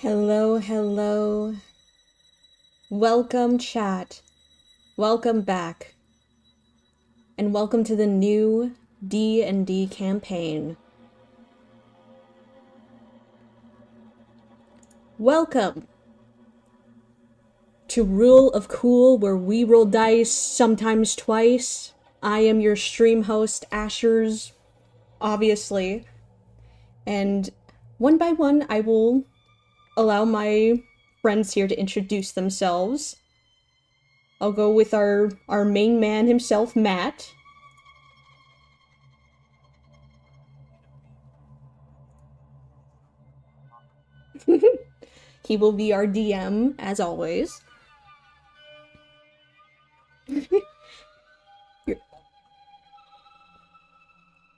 Hello, hello. Welcome, chat. Welcome back. And welcome to the new D&D campaign. Welcome to Rule of Cool, where we roll dice, sometimes twice. I am your stream host, Asherz, obviously. And one by one, I will allow my friends here to introduce themselves. I'll go with our main man himself, Matt. He will be our DM, as always.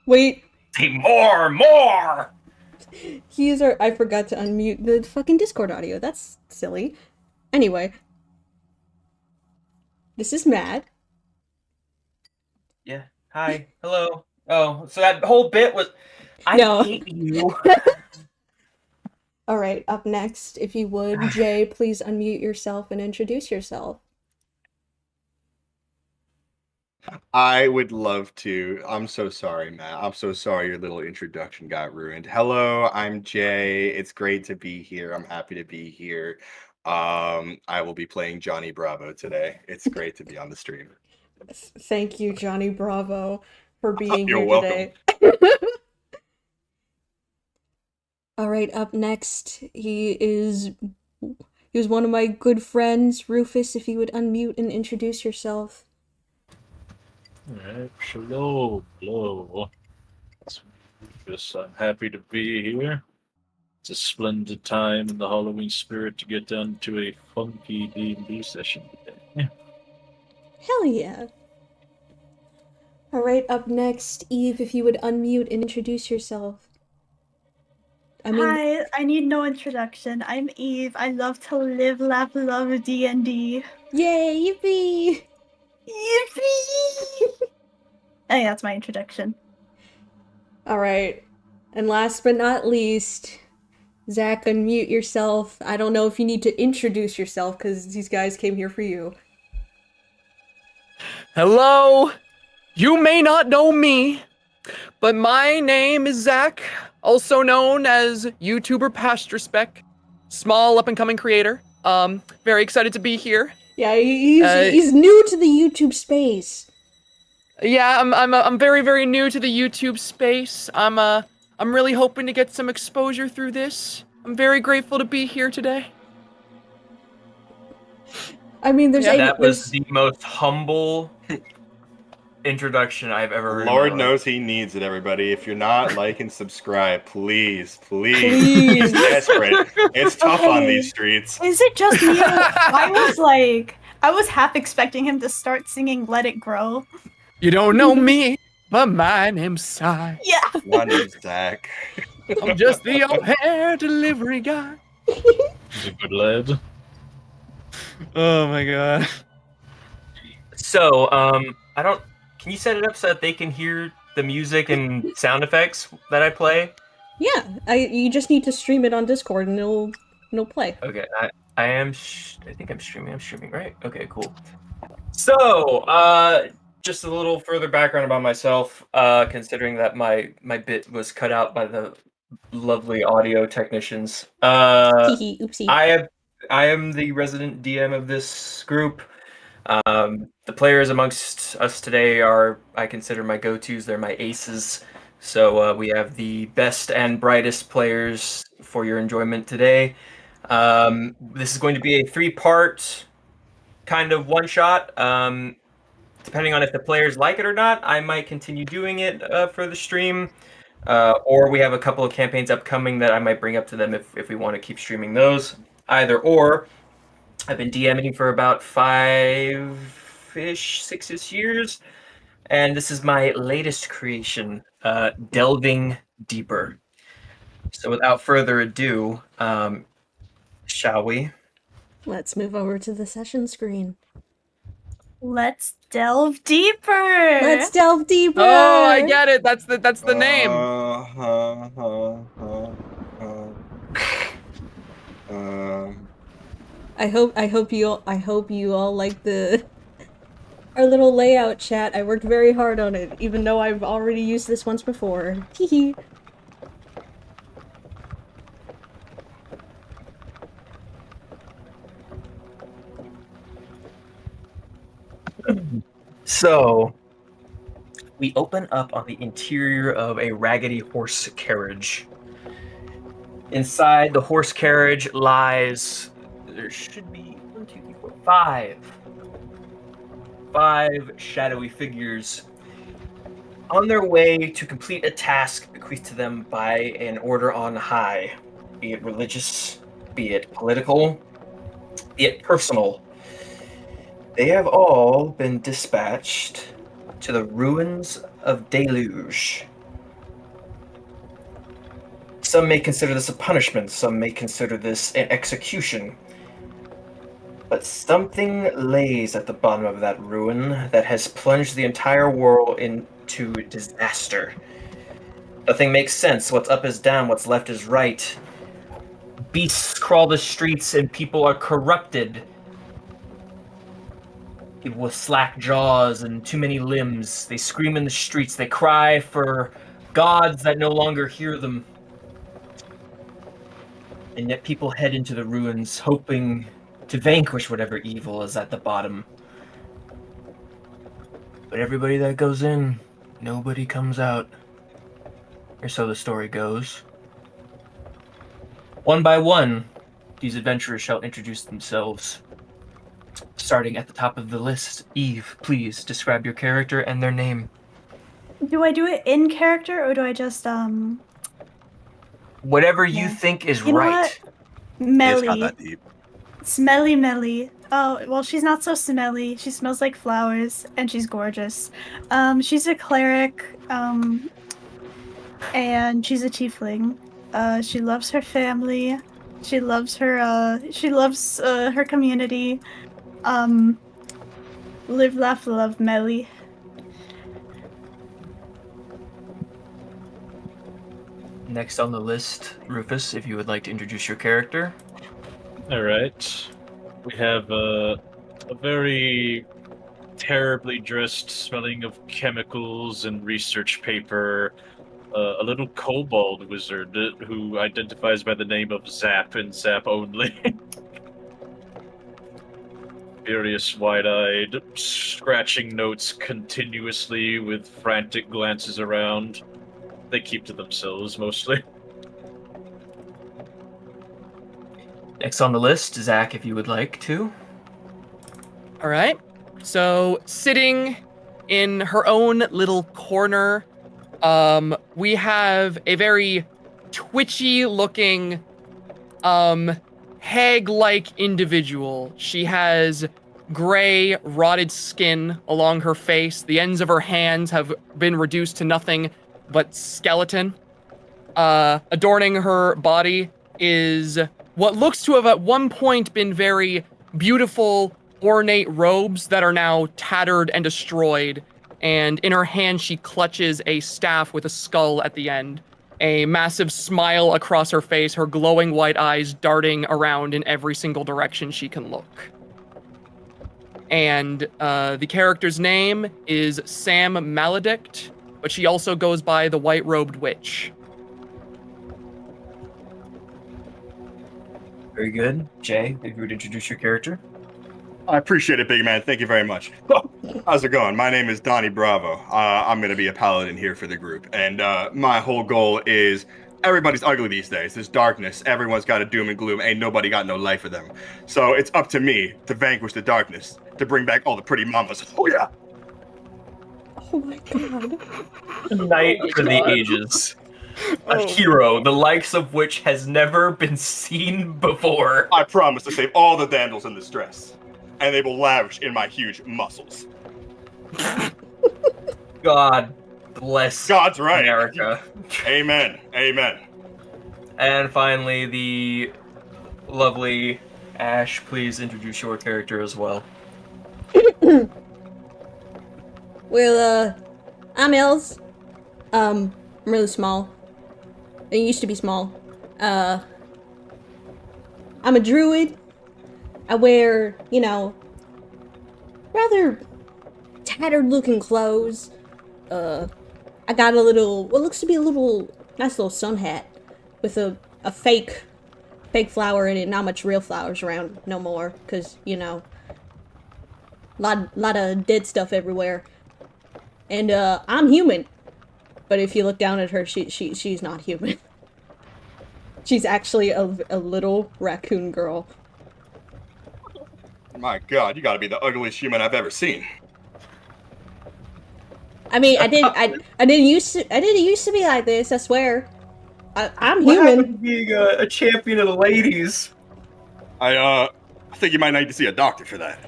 Wait. Say more! He is our... I forgot to unmute the fucking Discord audio. That's silly. Anyway. This is Matt. Yeah. Hi. Hello. Oh, so that whole bit was... I hate you. Alright, up next, if you would, Jay, please unmute yourself and introduce yourself. I would love to. I'm so sorry, Matt. I'm so sorry your little introduction got ruined. Hello, I'm Jay. It's great to be here. I'm happy to be here. I will be playing Donny Bravo today. It's great to be on the stream. Thank you, Donny Bravo, for being You're here welcome. today. Alright, up next, he was one of my good friends, Rufus, if you would unmute and introduce yourself. Alright, hello. It's Rufus. I'm happy to be here. It's a splendid time in the Halloween spirit to get down to a funky D&D session today. Hell yeah. Alright, up next, Eve, if you would unmute and introduce yourself. Hi, I need no introduction. I'm Eve. I love to live, laugh, love D&D. Yay, yippee! Yippee! I think that's my introduction. Alright, and last but not least, Zach, unmute yourself. I don't know if you need to introduce yourself, because these guys came here for you. Hello! You may not know me, but my name is Zach, also known as YouTuber Pastra, small up-and-coming creator. Very excited to be here. Yeah, he's new to the YouTube space. Yeah, I'm very, very new to the YouTube space. I'm really hoping to get some exposure through this. I'm very grateful to be here today. I mean, that was the most humble introduction I've ever heard. Lord knows he needs it, everybody. If you're not, like and subscribe, please. Please. Desperate. It's tough on these streets. Is it just me? I was half expecting him to start singing Let It Grow. You don't know me, but my name's Sai. Yeah. My name's Zach. I'm just the old hair delivery guy. He's a good lad. Oh my god. So, can you set it up so that they can hear the music and sound effects that I play? Yeah, you just need to stream it on Discord and it'll play. Okay, I think I'm streaming, right? Okay, cool. So, just a little further background about myself, considering that my bit was cut out by the lovely audio technicians. Oopsie. I am the resident DM of this group. The players amongst us today are, I consider, my go-tos. They're my aces. So we have the best and brightest players for your enjoyment today. This is going to be a 3-part kind of one-shot. Depending on if the players like it or not, I might continue doing it for the stream. Or we have a couple of campaigns upcoming that I might bring up to them if we want to keep streaming those. Either or. I've been DMing for about 5-ish, 6-ish years. And this is my latest creation, Delving Deeper. So without further ado, shall we? Let's move over to the session screen. Let's delve deeper. Let's delve deeper. Oh, I get it. That's the name. I hope you all like our little layout chat. I worked very hard on it, even though I've already used this once before. Hehe. So, we open up on the interior of a raggedy horse carriage. Inside the horse carriage lies there should be 1, 2, 3, 4, 5. 5 shadowy figures on their way to complete a task bequeathed to them by an order on high, be it religious, be it political, be it personal. They have all been dispatched to the ruins of Deluge. Some may consider this a punishment, some may consider this an execution. But something lays at the bottom of that ruin that has plunged the entire world into disaster. Nothing makes sense. What's up is down, what's left is right. Beasts crawl the streets and people are corrupted. People with slack jaws and too many limbs. They scream in the streets. They cry for gods that no longer hear them. And yet people head into the ruins hoping to vanquish whatever evil is at the bottom. But everybody that goes in, nobody comes out. Or so the story goes. One by one, these adventurers shall introduce themselves. Starting at the top of the list, Eve, please describe your character and their name. Do I do it in character or do I just Whatever you think is You know right. what? It's not Melly. that deep. Smelly Melly. Oh, well, she's not so smelly. She smells like flowers, and she's gorgeous. She's a cleric, and she's a tiefling. She loves her family. She loves her, her community. Live, laugh, love, Melly. Next on the list, Rufus, if you would like to introduce your character. All right. We have a very terribly dressed, smelling of chemicals and research paper, a little kobold wizard who identifies by the name of Zap and Zap only. Furious, wide-eyed, scratching notes continuously with frantic glances around. They keep to themselves, mostly. Next on the list, Zach, if you would like to. All right. So sitting in her own little corner, we have a very twitchy-looking, hag-like individual. She has gray, rotted skin along her face. The ends of her hands have been reduced to nothing but skeleton. Adorning her body is what looks to have at one point been very beautiful, ornate robes that are now tattered and destroyed. And in her hand, she clutches a staff with a skull at the end. A massive smile across her face, her glowing white eyes darting around in every single direction she can look. And the character's name is Sam Maledict, but she also goes by the White-Robed Witch. Very good. Jay, if you would introduce your character. I appreciate it, big man. Thank you very much. How's it going? My name is Donny Bravo. I'm going to be a paladin here for the group. And my whole goal is everybody's ugly these days. There's darkness. Everyone's got a doom and gloom. Ain't nobody got no life for them. So it's up to me to vanquish the darkness, to bring back all the pretty mamas. Oh, yeah. Oh my god. Knight for the ages. A hero, the likes of which has never been seen before. I promise to save all the damsels in distress. And they will lavish in my huge muscles. God bless God's right. America. Amen. Amen. And finally, the lovely Ash, please introduce your character as well. Well, I'm Els. I'm really small. I used to be small. I'm a druid. I wear, rather tattered looking clothes. I got a little, what looks to be a nice little sun hat with a fake flower in it. Not much real flowers around no more, cause lot of dead stuff everywhere. And I'm human, but if you look down at her, she's not human. She's actually a little raccoon girl. My God, you gotta be the ugliest human I've ever seen. I mean, I didn't used to be like this. I swear. I'm What human. happened to being a champion of the ladies? I think you might need to see a doctor for that.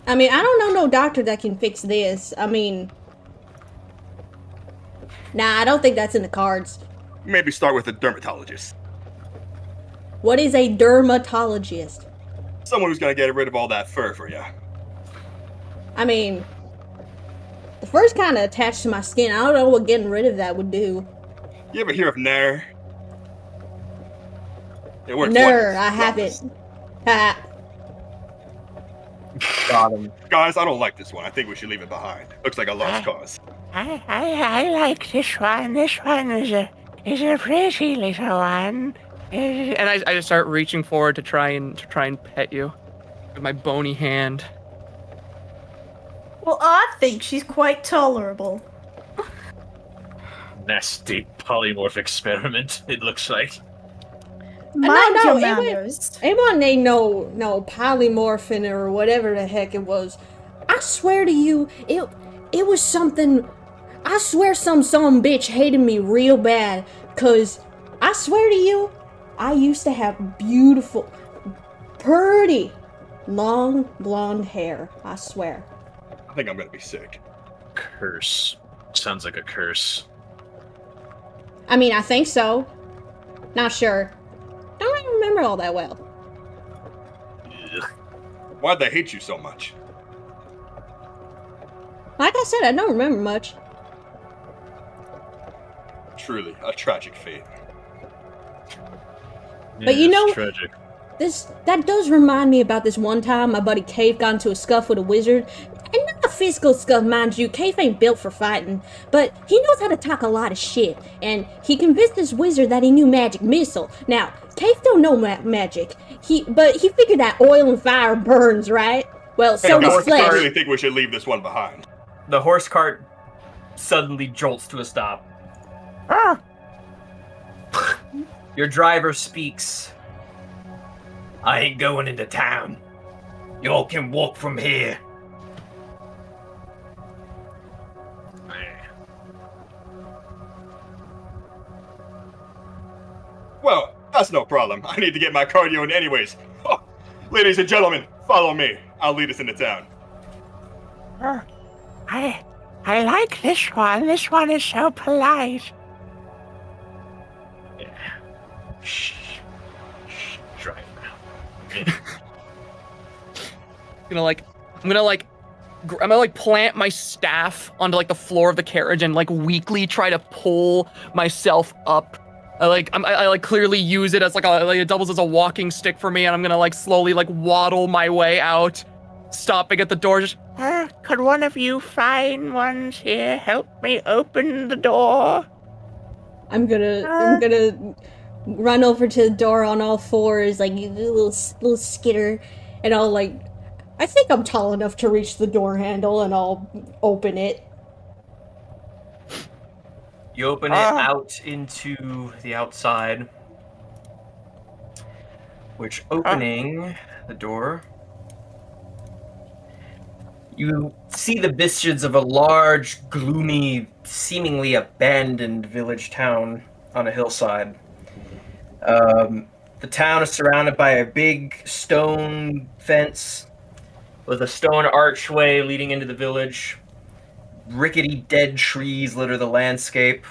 I mean, I don't know no doctor that can fix this. I mean, nah, I don't think that's in the cards. Maybe start with a dermatologist. What is a dermatologist? Someone who's gonna get rid of all that fur for you. I mean, the fur's kind of attached to my skin. I don't know what getting rid of that would do. You ever hear of Nair? It works No, wonders. I haven't. Ha. Got him. Guys, I don't like this one. I think we should leave it behind. Looks like a lost cause. I like this one. This one is a pretty little one. And I just start reaching forward to try and pet you with my bony hand. Well, I think she's quite tolerable. Nasty polymorph experiment, it looks like. Mind no, your it went- manners. It wasn't no polymorphin or whatever the heck it was. I swear to you, it was something. I swear some bitch hated me real bad. Cause I swear to you, I used to have beautiful, pretty, long blonde hair. I swear. I think I'm gonna be sick. Curse. Sounds like a curse. I mean, I think so. Not sure. Don't really remember all that well. Ugh. Why'd they hate you so much? Like I said, I don't remember much. Truly, a tragic fate. But you Yes, know- tragic. That does remind me about this one time my buddy Cave got into a scuff with a wizard. And not a physical scuff, mind you. Cave ain't built for fighting, but he knows how to talk a lot of shit. And he convinced this wizard that he knew magic missile. Now, Cave don't know magic. But he figured that oil and fire burns, right? Well, so Hey, does I flesh. really think we should leave this one behind. The horse cart suddenly jolts to a stop. Oh, Your driver speaks. I ain't going into town. Y'all can walk from here. Well, that's no problem. I need to get my cardio in anyways. Oh, ladies and gentlemen, follow me. I'll lead us into town. I like this one. This one is so polite. Shh. Drive now. I'm gonna plant my staff onto like the floor of the carriage and like weakly try to pull myself up. I clearly use it as it doubles as a walking stick for me, and I'm gonna like slowly like waddle my way out, stopping at the door. Just Could one of you fine ones here help me open the door? I'm gonna run over to the door on all fours, like you little skitter, and I'll like. I think I'm tall enough to reach the door handle, and I'll open it. You open it out into the outside, which opening the door, you see the visions of a large, gloomy, seemingly abandoned village town on a hillside. The town is surrounded by a big stone fence with a stone archway leading into the village. Rickety dead trees litter the landscape,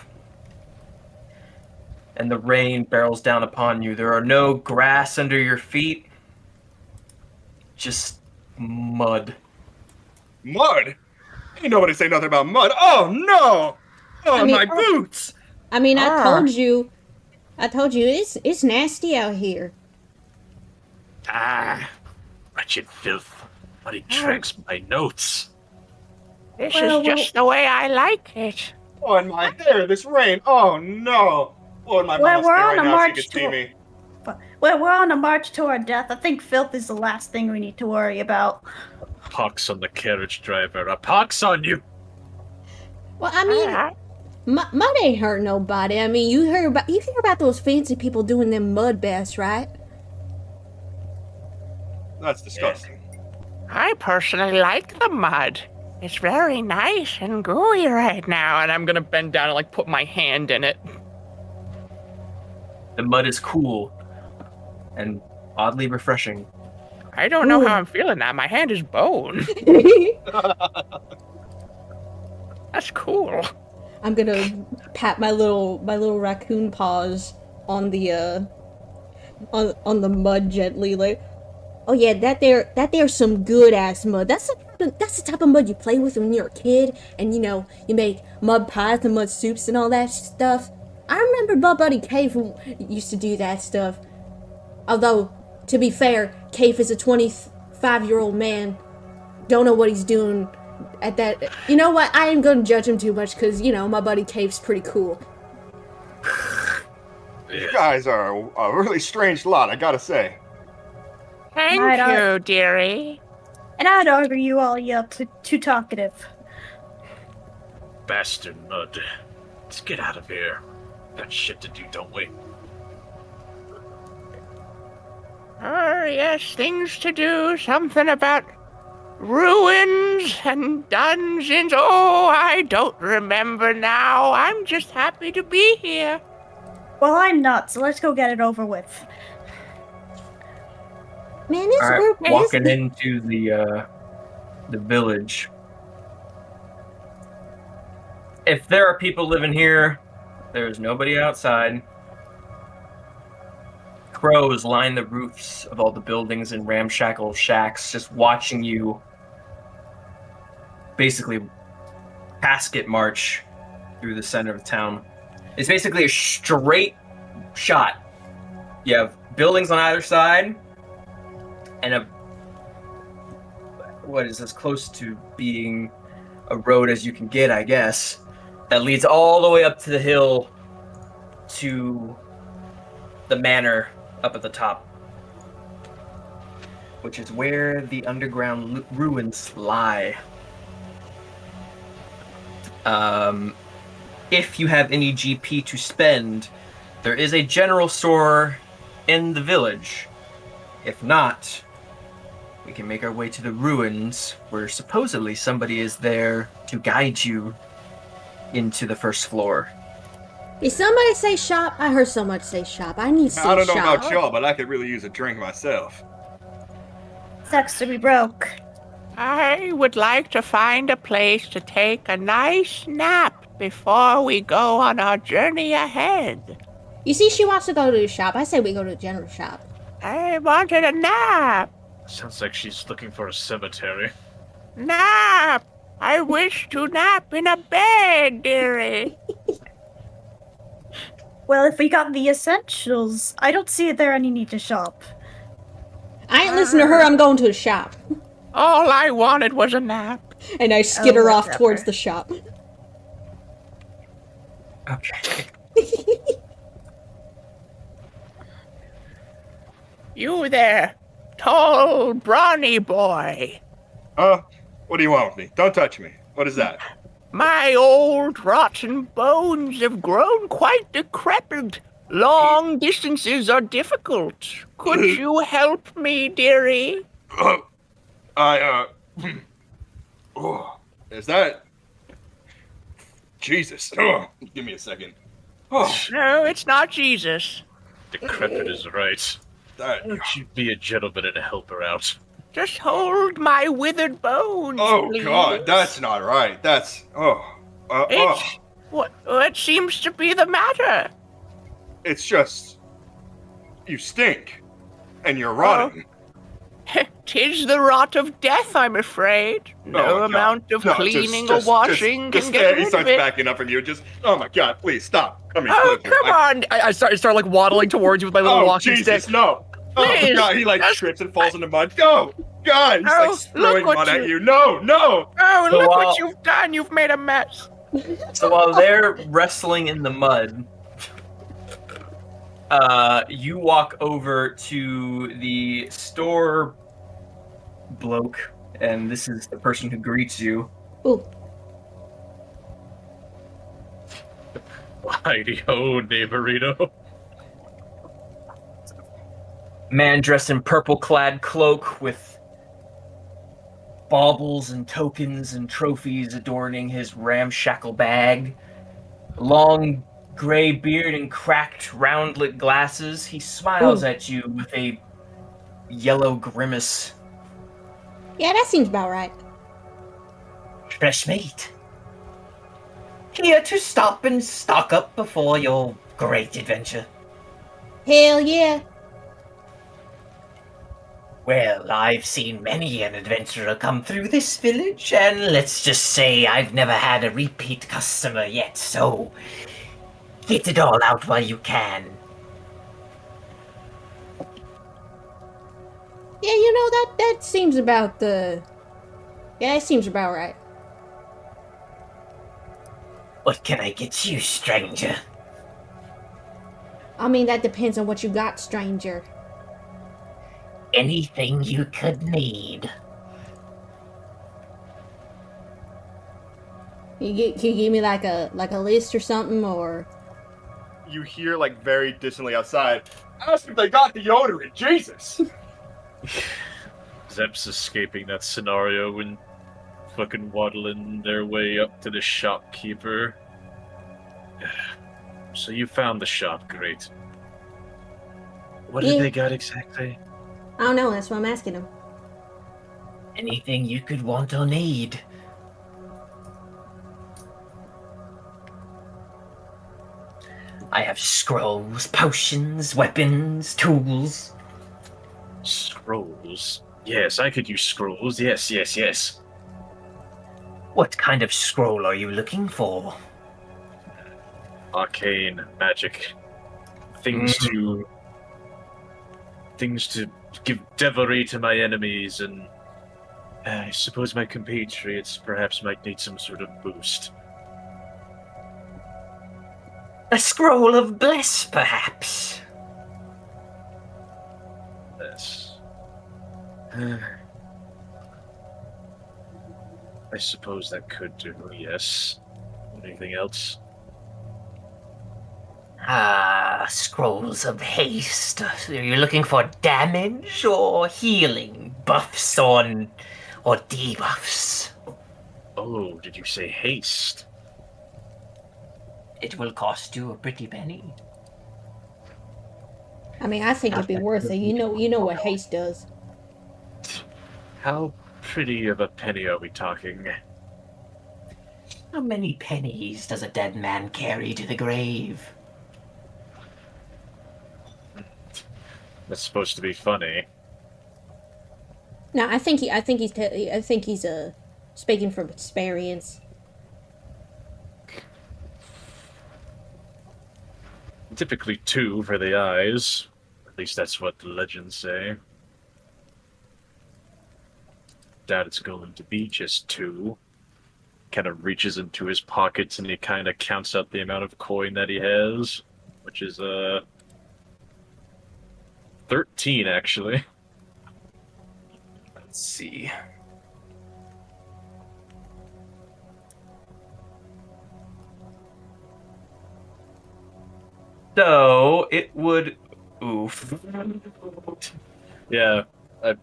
and the rain barrels down upon you. There are no grass under your feet, just mud. Mud? Ain't nobody say nothing about mud. Oh no! Oh, I mean, my boots! I mean, I told you, it's nasty out here. Wretched filth. But he tracks my notes. This is just the way I like it. Oh, and my hair, this rain. Oh no! Oh, and my Well, mom's we're there on right a now. She march can see to- me. Well, we're on a march to our death. I think filth is the last thing we need to worry about. A pox on the carriage driver. A pox on you. Well, I mean, Alright. mud ain't hurt nobody. I mean, you hear about those fancy people doing them mud baths, right? That's disgusting. I personally like the mud. It's very nice and gooey right now. And I'm gonna bend down and like put my hand in it. The mud is cool and oddly refreshing. I don't know how I'm feeling now. My hand is bone. That's cool. I'm gonna pat my little raccoon paws on the on the mud gently, like, oh yeah, that there's some good ass mud. That's the type of mud you play with when you're a kid, and you make mud pies and mud soups and all that stuff. I remember my buddy Cave used to do that stuff. Although, to be fair, Cave is a 25-year-old man. Don't know what he's doing at that. You know what? I ain't gonna judge him too much because my buddy Cave's pretty cool. You guys are a really strange lot, I gotta say. Thank you, dearie. And I'd argue you all too talkative. Bastard mud. Let's get out of here. Got shit to do, don't we? Oh, yes, things to do. Something about ruins and dungeons. Oh, I don't remember now. I'm just happy to be here. Well, I'm not, so let's go get it over with. Man, this All right, group walking is... into the village. If there are people living here, there's nobody outside. Crows line the roofs of all the buildings and ramshackle shacks, just watching you basically casket march through the center of town. It's basically a straight shot. You have buildings on either side, and what is as close to being a road as you can get, I guess, that leads all the way up to the hill to the manor up at the top, which is where the underground ruins lie. If you have any GP to spend, there is a general store in the village. If not, we can make our way to the ruins, where supposedly somebody is there to guide you into the first floor. Did somebody say shop? I heard someone say shop. I need some shop. I don't know about y'all, but I could really use a drink myself. Sucks to be broke. I would like to find a place to take a nice nap before we go on our journey ahead. You see, she wants to go to the shop. I say we go to the general shop. I wanted a nap. Sounds like she's looking for a cemetery. Nap! I wish to nap in a bed, dearie. Well, if we got the essentials, I don't see there any need to shop. I ain't listening to her. I'm going to the shop. All I wanted was a nap. And I skitter off whatever. towards the shop. Okay. You there, tall, brawny boy. What do you want with me? Don't touch me. What is that? My old rotten bones have grown quite decrepit. Long distances are difficult. Could you help me, dearie? Is that... Jesus. Give me a second. Oh, No, it's not Jesus. Decrepit is right. that... She'd be a gentleman and help her out. Just hold my withered bones, Oh, please. God, that's not right. That's... It's... What seems to be the matter? It's just... You stink. And you're rotten. 'Tis the rot of death, I'm afraid. No Oh, my God. amount of No, cleaning just- or washing just can get he rid starts of it. backing up from you. Just... Oh, my God, please, stop. Come here. Oh, closer. come on! I start like waddling towards you with my little Oh, walking Jesus, stick. no. Oh, Please, God, he, like, just- trips and falls in the mud. Go! God, he's, Oh, like, throwing look mud what at you. No, no! Oh, So look while- what you've done! You've made a mess. So while they're wrestling in the mud, you walk over to the store bloke, and this is the person who greets you. Ooh. Mighty ho, neighborito. man dressed in purple-clad cloak with baubles and tokens and trophies adorning his ramshackle bag. Long gray beard and cracked roundlet glasses. He smiles Ooh. at you with a yellow grimace. Yeah, that seems about right. Fresh meat. Here to stop and stock up before your great adventure. Hell yeah. Well, I've seen many an adventurer come through this village, and let's just say I've never had a repeat customer yet, so get it all out while you can. Yeah, you know, that seems about Yeah, it seems about right. What can I get you, stranger? I mean, that depends on what you got, stranger. Anything you could need. Can you give me like a list or something, or You hear like very distantly outside. Ask if they got deodorant. Jesus. Zep's escaping that scenario and fucking waddling their way up to the shopkeeper. So you found the shop, great. What Yeah. did they got exactly? I don't know. That's what I'm asking him. Anything you could want or need. I have scrolls, potions, weapons, tools. Scrolls? Yes, I could use scrolls. Yes. What kind of scroll are you looking for? Arcane, magic. Things to give devilry to my enemies, and I suppose my compatriots perhaps might need some sort of boost. A scroll of bliss, perhaps? Yes. I suppose that could do, yes. Anything else? Scrolls of haste. Are you looking for damage or healing? Buffs or debuffs? Oh, did you say haste? It will cost you a pretty penny. I mean, I think it'd be worth it. You know what haste does. How pretty of a penny are we talking? How many pennies does a dead man carry to the grave? That's supposed to be funny. No, I think he's speaking from experience. Typically 2 for the eyes. At least that's what the legends say. Doubt it's going to be just 2. Kind of reaches into his pockets and he kind of counts out the amount of coin that he has, which is 13 actually. Let's see. So it would. Oof. Yeah,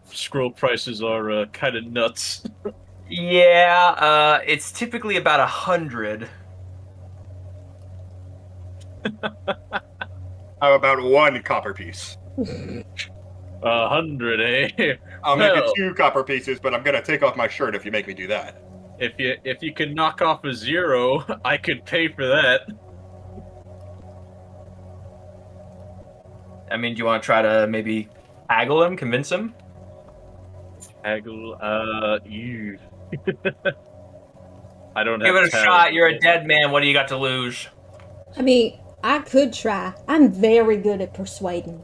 scroll prices are kind of nuts. Yeah, it's typically about 100. How about 1 copper piece? 100, eh? I'll make Well, it 2 copper pieces, but I'm gonna take off my shirt if you make me do that. if you can knock off a 0, I could pay for that. I mean, do you want to try to maybe haggle him, convince him? Haggle, you. I don't Give have it a talent. shot. You're a dead man. What do you got to lose? I mean, I could try. I'm very good at persuading.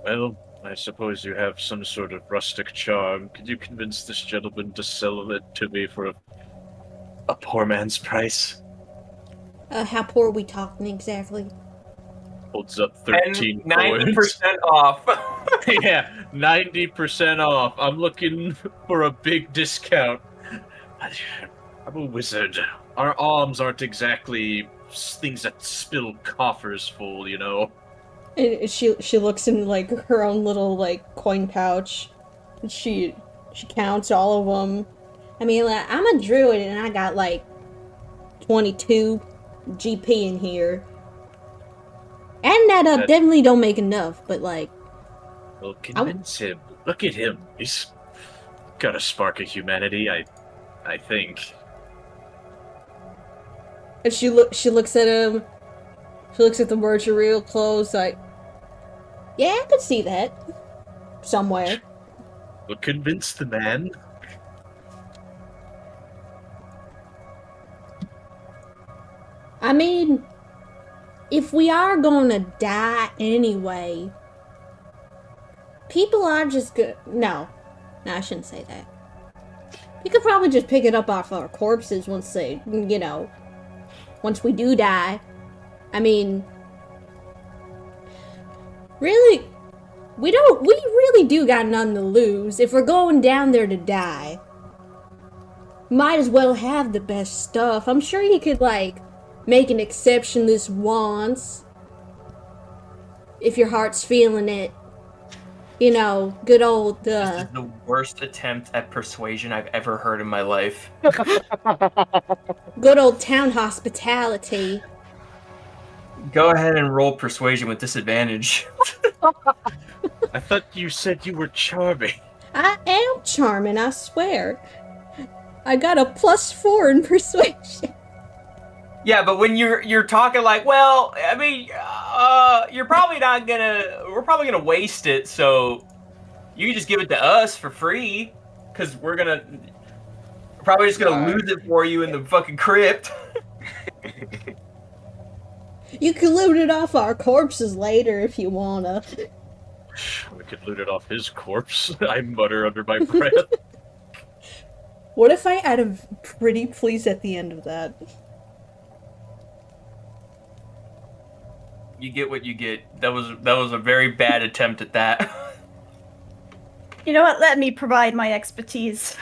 Well, I suppose you have some sort of rustic charm. Could you convince this gentleman to sell it to me for a poor man's price? How poor are we talking exactly? Holds up 13 coins. 90% off. Yeah, 90% off. I'm looking for a big discount. I'm a wizard. Our alms aren't exactly things that spill coffers full, you know. And she looks in like her own little like coin pouch. And she counts all of them. I mean, like, I'm a druid and I got like 22 GP in here. Adding that up definitely don't make enough, but like. Well, convince him. Look at him. He's got a spark of humanity, I think. And she looks at him. She looks at the merchant real close, like, yeah, I could see that somewhere. Well, convince the man. I mean, if we are gonna die anyway, people are just good. No, I shouldn't say that. You could probably just pick it up off our corpses once they, once we do die. I mean, really, we really do got nothing to lose. If we're going down there to die, might as well have the best stuff. I'm sure you could, like, make an exception this once. If your heart's feeling it. Good old, This is the worst attempt at persuasion I've ever heard in my life. good old town hospitality. Go ahead and roll persuasion with disadvantage. I thought you said you were charming. I am charming, I swear. I got a +4 in persuasion. Yeah, but when you're talking like, well, I mean, we're probably gonna waste it, so you can just give it to us for free, because we're probably just gonna lose it for you in the fucking crypt. You can loot it off our corpses later if you wanna. We could loot it off his corpse. I mutter under my breath. What if I add a pretty please at the end of that? You get what you get. That was a very bad attempt at that. You know what? Let me provide my expertise.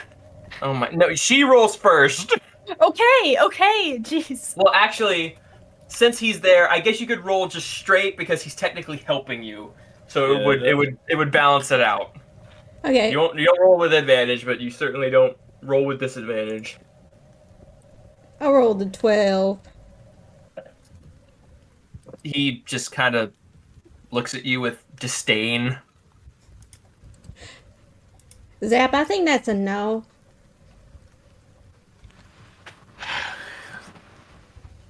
Oh my, no, she rolls first. Okay, jeez. Well, actually, since he's there, I guess you could roll just straight because he's technically helping you. So it would balance it out. Okay. You don't roll with advantage, but you certainly don't roll with disadvantage. I rolled a 12. He just kind of looks at you with disdain. Zap, I think that's a no.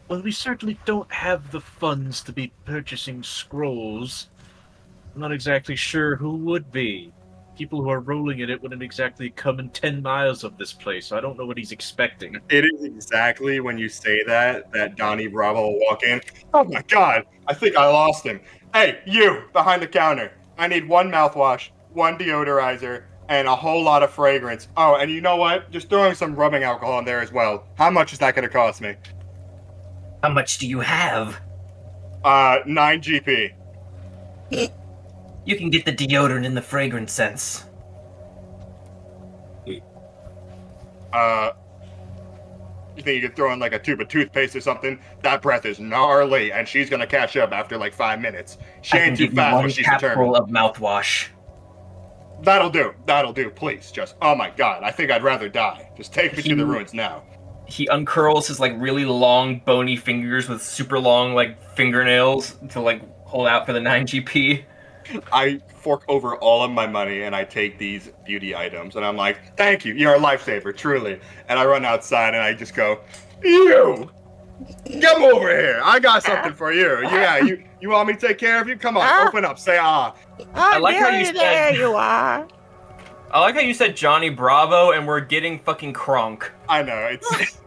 Well, we certainly don't have the funds to be purchasing scrolls. I'm not exactly sure who would be. People who are rolling in it wouldn't exactly come in 10 miles of this place, so I don't know what he's expecting. It is exactly when you say that Donny Bravo will walk in. Oh my god, I think I lost him. Hey, you, behind the counter. I need 1 mouthwash, 1 deodorizer, and a whole lot of fragrance. Oh, and you know what? Just throwing some rubbing alcohol in there as well. How much is that going to cost me? How much do you have? 9 GP. You can get the deodorant and the fragrance scents. You think you could throw in like a tube of toothpaste or something? That breath is gnarly, and she's gonna catch up after like 5 minutes. She ain't too fast when she's determined. Of mouthwash. That'll do, please. Just, oh my god, I think I'd rather die. Just take me to the ruins now. He uncurls his like really long bony fingers with super long like fingernails to like hold out for the 9 GP. I fork over all of my money and I take these beauty items and I'm like, thank you, you're a lifesaver, truly. And I run outside and I just go, you! Come over here, I got something for you. Yeah, you want me to take care of you? Come on, open up, say ah. I like how you said, there you are. I like how you said Johnny Bravo and we're getting fucking crunk. I know, it's...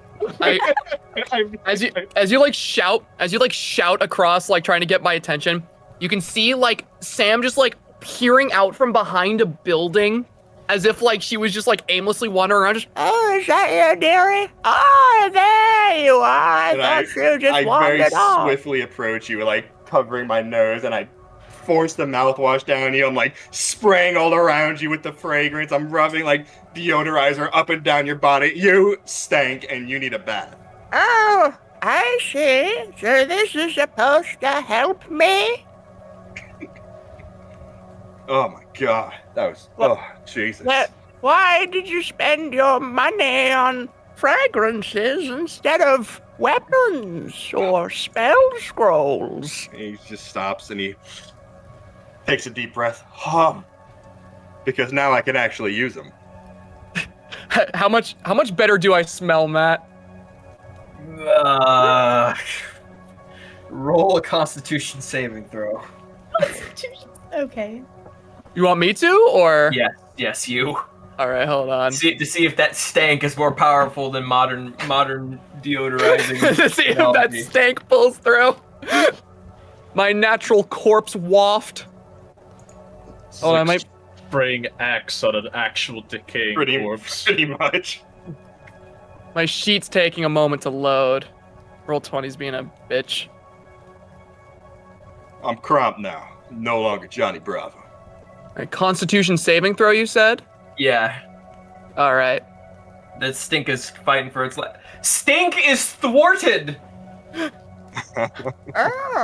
As you shout across, like trying to get my attention, you can see like Sam just like peering out from behind a building, as if like she was just like aimlessly wandering around. Just, oh, is that you, dearie? Oh, there you are. I thought you just wandered off. I very swiftly approach you, like covering my nose, and I force the mouthwash down you. I'm like spraying all around you with the fragrance. I'm rubbing like deodorizer up and down your body. You stank and you need a bath. Oh, I see. So this is supposed to help me? Oh my god, that was Jesus. Why did you spend your money on fragrances instead of weapons or spell scrolls? He just stops and he takes a deep breath. Because now I can actually use them. How much better do I smell, Matt? Roll a Constitution saving throw. Okay. You want me to, or? Yes, you. All right, hold on. To see if that stank is more powerful than modern deodorizing. To see if that stank pulls through. My natural corpse waft. It's Oh, like I might. spraying axe on an actual decaying corpse. Pretty much. My sheet's taking a moment to load. Roll 20's being a bitch. I'm Cromp now. No longer Johnny Bravo. All right, Constitution saving throw, you said? Yeah, All right. that stink is fighting for its life. Stink is thwarted. You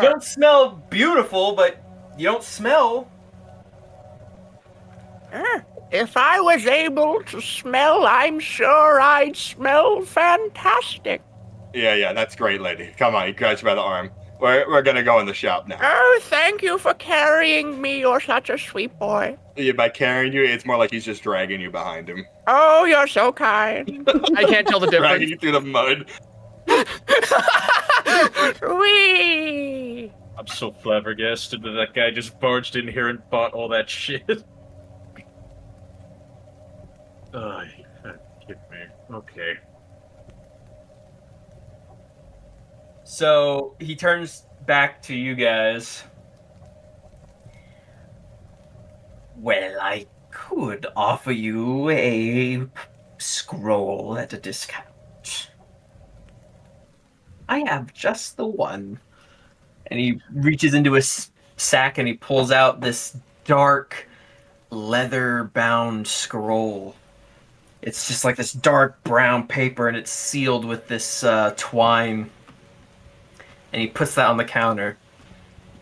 don't smell beautiful, but you don't smell. If I was able to smell, I'm sure I'd smell fantastic. Yeah, that's great, lady. Come on, you grab you by the arm. We're gonna go in the shop now. Oh, thank you for carrying me. You're such a sweet boy. Yeah, by carrying you, it's more like he's just dragging you behind him. Oh, you're so kind. I can't tell the Dragging difference. you through the mud. Whee! I'm so flabbergasted that that guy just barged in here and bought all that shit. Give me. Okay. So he turns back to you guys. Well, I could offer you a scroll at a discount. I have just the one. And he reaches into his sack and he pulls out this dark, leather-bound scroll. It's just like this dark brown paper and it's sealed with this twine. And he puts that on the counter.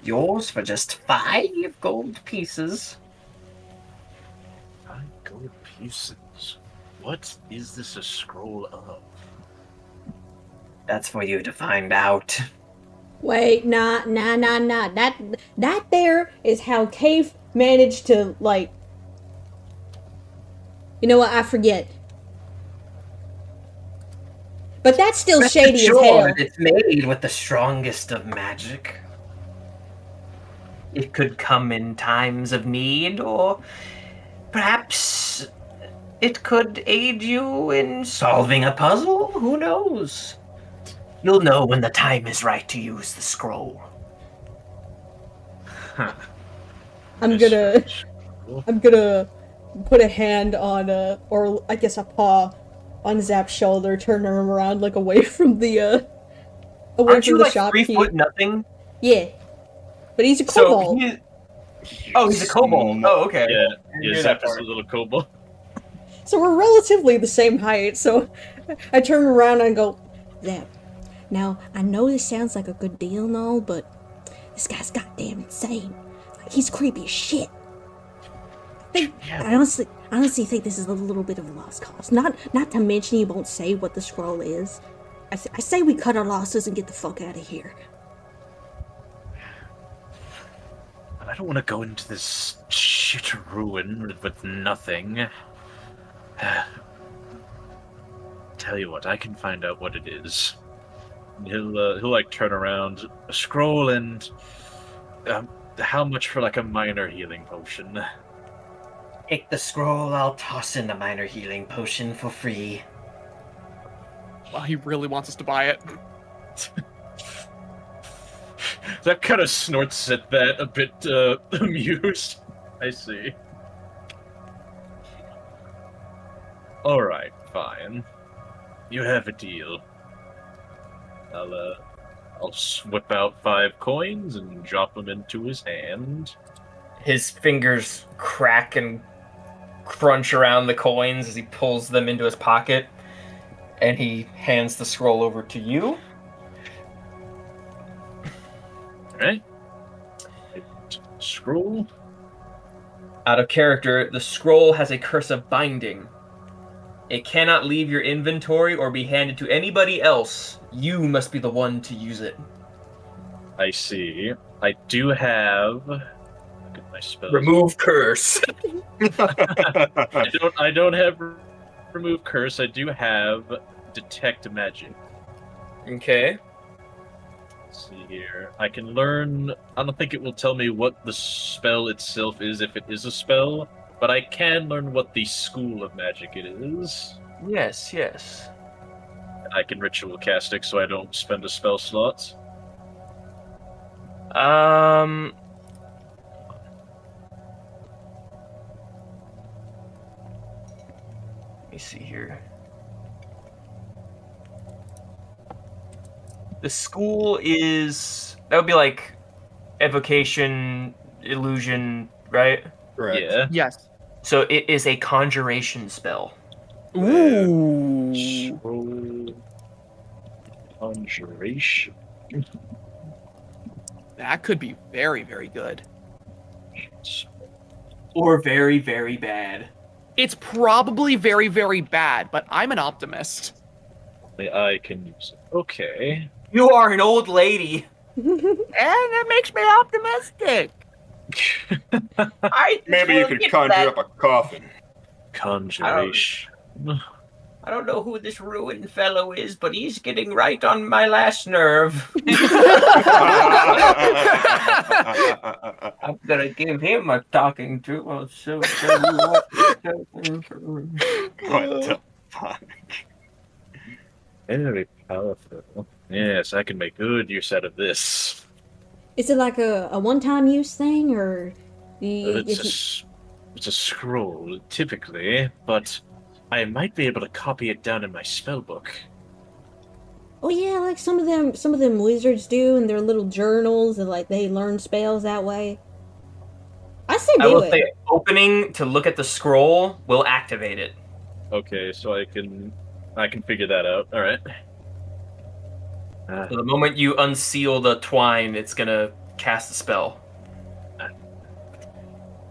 Yours for just 5 gold pieces. 5 gold pieces. What is this a scroll of? That's for you to find out. Wait, nah. That there is how Cave managed to, like... You know what? I forget. But that's still shady as hell. It's made with the strongest of magic. It could come in times of need, or perhaps it could aid you in solving a puzzle. Who knows? You'll know when the time is right to use the scroll. I'm gonna put a hand on or I guess a paw on Zap's shoulder, turn him around, like, away from the away Aren't from you the like shopkeep. 3 foot nothing? Yeah, but he's a kobold. He's a kobold. Oh, okay. Yeah, Zap is a little kobold. So we're relatively the same height. So I turn around and go, Zap. Now I know this sounds like a good deal and all, but this guy's goddamn insane. Like, he's creepy as shit. I honestly think this is a little bit of a lost cause. Not to mention he won't say what the scroll is. I say we cut our losses and get the fuck out of here. I don't want to go into this shit ruin with nothing. Tell you what, I can find out what it is. He'll like turn around, a scroll, and how much for like a minor healing potion? Take the scroll, I'll toss in the minor healing potion for free. Wow, he really wants us to buy it. That kind of snorts at that, a bit amused. I see. Alright, fine. You have a deal. I'll whip out 5 coins and drop them into his hand. His fingers crack and crunch around the coins as he pulls them into his pocket, and he hands the scroll over to you. Alright. Scroll. Out of character, the scroll has a curse of binding. It cannot leave your inventory or be handed to anybody else. You must be the one to use it. I see. I do have. Look at my spells. Remove curse. I don't have remove curse. I do have detect magic. Okay. Let's see here. I can learn. I don't think it will tell me what the spell itself is if it is a spell, but I can learn what the school of magic it is. Yes, yes. I can ritual cast it so I don't spend a spell slot. Let me see here. The school is that would be like evocation, illusion, right? Correct. Yeah. Yes. So it is a conjuration spell. Ooh. Scroll conjuration. That could be very, very good. Or very, very bad. It's probably very, very bad, but I'm an optimist. Only I can use it. Okay. You are an old lady. And it makes me optimistic. Maybe you could conjure up a coffin. Conjuration. I don't know who this ruined fellow is, but he's getting right on my last nerve. I'm gonna give him a talking to. I'll show you what. What the fuck? Very powerful. Yes, I can make good use out of this. Is it like a one-time use thing, or It's a scroll, typically, but I might be able to copy it down in my spellbook. Oh yeah, like some of them wizards do in their little journals, and like they learn spells that way. I say I do will it. say, opening to look at the scroll will activate it. Okay, so I can figure that out. All right. So the moment you unseal the twine, it's gonna cast the spell.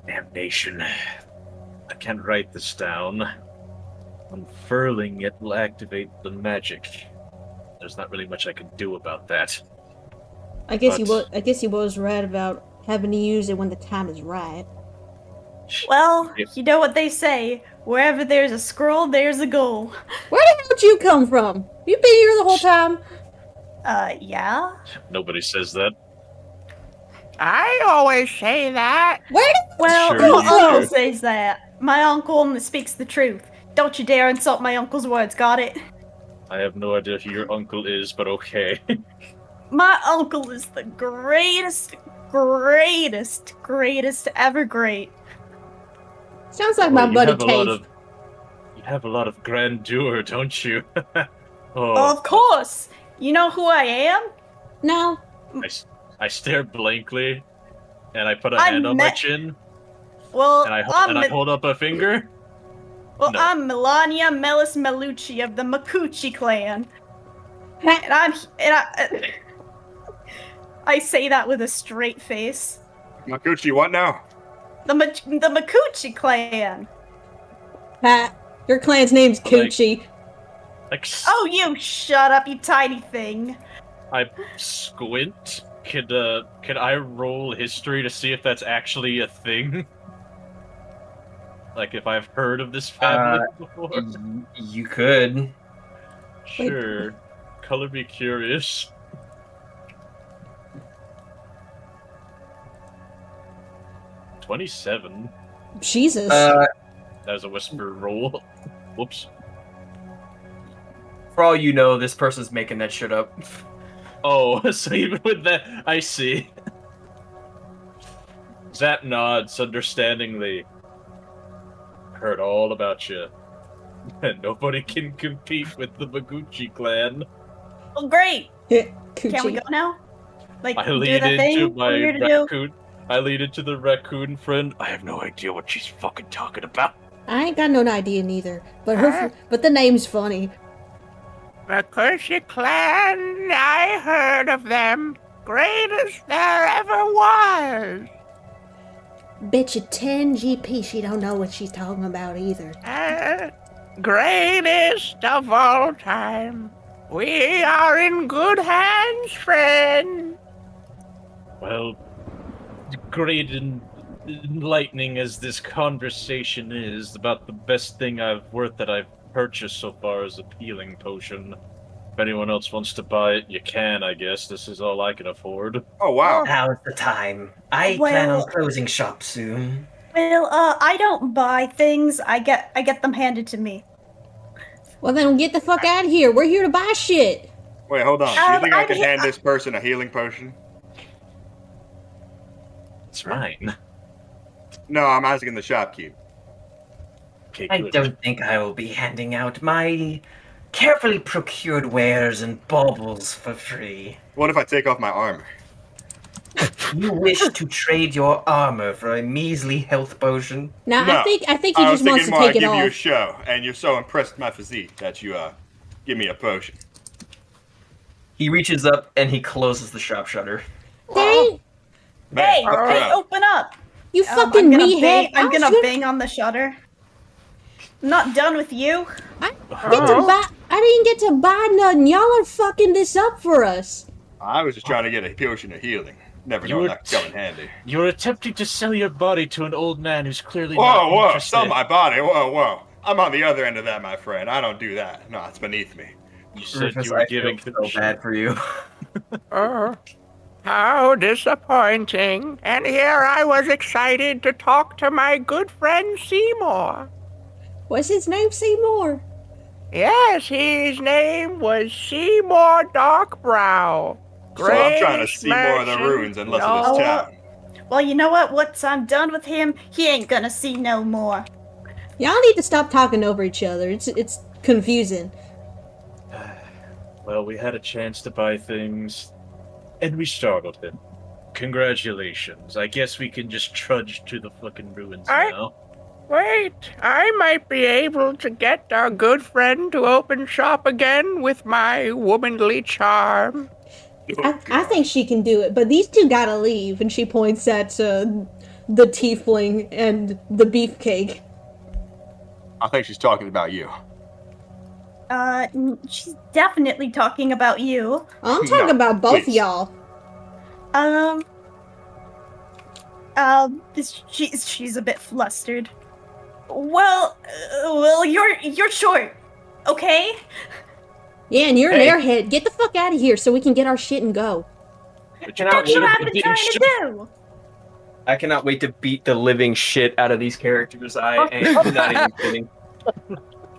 Damnation. I can't write this down. Unfurling it will activate the magic. There's not really much I can do about that. I guess but- he was right about having to use it when the time is right. Well, Yep. you know what they say. Wherever there's a scroll, there's a goal. Where the hell did you come from? You been here the whole time? Yeah? Nobody says that. I always say that. Where did Well, Sure my you uncle do. says that. My uncle only speaks the truth. Don't you dare insult my uncle's words, got it? I have no idea who your uncle is, but okay. My uncle is the greatest ever great. Sounds like Well, my buddy you Tafe. have a lot of grandeur, don't you? Oh, of course. You know who I am? No. I stare blankly, and I put a I hand on my met- chin, Well, and I I'm hold up a finger. Well, No. I'm Melania Melis Melucci of the Makuchi clan. I say that with a straight face. Makuchi, what now? The Makuchi clan. Pat, your clan's name's Like- Coochie. Like, Oh, you shut up, you tiny thing. I squint. Could I roll history to see if that's actually a thing? Like if I've heard of this family before? You could. Sure. Color me curious. $27. Jesus. That was a whisper roll. Whoops. For all you know, this person's making that shit up. Oh, so even with that, I see. Zap nods understandingly. Heard all about you. And nobody can compete with the Maguchi clan. Well, great. Coochie. Can we go now? Like, I do lead the thing into we're my here to do? raccoon. I lead into the raccoon friend. I have no idea what she's fucking talking about. I ain't got no idea neither. But the name's funny. Makushi clan, I heard of them. Greatest there ever was. Bet you 10 GP she don't know what she's talking about either. Greatest of all time. We are in good hands, friend. Well, great and enlightening as this conversation is, about the best thing that I've purchased so far is a healing potion. If anyone else wants to buy it, you can, I guess. This is all I can afford. Oh wow. Now's the time. I plan on closing shop soon. Well, I don't buy things. I get them handed to me. Well, then get the fuck out of here. We're here to buy shit. Wait, hold on. Do you think I I'm can he- hand this person a healing potion? It's mine. No, I'm asking the shopkeep. Okay, I good. don't think I will be handing out my carefully procured wares and baubles for free. What if I take off my armor? You wish to trade your armor for a measly health potion? Now, No, I think he I was just wants thinking to more take it give you a off. show, and you're so impressed with my physique that you give me a potion. He reaches up and he closes the shop shutter. Dang, Man, Hey, fuck hey, crap. open up! you I'm fucking gonna meathead. bang, I'm I was gonna bang on the shutter. I'm not done with you. I didn't get to buy nothing. Y'all are fucking this up for us. I was just trying to get a potion of healing. Never You know were that could come in handy. You're attempting to sell your body to an old man who's clearly Whoa, not whoa, interested. sell my body. Whoa, whoa. I'm on the other end of that, my friend. I don't do that. No, it's beneath me. You said Rufus, you were I giving feel so bad for you. How disappointing. And here I was excited to talk to my good friend Seymour. What's his name, Seymour? Yes, his name was Seymour Darkbrow. So I'm trying to Greatest see more of the merchant ruins and less of No. this town. Well, you know what? Once I'm done with him, he ain't gonna see no more. Y'all need to stop talking over each other. It's confusing. Well, we had a chance to buy things, and we startled him. Congratulations. I guess we can just trudge to the fucking ruins now. Wait, I might be able to get our good friend to open shop again with my womanly charm. I think she can do it, but these two gotta leave. And she points at the tiefling and the beefcake. I think she's talking about you. She's definitely talking about you. I'm talking No, about both please. y'all. She's a bit flustered. Well, you're short, okay? Yeah, and you're Hey. an airhead. Get the fuck out of here so we can get our shit and go. But Cannot That's what wait I've to been beat trying to do. I cannot wait to beat the living shit out of these characters. I am not even kidding.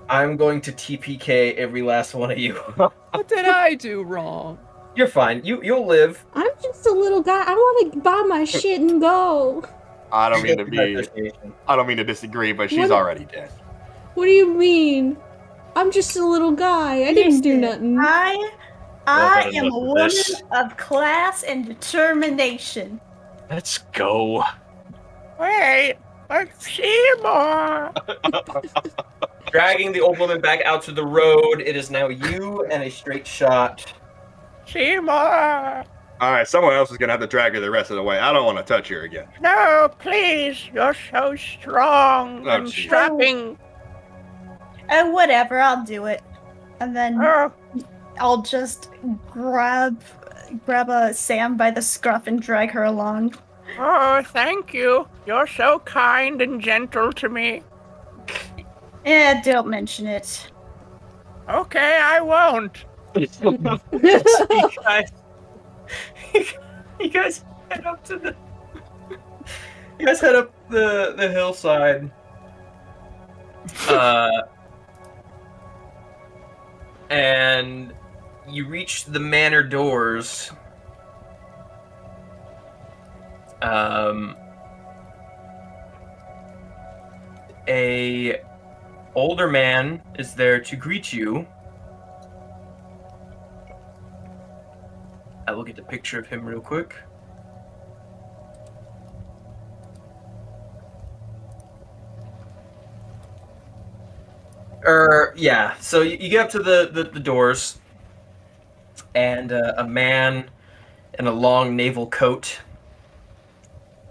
I'm going to TPK every last one of you. What did I do wrong? You're fine. You'll live. I'm just a little guy. I want to buy my shit and go. I don't mean to disagree, but she's What- already dead. What do you mean? I'm just a little guy. I didn't do nothing. I Well, am a enough of woman this. of class and determination. let's go. Wait, but Seymour. Dragging the old woman back out to the road. It is now you and a straight shot. Seymour. All right, someone else is gonna have to drag her the rest of the way. I don't want to touch her again. No, please. You're so strong Oh, and jeez. strapping. Whatever, I'll do it. And then Oh, I'll just grab Sam by the scruff and drag her along. oh, thank you. You're so kind and gentle to me. Don't mention it. Okay, I won't. You guys head up to the. You guys head up the hillside. And you reach the manor doors. A older man is there to greet you. I will get a picture of him real quick. Yeah. So you get up to the doors, and a man in a long naval coat.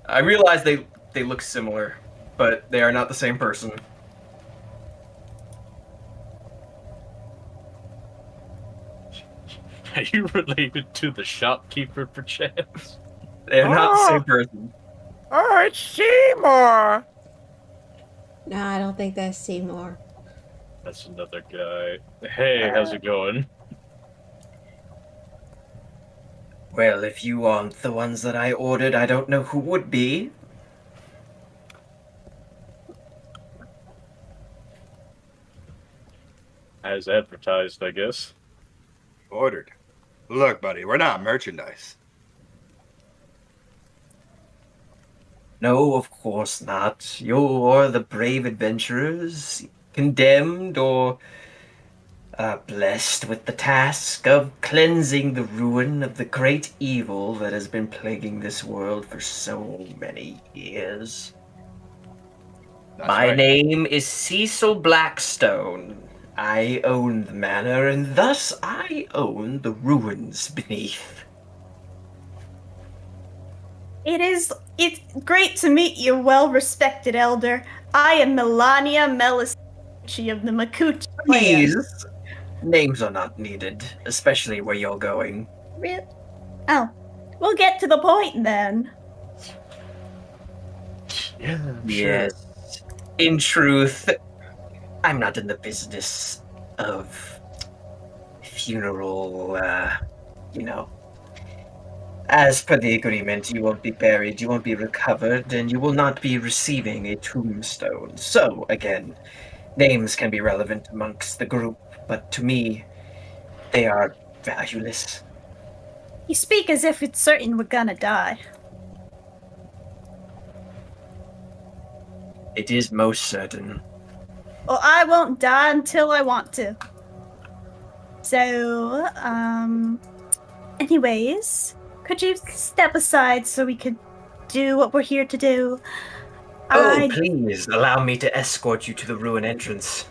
I realize they they look similar, but they are not the same person. Are you related to the shopkeeper, perchance? They are not the same Oh. person. Oh, it's Seymour. No, I don't think that's Seymour. That's another guy. Hey, how's it going? Well, if you aren't the ones that I ordered, I don't know who would be. As advertised, I guess. Ordered. Look, buddy, we're not merchandise. No, of course not. You're the brave adventurers, condemned or blessed with the task of cleansing the ruin of the great evil that has been plaguing this world for so many years. That's My right. name is Cecil Blackstone. I own the manor, and thus I own the ruins beneath. It's great to meet you, well-respected elder. I am Melania Melanie of the Makuch clan. Please, names are not needed, especially where you're going. Really? Oh, we'll get to the point then. Yeah, Yes. In truth, I'm not in the business of funeral, As per the agreement, you won't be buried, you won't be recovered, and you will not be receiving a tombstone. So, again, names can be relevant amongst the group, but to me, they are valueless. You speak as if it's certain we're gonna die. It is most certain. Well, I won't die until I want to. So, anyways, could you step aside so we could do what we're here to do? Oh, please, allow me to escort you to the ruin entrance.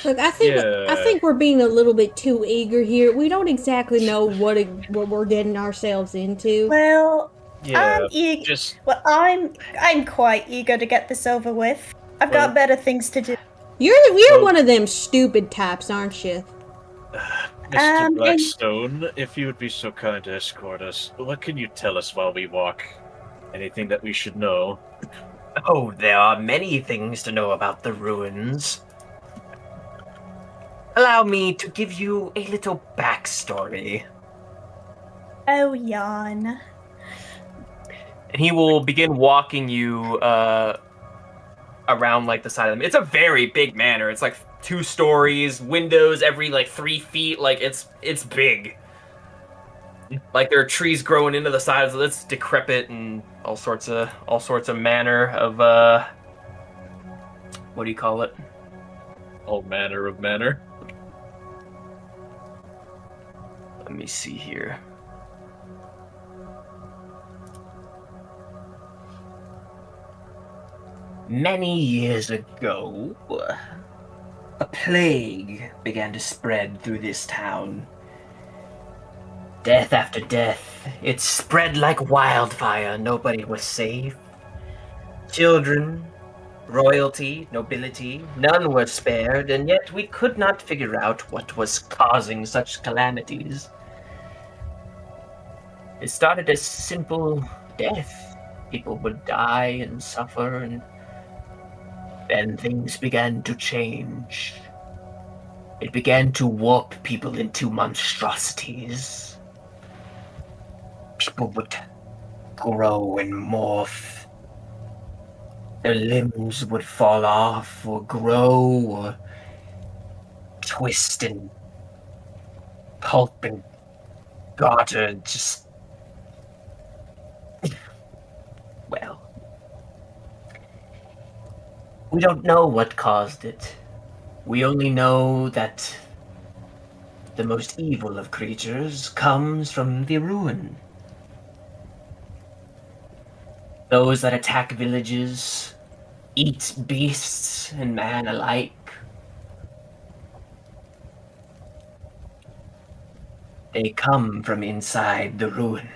Look, I think we're being a little bit too eager here. We don't exactly know what we're getting ourselves into. Well, Yeah, I'm eager. just Well, I'm quite eager to get this over with. I've got better things to do. You're one of them stupid types, aren't you? Mr. and- Blackstone, if you would be so kind to escort us, what can you tell us while we walk? Anything that we should know? Oh, there are many things to know about the ruins. Allow me to give you a little backstory. Oh, yawn. And he will begin walking you around like the side of them. It's a very big manor. It's like 2 stories, windows every like 3 feet. Like it's big. Like there are trees growing into the sides. It's decrepit and all sorts of manner of what do you call it? All manner of manner. Let me see here. Many years ago, a plague began to spread through this town. Death after death, it spread like wildfire. Nobody was safe. Children, royalty, nobility, none were spared, and yet we could not figure out what was causing such calamities. It started as simple death. People would die and suffer, and then things began to change. It began to warp people into monstrosities. People would grow and morph. Their limbs would fall off or grow or twist and pulp and garter. Just, well, we don't know what caused it. We only know that the most evil of creatures comes from the ruin. Those that attack villages, eat beasts and man alike. They come from inside the ruin.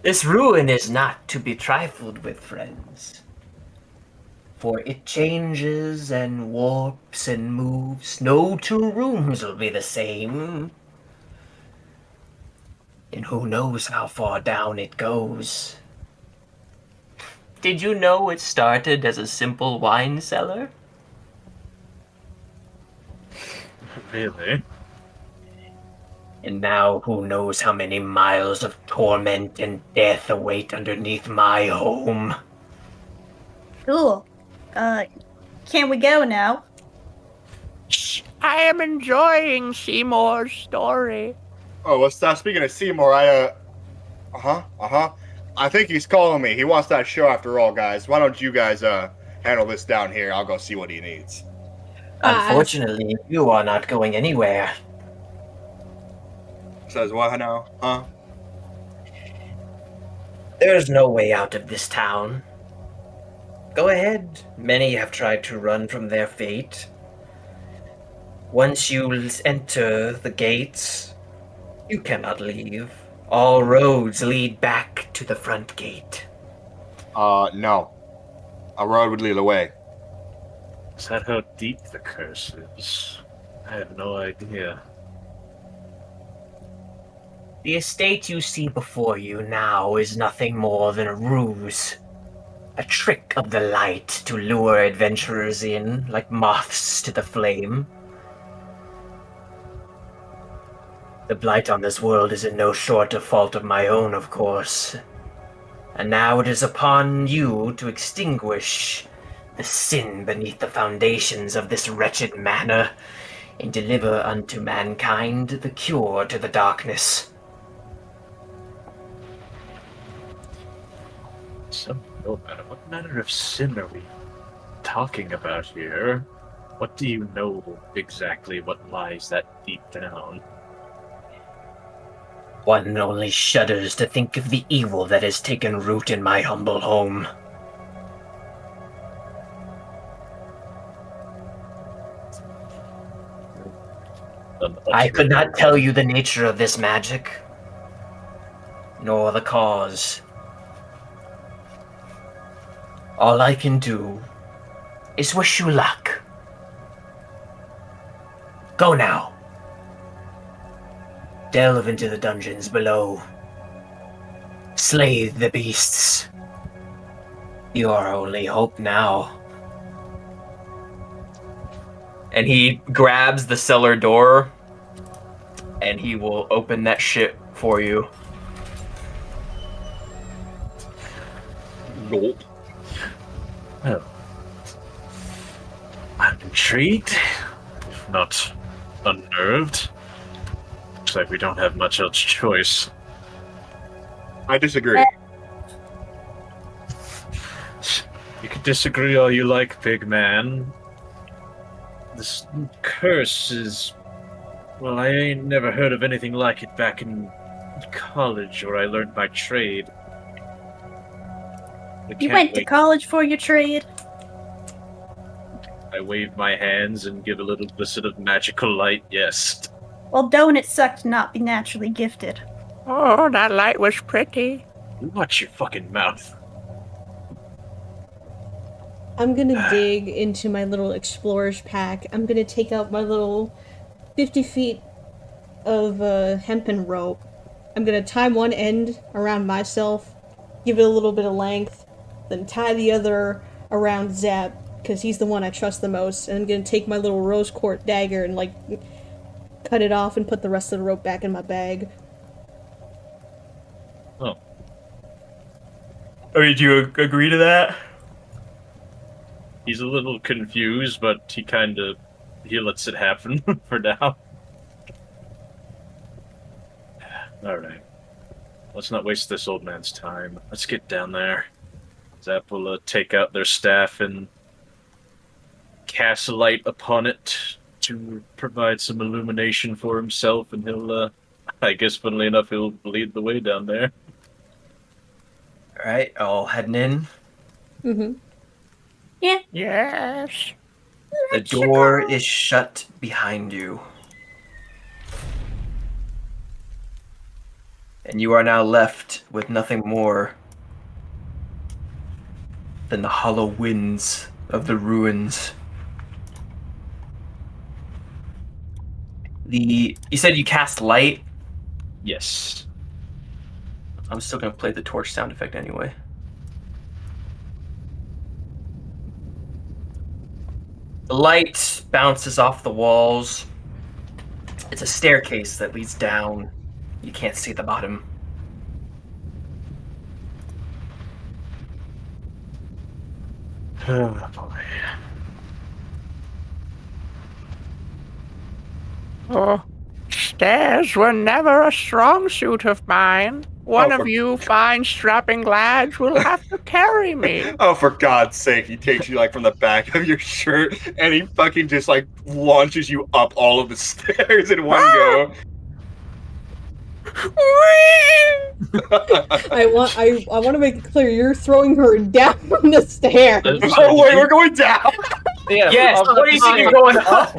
This ruin is not to be trifled with, friends. For it changes and warps and moves. No two rooms will be the same. And who knows how far down it goes. Did you know it started as a simple wine cellar? Really? And now who knows how many miles of torment and death await underneath my home. Cool. Can we go now? I am enjoying Seymour's story. Oh, well, speaking of Seymour, I think he's calling me. He wants that show after all, guys. Why don't you guys handle this down here? I'll go see what he needs. Unfortunately, you are not going anywhere. Says what now? Huh? There's no way out of this town. Go ahead. Many have tried to run from their fate. Once you enter the gates, you cannot leave. All roads lead back to the front gate. No. A road would lead away. Is that how deep the curse is? I have no idea. The estate you see before you now is nothing more than a ruse. A trick of the light to lure adventurers in like moths to the flame. The blight on this world is in no short of fault of my own, of course. And now it is upon you to extinguish the sin beneath the foundations of this wretched manor and deliver unto mankind the cure to the darkness. What manner of sin are we talking about here? What do you know exactly what lies that deep down? One only shudders to think of the evil that has taken root in my humble home. I could not tell you the nature of this magic, nor the cause. All I can do is wish you luck. Go now. Delve into the dungeons below. Slay the beasts. Your only hope now. And he grabs the cellar door, and he will open that shit for you. Gulp. Well, I'm intrigued, if not unnerved. Looks like we don't have much else choice. I disagree. You can disagree all you like, big man. This curse is... Well, I ain't never heard of anything like it back in college where I learned my trade. You went to college for your trade? I wave my hands and give a little visit of magical light, yes. Well, don't it suck to not be naturally gifted? Oh, that light was pretty. You watch your fucking mouth. I'm gonna dig into my little explorer's pack. I'm gonna take out my little 50 feet of hempen rope. I'm gonna tie one end around myself, give it a little bit of length, then tie the other around Zap, because he's the one I trust the most, and I'm gonna take my little rose quartz dagger and, like, cut it off and put the rest of the rope back in my bag. Oh. Oh, did you agree to that? He's a little confused, but he lets it happen for now. Alright. Let's not waste this old man's time. Let's get down there. Zap will take out their staff and cast a light upon it to provide some illumination for himself, and he'll, I guess funnily enough, he'll lead the way down there. Alright, all heading in. Mm-hmm. Yeah. Yes. The door is shut behind you. And you are now left with nothing more than the hollow winds of the ruins. You said you cast light? Yes. I'm still gonna play the torch sound effect anyway. The light bounces off the walls. It's a staircase that leads down. You can't see the bottom. Oh, boy. Oh, stairs were never a strong suit of mine. One of you fine strapping lads will have to carry me. Oh, for God's sake, he takes you like from the back of your shirt and he fucking just like launches you up all of the stairs in one go. I want to make it clear you're throwing her down from the stairs. Oh wait, we're going down. Yeah, Yes, what do you think you're going up?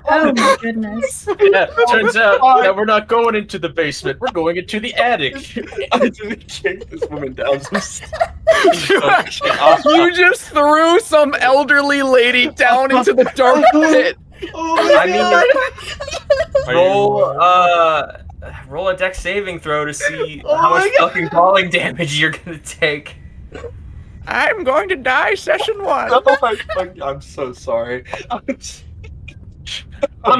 Oh my goodness. Yeah, turns out that we're not going into the basement. We're going into the attic. I just kicked this woman down some stairs. You just threw some elderly lady down into the dark pit. Roll a dex saving throw to see how much fucking falling damage you're gonna take. I'm going to die session 1. Oh I'm so sorry. I'm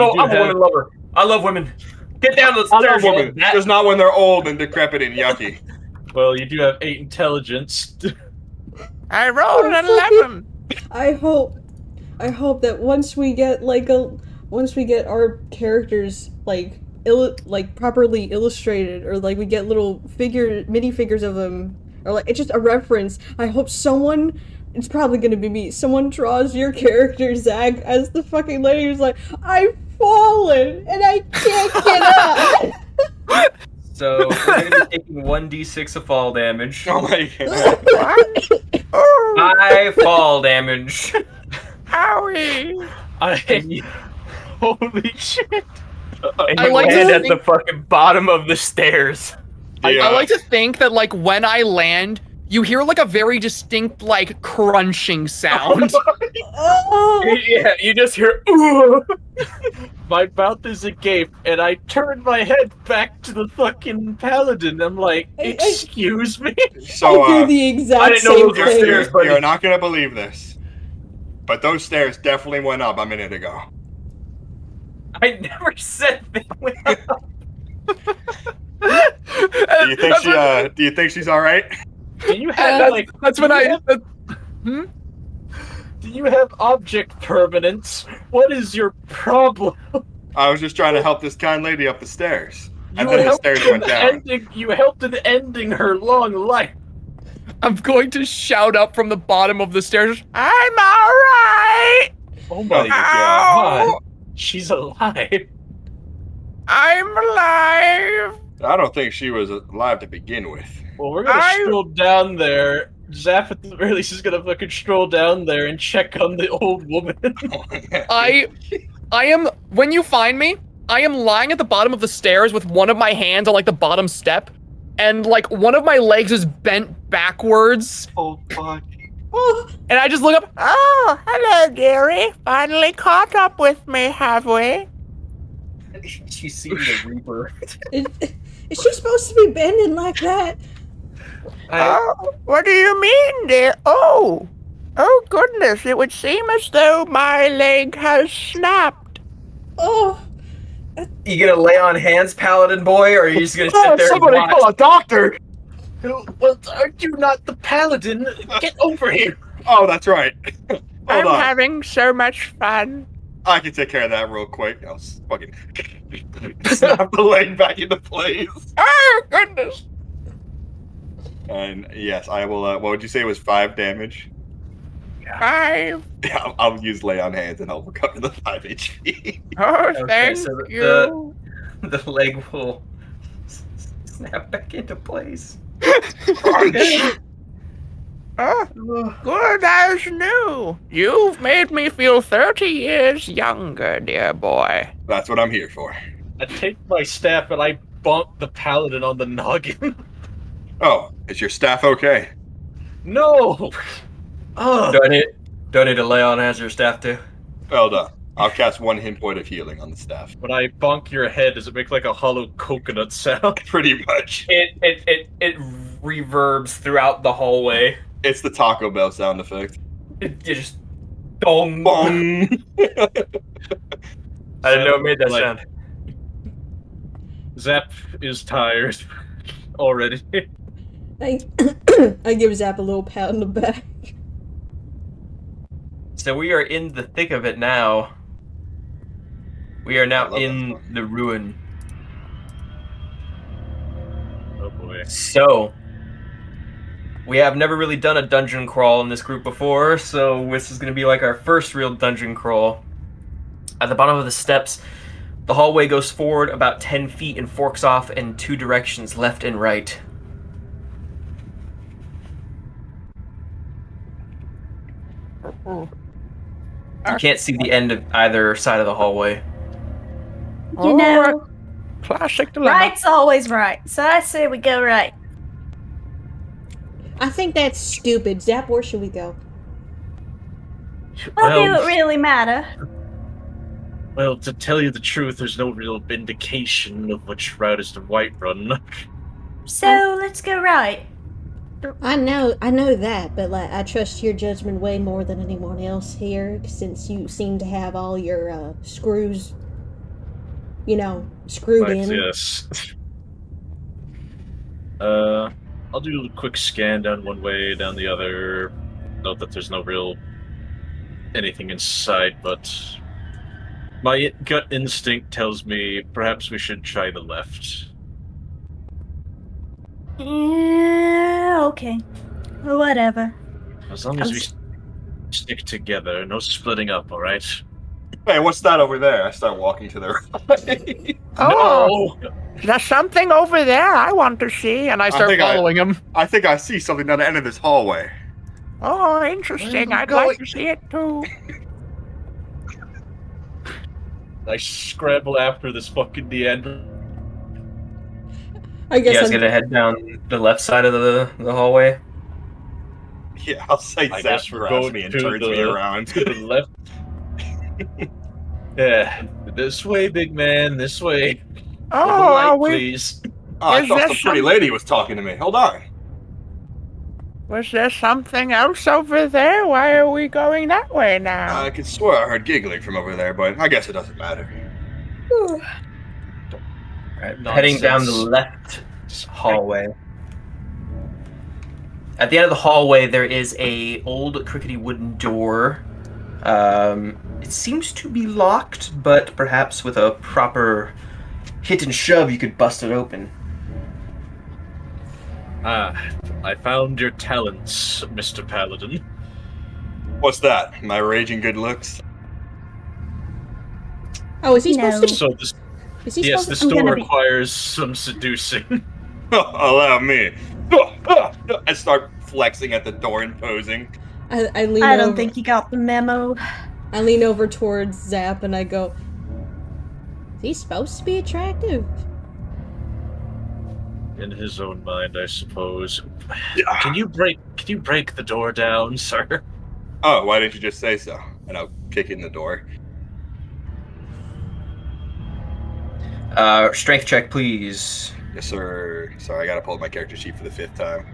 a woman lover. I love women. Get down the I stairs, love women. Just not when they're old and decrepit and yucky. Well, you do have 8 intelligence. I rolled an 11. I hope that once we get our characters like properly illustrated, or like we get little mini figures of them, or like it's just a reference. I hope someone, it's probably gonna be me, someone draws your character Zach as the fucking lady who's like, I've fallen and I can't get up. So we're gonna be taking 1d6 of fall damage. Oh my God. 5 fall damage. Owie. Holy shit. And I you like to land at think- the fucking bottom of the stairs. I like to think that, like, when I land, you hear, like, a very distinct, like, crunching sound. Oh. Yeah, you just hear, ooh. My mouth is agape, and I turn my head back to the fucking paladin. I'm like, excuse me? So, I do the exact I didn't know same those were thing. stairs, buddy. You're not gonna believe this, but those stairs definitely went up a minute ago. I never said they went up. Do you think she's all right? Do you have, like... That's when Do you have object permanence? What is your problem? I was just trying to help this kind lady up the stairs, and You then the helped stairs in went down. you helped in ending her long life. I'm going to shout up from the bottom of the stairs. I'm alright. Oh my Ow. God. She's alive. I'm alive. I don't think she was alive to begin with. Well, we're gonna stroll down there. Zap at the very least is gonna fucking stroll down there and check on the old woman. I am, when you find me, I am lying at the bottom of the stairs with one of my hands on, like, the bottom step, and, like, one of my legs is bent backwards, Oh fuck. Oh, and I just look up. Oh, hello, dearie. Finally caught up with me, have we? She's seen the Reaper. is she supposed to be bending like that? Oh, what do you mean, dear? Oh, goodness. It would seem as though my leg has snapped. Oh, You gonna lay on hands, paladin boy, or are you just gonna sit there Somebody and call watch? a doctor! Well, aren't you not the paladin? Get over here. Oh, that's right. Hold I'm on. having so much fun. I can take care of that real quick. I'll fucking snap the leg back into place. Oh, goodness. And yes, I will. What would you say was 5 damage? 5. Yeah, I'll use lay on hands and I'll recover the 5 HP. Oh, Okay, thank so you. The leg will snap back into place. Oh, good as new. You've made me feel 30 years younger, dear boy. That's what I'm here for. I take my staff and I bonk the paladin on the noggin. Oh, is your staff okay? No! Ugh. Do I need to lay on as your staff too? Well done. I'll cast 1 hit point of healing on the staff. When I bonk your head, does it make like a hollow coconut sound? Pretty much. It reverbs throughout the hallway. It's the Taco Bell sound effect. It just dong. Bong! I didn't know it made that Like- sound. Zap is tired already. I give Zap a little pat on the back. So we are in the thick of it now. We are I now love in that part. the ruin. Oh boy. So we have never really done a dungeon crawl in this group before, so this is going to be like our first real dungeon crawl. At the bottom of the steps, the hallway goes forward about 10 feet and forks off in 2 directions, left and right. You can't see the end of either side of the hallway. You know, Classic dilemma. right's always right. So I say we go right. I think that's stupid. Zap, where should we go? What do it really matter? Well, to tell you the truth, there's no real indication of which route is the Whiterun. So let's go right. I know that, but like I trust your judgment way more than anyone else here, since you seem to have all your screws, screwed Right, in. yes. I'll do a quick scan down one way, down the other. Note that there's no real anything inside, but my gut instinct tells me perhaps we should try the left. Yeah, okay. Whatever. As long as we stick together, no splitting up, alright? Hey, what's that over there? I start walking to the right. Oh, No! there's something over there I want to see. And I start think I- following him. I think I see something down the end of this hallway. Oh, interesting. Where are you I'd going? like to see it too. I scramble after this fucking Neander. I You guess guys I'm gonna head down the left side of the hallway? Yeah, I'll say I Zap guess we're grabs going me and to turns me around. To the left. Yeah, this way, big man, this way. To the Oh, light, are we? please. Oh, I Is thought there some pretty some- lady was talking to me. Hold on. Was there something else over there? Why are we going that way now? I could swear I heard giggling from over there, but I guess it doesn't matter. Heading down the Nonsense. left hallway. At the end of the hallway, there is a old crickety wooden door. It seems to be locked, but perhaps with a proper hit and shove, you could bust it open. Ah, I found your talents, Mr. Paladin. What's that? My raging good looks? Oh, is he No. supposed to? So this, Is he yes, supposed this to? I'm door gonna be- requires some seducing. Allow me. I start flexing at the door and posing. I lean I don't over. think you got the memo. I lean over towards Zap and I go, "Is he supposed to be attractive?" In his own mind, I suppose. Can you break the door down, sir? Oh, why didn't you just say so? And I'll kick in the door. Strength check, please. Yes, sir. Sorry, I gotta pull up my character sheet for the 5th time.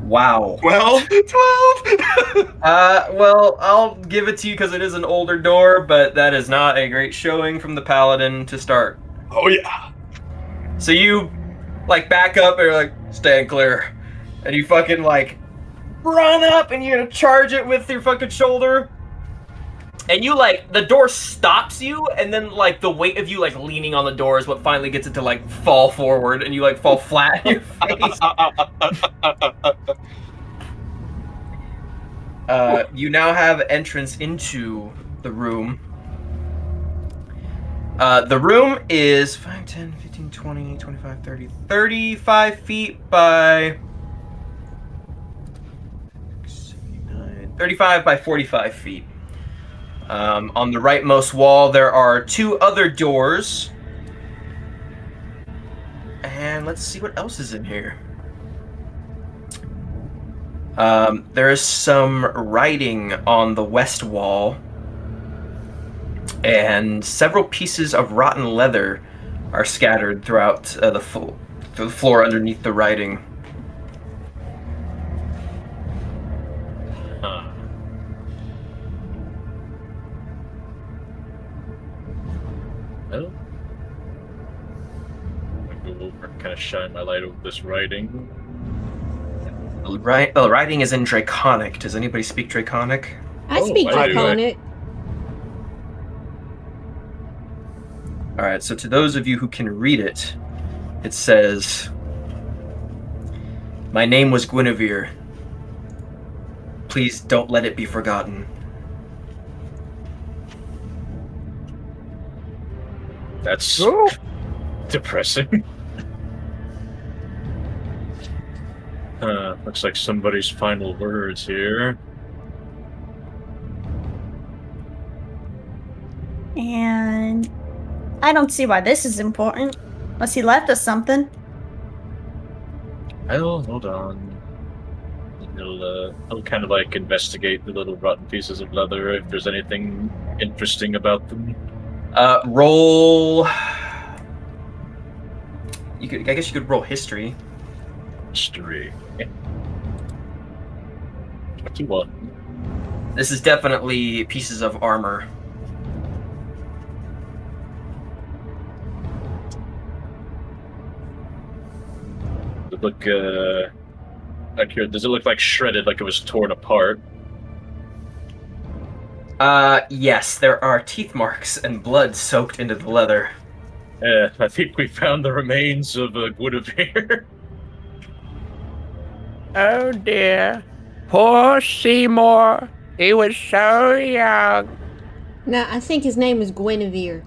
Wow. 12? 12! Well, I'll give it to you because it is an older door, but that is not a great showing from the paladin to start. Oh, yeah. So you, back up and you're like, stand clear. And you fucking, run up and you're gonna charge it with your fucking shoulder. And you, the door stops you, and then, the weight of you, leaning on the door is what finally gets it to, fall forward, and you, fall flat in your face. You now have entrance into the room. The room is 5, 10, 15, 20, 25, 30, 35 feet by 79, 35 by 45 feet. On the rightmost wall, there are 2 other doors. And let's see what else is in here. There is some writing on the west wall, and several pieces of rotten leather are scattered throughout the floor underneath the writing. Huh. Well, I go over and kind of shine my light over this writing. The writing is in Draconic. Does anybody speak Draconic? I Oh, speak I do. Draconic. All right, so to those of you who can read it, it says, "My name was Guinevere. Please don't let it be forgotten." That's Ooh. depressing. Looks like somebody's final words here. And I don't see why this is important. Unless he left us something. Well, hold on. I'll kind of like investigate the little rotten pieces of leather if there's anything interesting about them. Roll. I guess you could roll history. History. 21. This is definitely pieces of armor. Does it look accurate? Does it look like shredded, like it was torn apart? Yes, there are teeth marks and blood soaked into the leather. I think we found the remains of Guinevere. Oh dear. Poor Seymour. He was so young. Now, I think his name is Guinevere.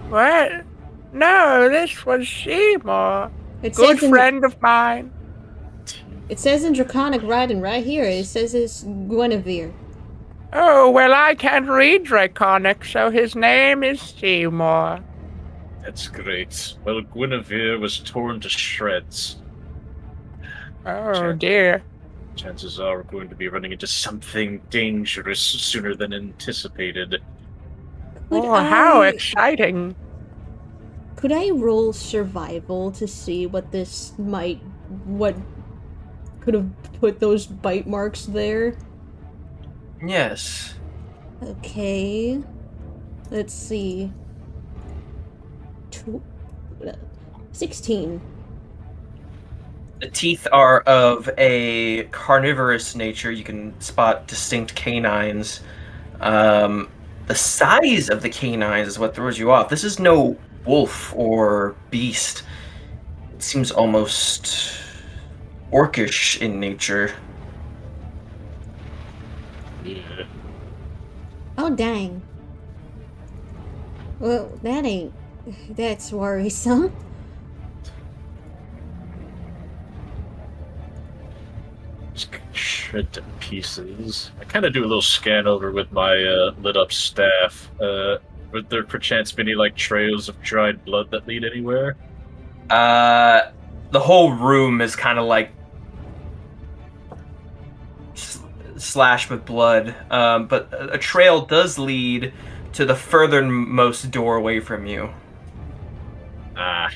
What? No, this was Seymour. It Good says in, friend of mine. It says in Draconic writing right here. It says it's Guinevere. Oh, well, I can't read Draconic, so his name is Seymour. That's great. Well, Guinevere was torn to shreds. Oh Sure. dear. Chances are we're going to be running into something dangerous sooner than anticipated. Could Oh, how I- exciting. Could I roll survival to see what what could have put those bite marks there? Yes. Okay. Let's see. 16. The teeth are of a carnivorous nature. You can spot distinct canines. The size of the canines is what throws you off. This is no wolf or beast. It seems almost orcish in nature. Yeah. Oh, dang. Well, that's worrisome. Just shred to pieces. I kind of do a little scan over with my lit up staff. Would there perchance be any like trails of dried blood that lead anywhere? The whole room is kind of like slashed with blood, but a trail does lead to the furthermost door away from you. Ah.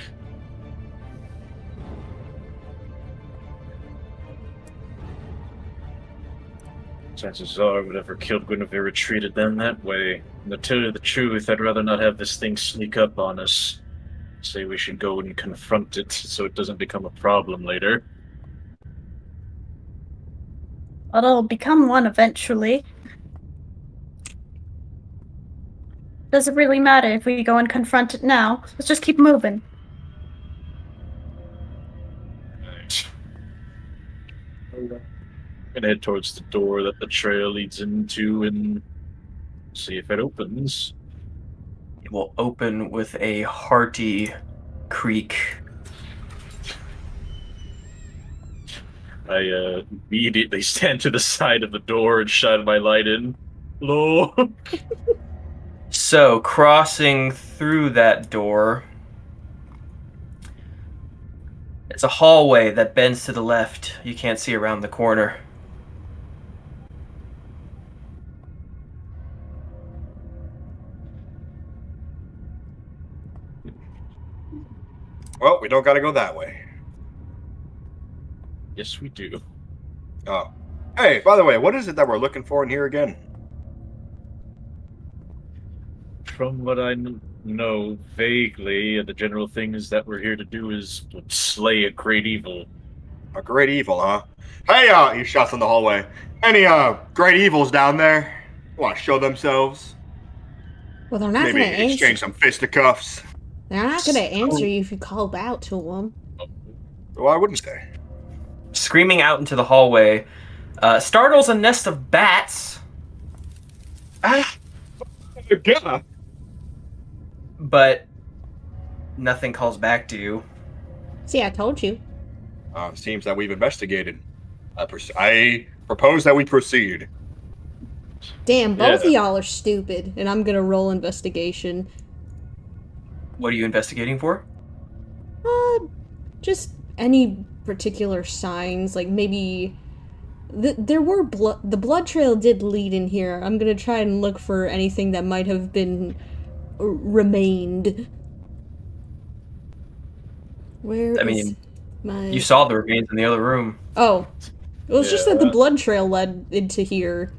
Chances are whatever killed Guinevere retreated then that way. And to tell you the truth, I'd rather not have this thing sneak up on us. Say we should go and confront it so it doesn't become a problem later. But it'll become one eventually. Does it really matter if we go and confront it now? Let's just keep moving. Right. I'm gonna head towards the door that the trail leads into and see if it opens. It will open with a hearty creak. I immediately stand to the side of the door and shine my light in. Hello. So, crossing through that door, it's a hallway that bends to the left. You can't see around the corner. Well, we don't got to go that way. Yes, we do. Oh. Hey, by the way, what is it that we're looking for in here again? From what I know vaguely, the general things that we're here to do is slay a great evil. A great evil, huh? Hey, he shouts in the hallway. Any, great evils down there? Want to show themselves? Well, they're not Maybe gonna answer. exchange some fisticuffs. They're not gonna answer you if you call out to them. Well, I wouldn't say. Screaming out into the hallway, startles a nest of bats, God. but nothing calls back to you. See, I told you. Seems that we've investigated. I propose that we proceed. Damn, both Yeah. of y'all are stupid, and I'm gonna roll investigation. What are you investigating for? Just any particular signs, like maybe there were the blood trail did lead in here. I'm gonna try and look for anything that might have been remained. Where I is mean, my? You saw the remains in the other room. Oh, it was just that the Yeah. blood trail led into here.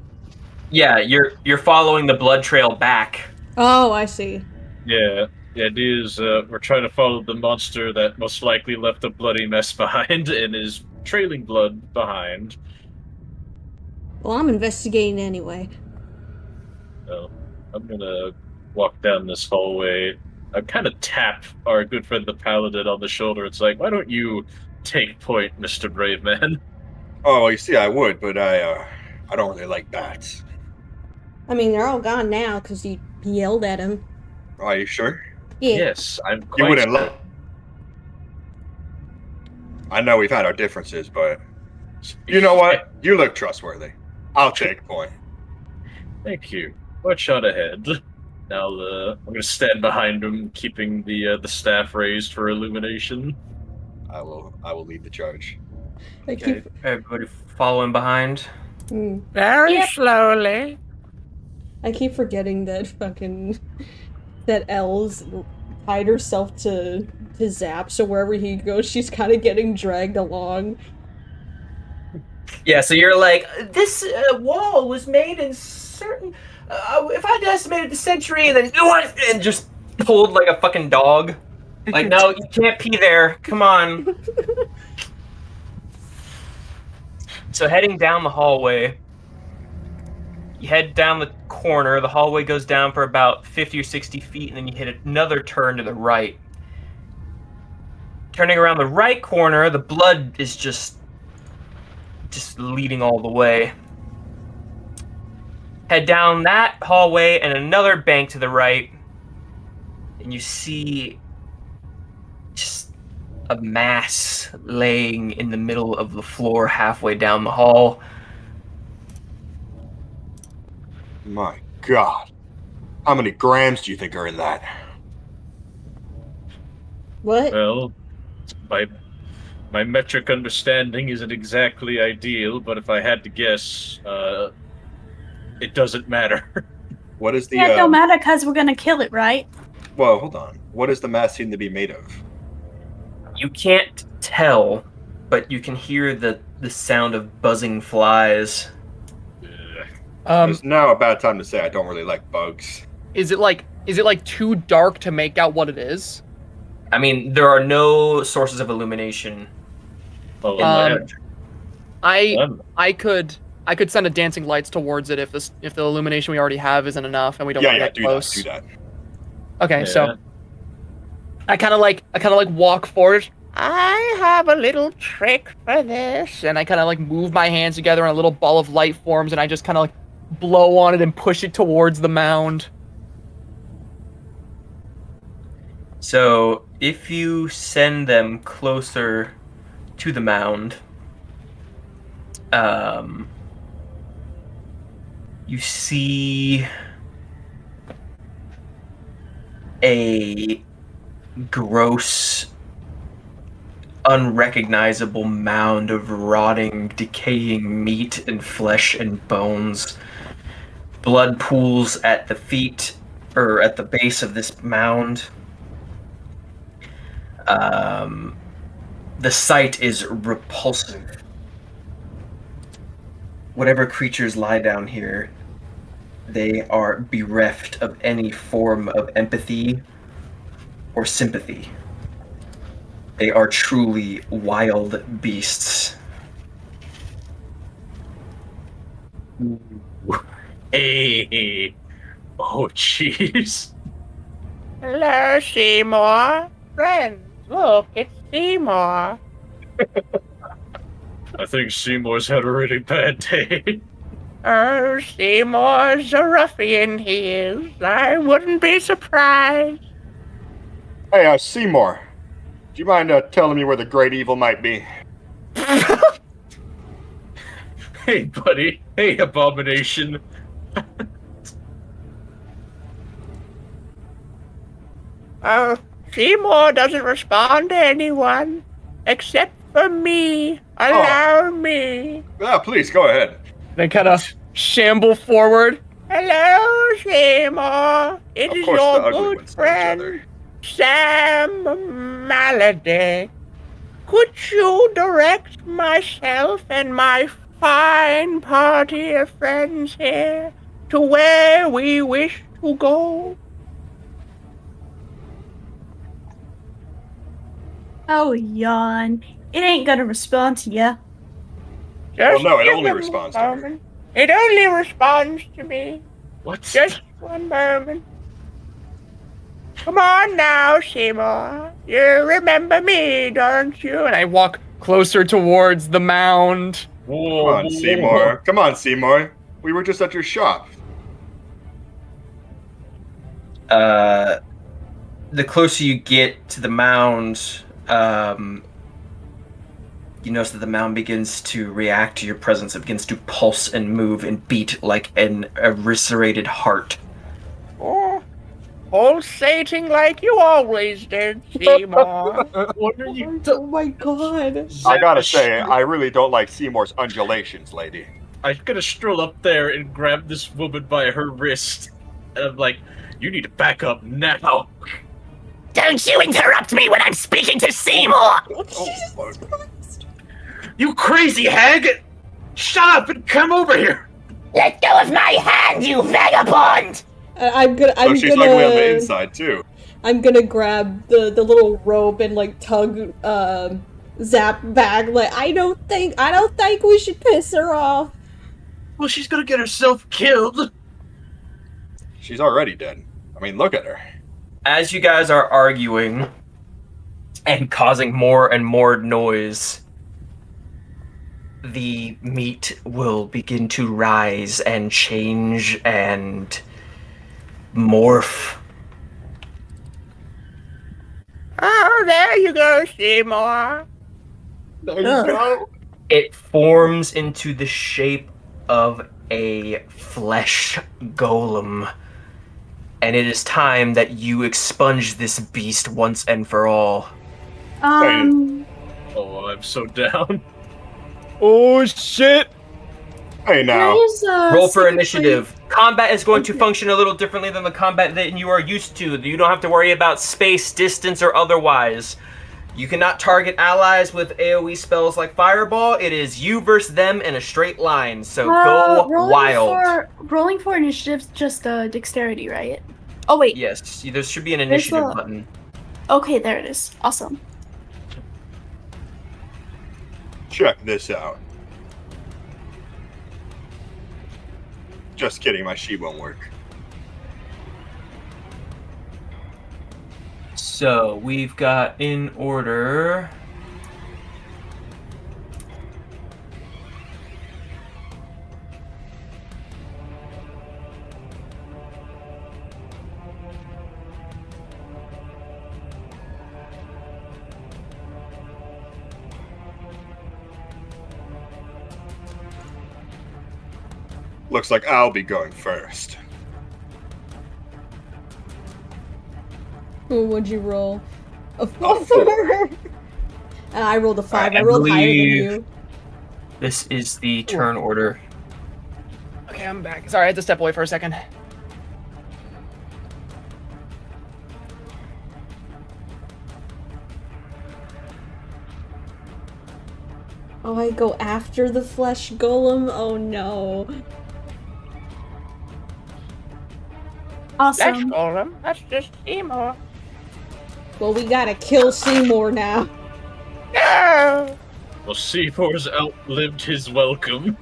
Yeah, you're following the blood trail back. Oh, I see. Yeah, the idea is we're trying to follow the monster that most likely left a bloody mess behind and is trailing blood behind. Well, I'm investigating anyway. So I'm gonna walk down this hallway. I kind of tap our good friend the paladin on the shoulder. It's like, why don't you take point, Mr. Brave Man? Oh, well, you see, I would, but I don't really like bats. I mean, they're all gone now because you yelled at him. Are you sure? Yeah. Yes, I'm You quite wouldn't sure. like. I know we've had our differences, but you know what? You look trustworthy. I'll take point. Thank you. Watch out ahead. Now I'm gonna stand behind him, keeping the staff raised for illumination. I will lead the charge. I Okay, keep. everybody following behind. Very Yep. slowly. I keep forgetting that that Elle's tied herself to Zap, so wherever he goes, she's kind of getting dragged along. Yeah, so you're like, this wall was made in certain. If I'd estimated the century, and then what? And just pulled like a fucking dog. Like, no, you can't pee there. Come on. So heading down the hallway, you head down the corner. The hallway goes down for about 50 or 60 feet, and then you hit another turn to the right. Turning around the right corner, the blood is just leading all the way. Head down that hallway and another bank to the right, and you see just a mass laying in the middle of the floor halfway down the hall. My God. How many grams do you think are in that? What? Well, my metric understanding isn't exactly ideal, but if I had to guess, it doesn't matter. What is the Yeah, it don't matter because we're gonna kill it, right? Well, hold on. What does the mass seem to be made of? You can't tell, but you can hear the sound of buzzing flies. It's now a bad time to say I don't really like bugs. Is it like too dark to make out what it is? I mean, there are no sources of illumination. Oh, I could send a dancing lights towards it if the illumination we already have isn't enough and we don't want to get close. Do that. Okay, Yeah. so I kind of like walk forward. I have a little trick for this. And I kind of like move my hands together and a little ball of light forms, and I just kind of like blow on it and push it towards the mound. So if you send them closer to the mound, You see a gross, unrecognizable mound of rotting, decaying meat and flesh and bones. Blood pools at the feet, or at the base of this mound. The sight is repulsive. Whatever creatures lie down here, they are bereft of any form of empathy or sympathy. They are truly wild beasts. Hey. Oh, jeez. Hello, Seymour. Friends, look, it's Seymour. I think Seymour's had a really bad day. Oh, Seymour's a ruffian, he is. I wouldn't be surprised. Hey, Seymour. Do you mind telling me where the great evil might be? Hey, buddy. Hey, abomination. Oh, Seymour doesn't respond to anyone. Except for me. Allow me. Yeah, please, go ahead. They kind of shamble forward. Hello, Seymour. It Of is course, the your ugly good ones know each other. friend, Sam Melenie. Could you direct myself and my fine party of friends here to where we wish to go? Oh, yawn. It ain't gonna respond to ya. Just no, it give only them a responds to her. moment. It only responds to me. What? Just one moment. Come on now, Seymour. You remember me, don't you? And I walk closer towards the mound. Whoa, Come on, Seymour. Come on, Seymour. We were just at your shop. The closer you get to the mound, you notice that the mound begins to react to your presence. It begins to pulse and move and beat like an eviscerated heart. Oh, pulsating like you always did, Seymour. What are you Oh my god. I gotta say, I really don't like Seymour's undulations, lady. I'm gonna stroll up there and grab this woman by her wrist. And I'm like, you need to back up now. Don't you interrupt me when I'm speaking to Seymour! Oh, You crazy hag! Shut up and come over here! Let go of my hand, you vagabond! I'm gonna. so she's ugly on the inside too. I'm gonna grab the little rope and like tug Zap back. Like I don't think we should piss her off. Well, she's gonna get herself killed. She's already dead. I mean, look at her. As you guys are arguing and causing more and more noise, the meat will begin to rise and change and morph. Oh, there you go, Seymour. There you go. It forms into the shape of a flesh golem. And it is time that you expunge this beast once and for all. Oh, I'm so down. Oh shit! Hey now. Roll for initiative. Combat is going to function a little differently than the combat that you are used to. You don't have to worry about space, distance, or otherwise. You cannot target allies with AoE spells like Fireball. It is you versus them in a straight line, so go wild. Rolling for initiative's just dexterity, right? Oh wait. Yes, there should be an There's initiative a- button. Okay, there it is. Awesome. Check this out. Just kidding, my sheet won't work. So we've got in order. Looks like I'll be going first. What'd you roll? A A 4. I rolled a 5. I rolled higher than believe- you. This is the turn order. Okay, I'm back. Sorry, I had to step away for a second. Oh, I go after the flesh golem? Oh no. That's Awesome. Golem. That's just Seymour. Well, we gotta kill Seymour now. No! Well, Seymour's outlived his welcome.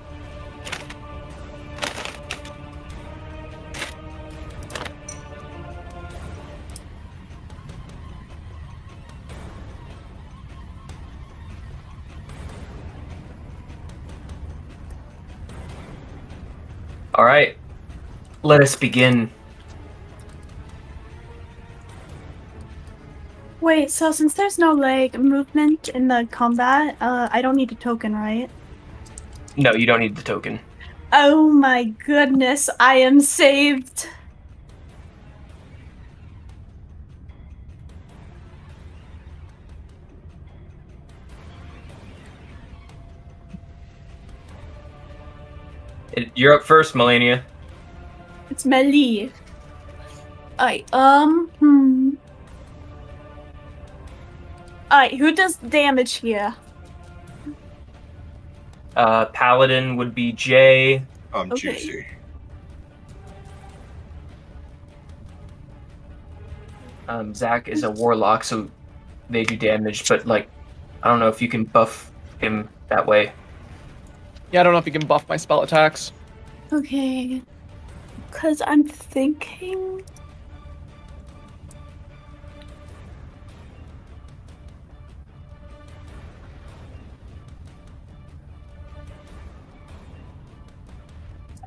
All right, let us begin. Wait, so since there's no like movement in the combat, I don't need a token, right? No, you don't need the token. Oh my goodness, I am saved. You're up first, Melania. It's Melenie. Alright, Alright, who does damage here? Paladin would be Jay. Okay. Juicy. Zach is a warlock, so they do damage, but like, I don't know if you can buff him that way. Yeah, I don't know if you can buff my spell attacks. Okay. Because I'm thinking.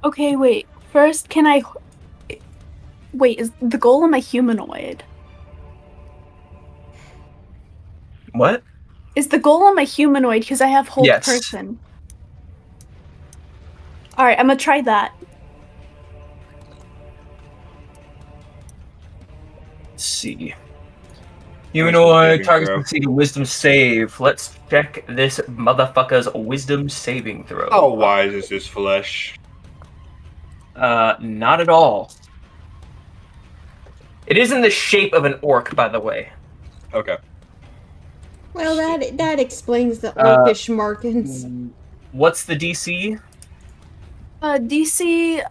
Okay, wait. First, can I. Wait, is the golem a humanoid? What? Is the golem a humanoid? Because I have hold Yes. person. Alright, I'm gonna try that. Let's see. Humanoid saving targets throw. succeed a wisdom save. Let's check this motherfucker's wisdom saving throw. How wise is this flesh? Not at all. It is in the shape of an orc, by the way. Okay. Well, that explains the orcish markings. What's the DC? DC,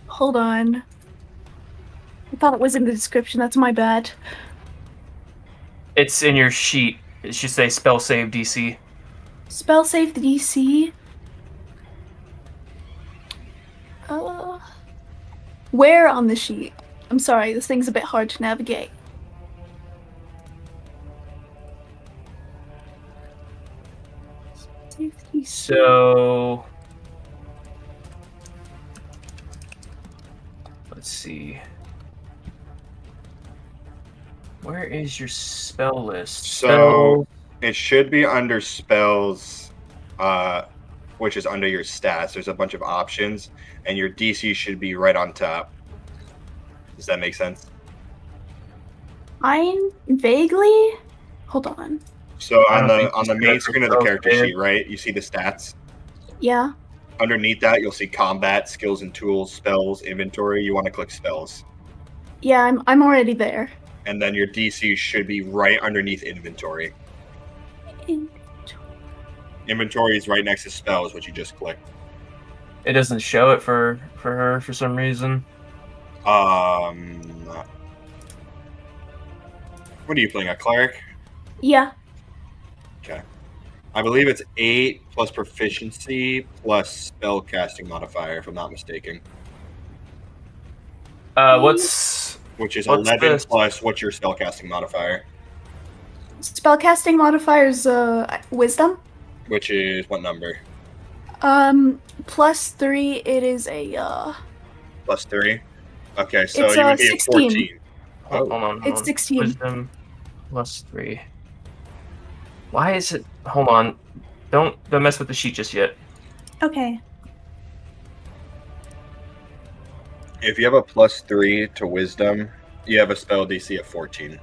hold on. I thought it was in the description, that's my bad. It's in your sheet. It should say spell save DC. Spell save the DC. Where on the sheet? I'm sorry, this thing's a bit hard to navigate. Save the DC. So let's see. Where is your spell list? So it should be under spells, which is under your stats. There's a bunch of options, and your DC should be right on top. Does that make sense? I'm vaguely. Hold on. So I on don't the think on the you main said screen of the spells character there. sheet, right? You see the stats. Yeah. Underneath that, you'll see combat, skills and tools, spells, inventory. You want to click spells, Yeah, I'm already there. and then your DC should be right underneath inventory. Inventory is right next to spells, which you just clicked. It doesn't show it for her for some reason. What are you playing? A cleric? Yeah. Okay. I believe it's 8 plus proficiency plus spell casting modifier, if I'm not mistaken. What's Which is What's 11 this? plus what's your spell casting modifier? Spellcasting modifiers, wisdom. Which is what number? +3, it is a, Plus 3? Okay, so It's, you would be 16. at 14. hold on? it's 16. Wisdom +3. Why is it? Hold on. Don't mess with the sheet just yet. Okay. If you have a +3 to wisdom, you have a spell DC of 14.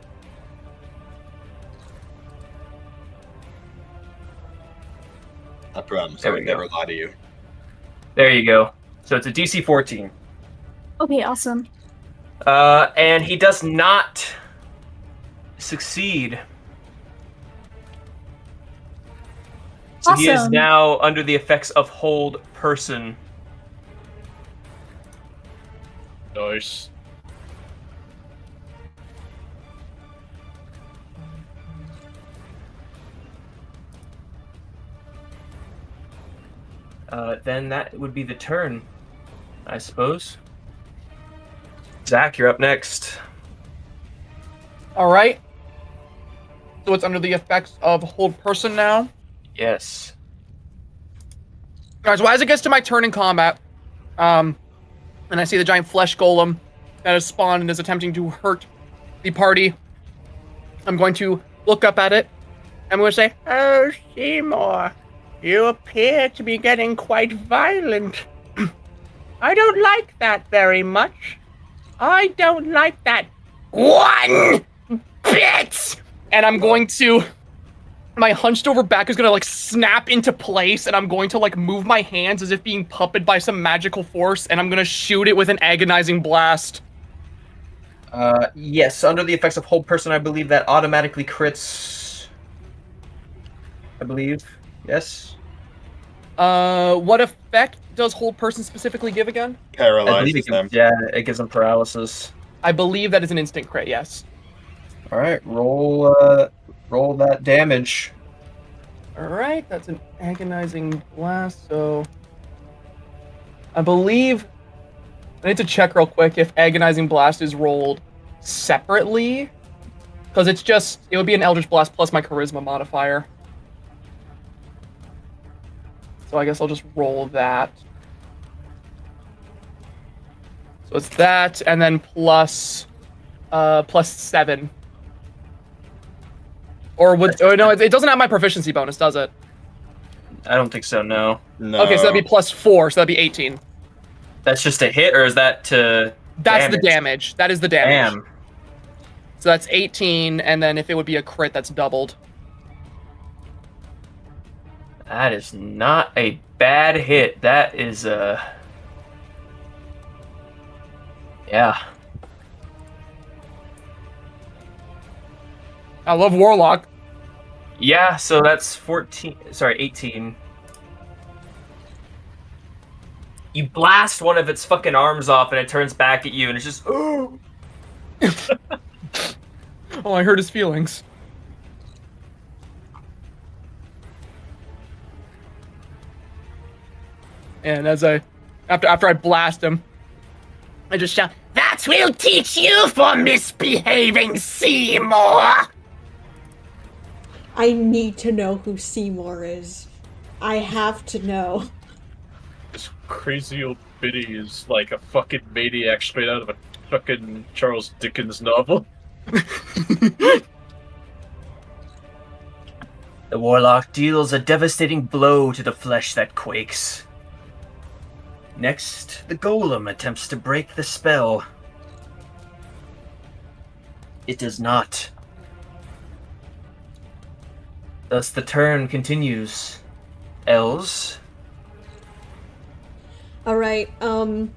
I promise I There we would go. never lie to you. There you go. So it's a DC 14. Okay, awesome. And he does not succeed. So he is Awesome. now under the effects of hold person. Nice. Then that would be the turn, I suppose. Zach, you're up next. All right. So it's under the effects of hold person now. Yes. All right. So as it gets to my turn in combat, and I see the giant flesh golem that has spawned and is attempting to hurt the party, I'm going to look up at it. I'm going to say, Oh, Seymour, you appear to be getting quite violent. I don't like that very much. I don't like that one bit! and I'm going to, my hunched over back is going to like snap into place, and I'm going to like move my hands as if being puppeted by some magical force, and I'm going to shoot it with an agonizing blast. Yes, under the effects of hold person, I believe that automatically crits. I believe. Yes. What effect does hold person specifically give again? I believe Paralyzes it them. gives, yeah, it gives them paralysis. I believe that is an instant crit, yes. All right, roll that damage. Alright, that's an agonizing blast, so... I believe... I need to check real quick if agonizing blast is rolled separately. Because it's just... It would be an Eldritch Blast plus my charisma modifier. So I guess I'll just roll that. So it's that, and then plus 7. Or would... Oh, no, it doesn't have my proficiency bonus, does it? I don't think so, no. No. Okay, so that'd be plus 4, so that'd be 18. That's just a hit, or is that to That's the damage. That is the damage. Damn. So that's 18, and then if it would be a crit, that's doubled. That is not a bad hit. That is, yeah. I love Warlock. Yeah, so that's 18. You blast one of its fucking arms off and it turns back at you and it's just, oh! Oh, I hurt his feelings. And as after I blast him, I just shout, That will teach you for misbehaving, Seymour! I need to know who Seymour is. I have to know. This crazy old biddy is like a fucking maniac straight out of a fucking Charles Dickens novel. The warlock deals a devastating blow to the flesh that quakes. Next, the golem attempts to break the spell. It does not. Thus the turn continues. Els. Alright, oh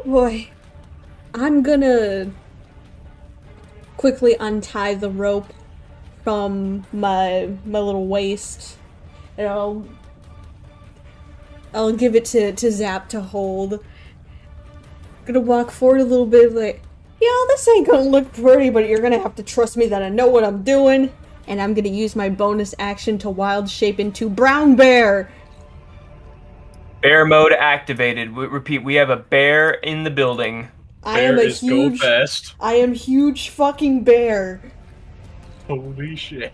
boy. I'm gonna quickly untie the rope from my little waist. And I'll give it to Zap to hold. Gonna walk forward a little bit, like, yo, this ain't gonna look pretty, but you're gonna have to trust me that I know what I'm doing. And I'm gonna use my bonus action to wild shape into Brown Bear. Bear mode activated. Repeat, we have a bear in the building. I am a Bear is go huge, fast. I am huge fucking bear. Holy shit.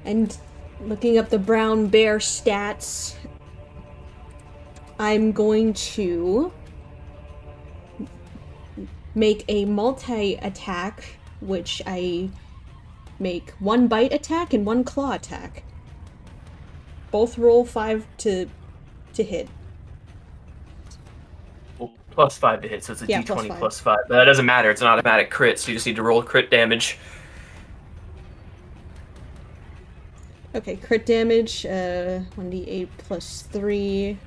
And looking up the Brown Bear stats, I'm going to make a multi-attack, which I make 1 bite attack and 1 claw attack. Both roll 5 to hit. Well, +5 to hit, so it's a Yeah, d20 +5. +5. But that doesn't matter. It's an automatic crit, so you just need to roll crit damage. Okay, crit damage, 1d8 plus 3.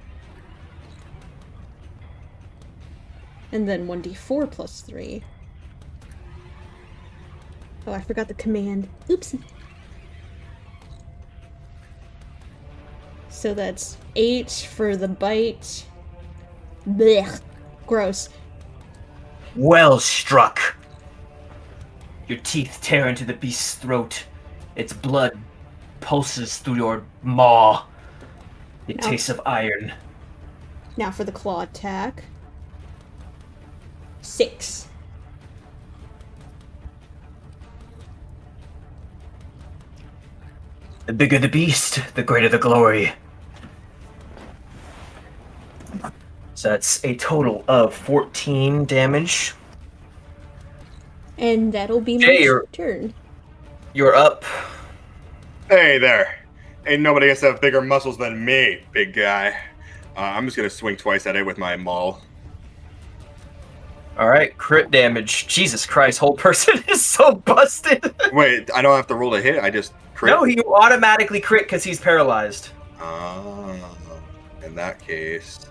And then 1d4 plus 3. Oh, I forgot the command. Oopsie. So that's 8 for the bite. Blech. Gross. Well struck. Your teeth tear into the beast's throat. Its blood pulses through your maw. It Now- tastes of iron. Now for the claw attack. 6. The bigger the beast, the greater the glory. So that's a total of 14 damage. And that'll be my Jay, you're- turn. You're up. Hey there. Ain't nobody gonna have bigger muscles than me, big guy. I'm just gonna swing twice at it with my maul. All right, crit damage. Jesus Christ, whole person is so busted. Wait, I don't have to roll a hit. I just crit. No, he automatically crit because he's paralyzed. In that case.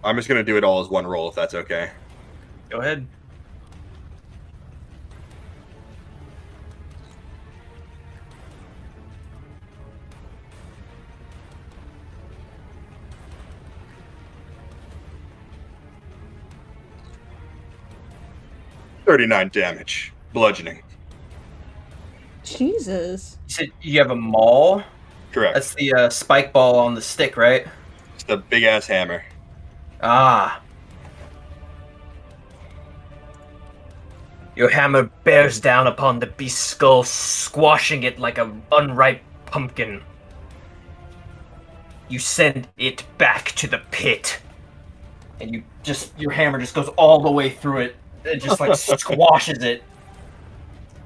I'm just gonna do it all as one roll, if that's okay. Go ahead. $39 damage, bludgeoning. Jesus. You said you have a maul? Correct. That's the spike ball on the stick, right? It's the big ass hammer. Ah. Your hammer bears down upon the beast's skull, squashing it like an unripe pumpkin. You send it back to the pit. And your hammer just goes all the way through it. It just like squashes it,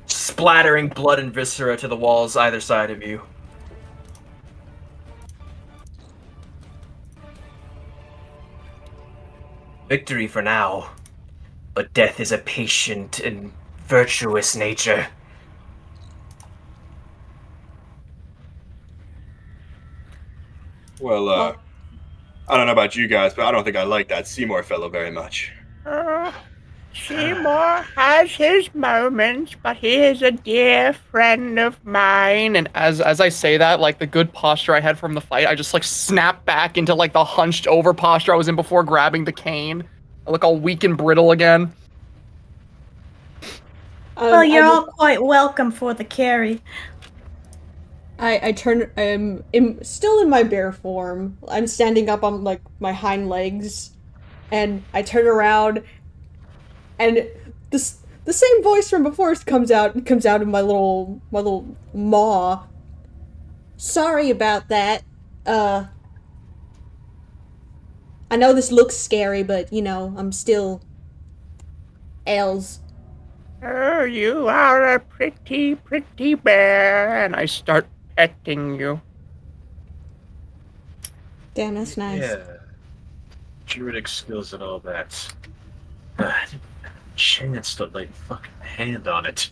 splattering blood and viscera to the walls either side of you. Victory for now, but death is a patient and virtuous nature. Well, I don't know about you guys, but I don't think I like that Seymour fellow very much. Seymour has his moments, but he is a dear friend of mine. And as I say that, like the good posture I had from the fight, I just like snap back into like the hunched over posture I was in before grabbing the cane. I look all weak and brittle again. Well, you're I, all quite welcome for the carry. I turn. I'm still in my bear form. I'm standing up on like my hind legs, and I turn around, and the same voice from before comes out in my little maw. Sorry about that. I know this looks scary, but you know I'm still Els. Oh, you are a pretty, pretty bear. And I start petting you. Damn, that's nice. Yeah. Druidic skills and all that. I didn't have a chance to lay a fucking hand on it.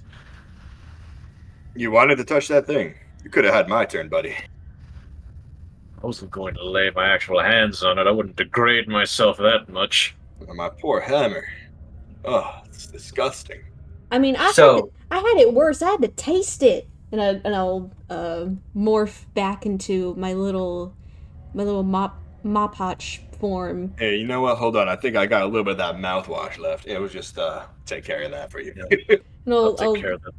You wanted to touch that thing. You could have had my turn, buddy. I wasn't going to lay my actual hands on it. I wouldn't degrade myself that much. My poor hammer. Oh, it's disgusting. I mean, I had it worse. I had to taste it, and I'll morph back into my little mop hotch form. Hey, you know what? Hold on. I think I got a little bit of that mouthwash left. It was just take care of that for you. And I'll take care of that.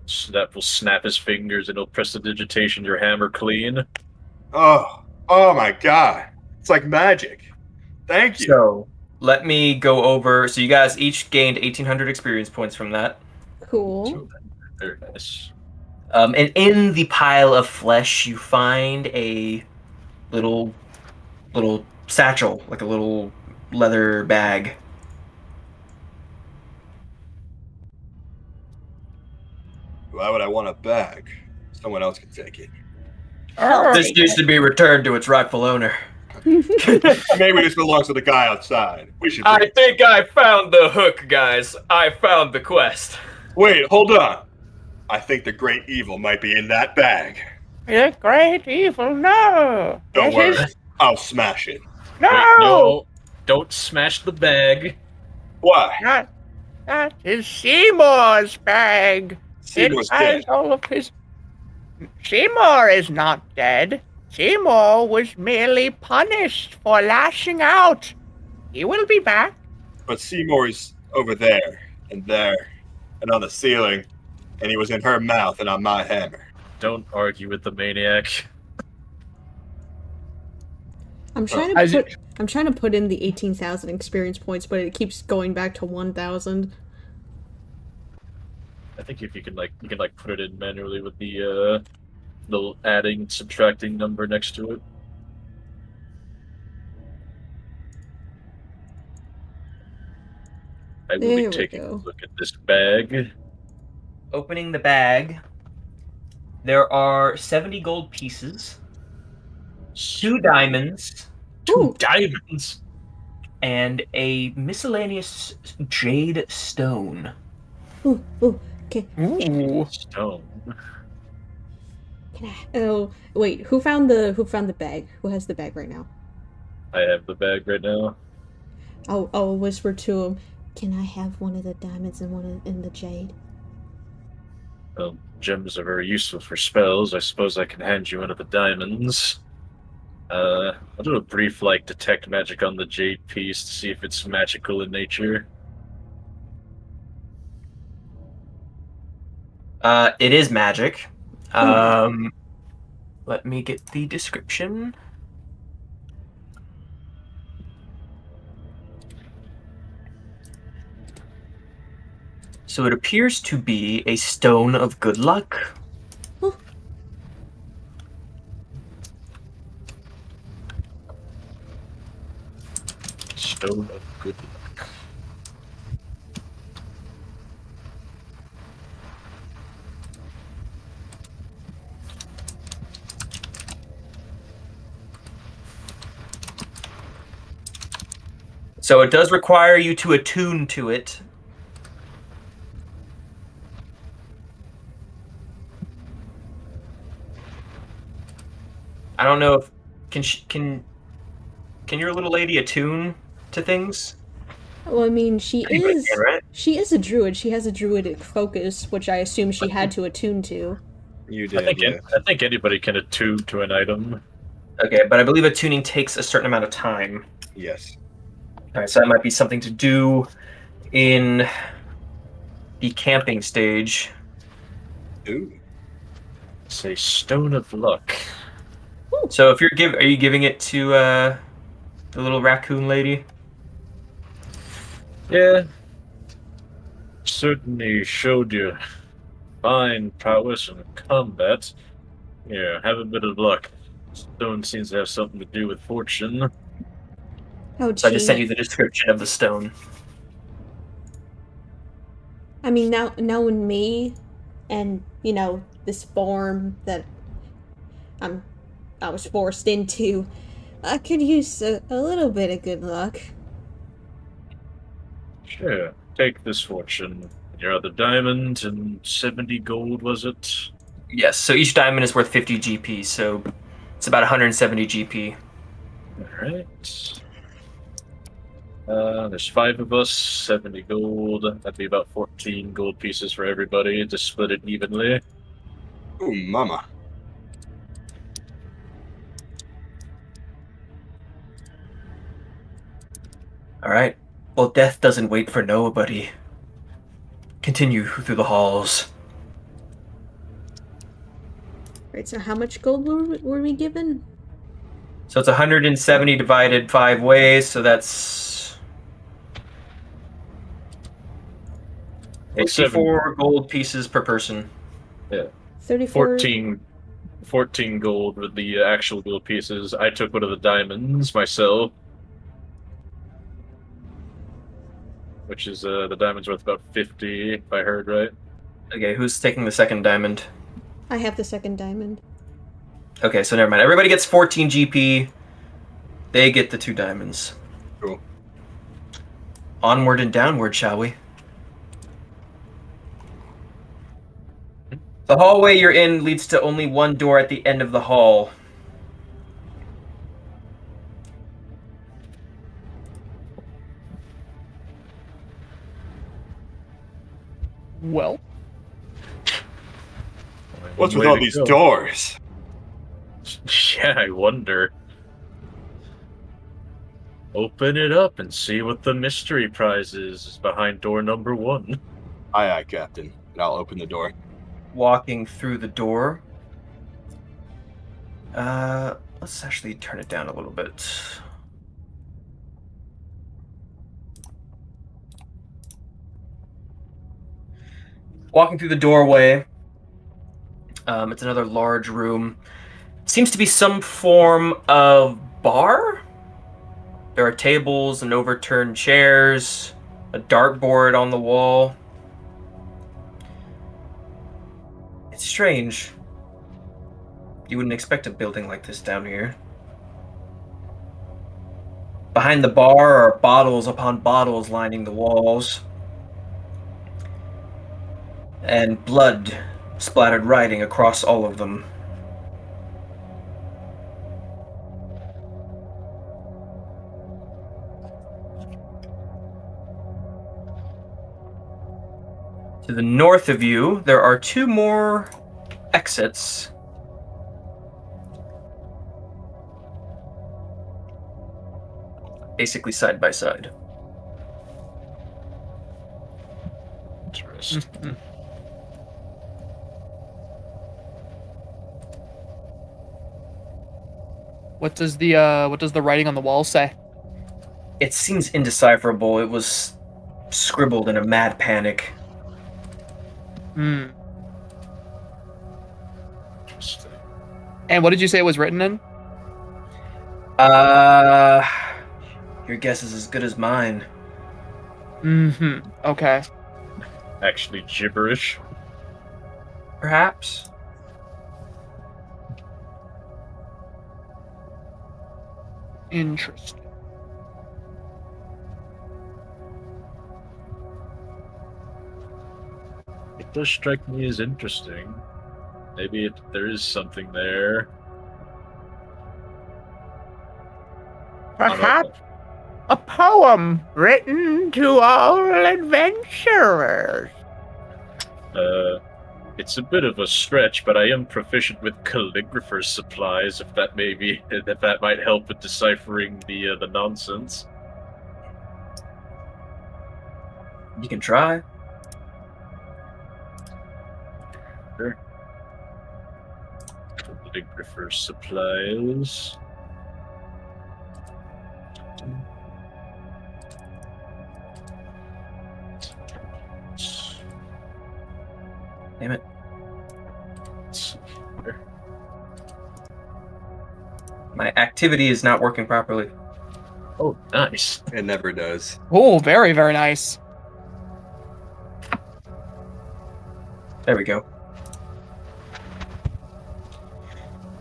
Snap will snap his fingers and he'll press the digitation your hammer clean. Oh my god. It's like magic. Thank you. So, let me go over. So, you guys each gained 1,800 experience points from that. Cool. Very nice. And in the pile of flesh, you find a little satchel, like a little leather bag. Why would I want a bag? Someone else can take it. I'll This take needs it. to be returned to its rightful owner. Maybe this belongs to the guy outside. We should. I think I found the hook, guys. I found the quest. Wait, hold on. I think the great evil might be in that bag. The great evil, no. Don't It worry, is- I'll smash it. No. Wait, no, don't smash the bag. Why? That is Seymour's bag. Seymour's It has dead. all of his. Seymour is not dead. Seymour was merely punished for lashing out. He will be back. But Seymour's over there, and on the ceiling, and he was in her mouth and on my hammer. Don't argue with the maniac. I'm trying to put in the 18,000 experience points, but it keeps going back to 1,000. I think if you can put it in manually with the little adding, subtracting number next to it. I will There be we taking go. a look at this bag. Opening the bag, there are 70 gold pieces, 2 diamonds, Ooh. Diamonds. and a miscellaneous jade stone. Ooh, okay. Ooh. Stone. Oh, wait. Who found the bag? Who has the bag right now? I have the bag right now. I'll whisper to him. Can I have one of the diamonds and one in the jade? Well, gems are very useful for spells. I suppose I can hand you one of the diamonds. I'll do a brief, detect magic on the jade piece to see if it's magical in nature. It is magic. Let me get the description. So it appears to be a stone of good luck. Stone of good luck. So it does require you to attune to it. I don't know if can your little lady attune to things? Well, I mean, she Anybody is can, right? she is a druid. She has a druidic focus, which I assume she had to attune to. You I think anybody can attune to an item. Okay, but I believe attuning takes a certain amount of time. Yes. Alright, so that might be something to do in the camping stage. Ooh. It's a stone of luck. So if are you giving it to the little raccoon lady? Yeah. Certainly showed you fine prowess in combat. Yeah, have a bit of luck. Stone seems to have something to do with fortune. Oh, So I just sent gee. you the description of the stone. I mean, now knowing me, and this form that I was forced into, I could use a little bit of good luck. Sure, take this fortune. Your other diamond and 70 gold, was it? Yes, so each diamond is worth 50 GP, so it's about 170 GP. Alright. There's 5 of us, 70 gold. That'd be about 14 gold pieces for everybody to split it evenly. Ooh, mama. Alright. Well, death doesn't wait for nobody. Continue through the halls. Right. So how much gold were we given? So it's 170 divided 5 ways, so that's 64 gold pieces per person. Yeah. 34. 14 14 gold with the actual gold pieces. I took one of the diamonds myself, which is the diamond's worth about 50, if I heard right. Okay, who's taking the second diamond? I have the second diamond. Okay, so never mind. Everybody gets 14 GP. They get the 2 diamonds. Cool. Onward and downward, shall we? The hallway you're in leads to only one door at the end of the hall. Well, What's with Way all to these go. doors? Yeah, I wonder. Open it up and see what the mystery prize is behind door number 1. Aye, aye, Captain. And I'll open the door. Walking through the door. Let's actually turn it down a little bit. Walking through the doorway. It's another large room. Seems to be some form of bar. There are tables and overturned chairs, a dartboard on the wall. It's strange. You wouldn't expect a building like this down here. Behind the bar are bottles upon bottles lining the walls. And blood splattered writing across all of them. To the north of you, there are 2 more exits. Basically side by side. Interesting. what does the writing on the wall say? It seems indecipherable. It was scribbled in a mad panic. Hmm. Interesting. And what did you say it was written in? Your guess is as good as mine. Mm-hmm. Okay. Actually gibberish. Perhaps. Interesting. It does strike me as interesting. Maybe there is something there. Perhaps a poem written to all adventurers. It's a bit of a stretch, but I am proficient with calligrapher's supplies. If that might help with deciphering the nonsense. You can try. Sure. Calligrapher's supplies. Damn it. My activity is not working properly. Oh, nice. It never does. Oh, very, very nice. There we go.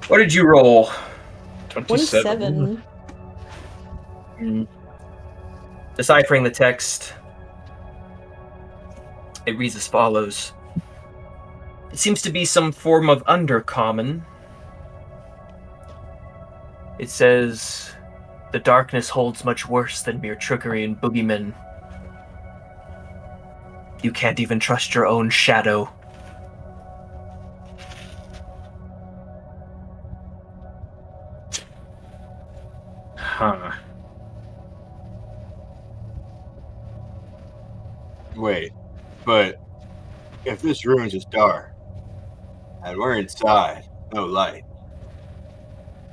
What did you roll? 27. Deciphering the text, it reads as follows. It seems to be some form of undercommon. It says, the darkness holds much worse than mere trickery and boogeymen. You can't even trust your own shadow. Huh. Wait, but if this room is dark and we're inside, no light,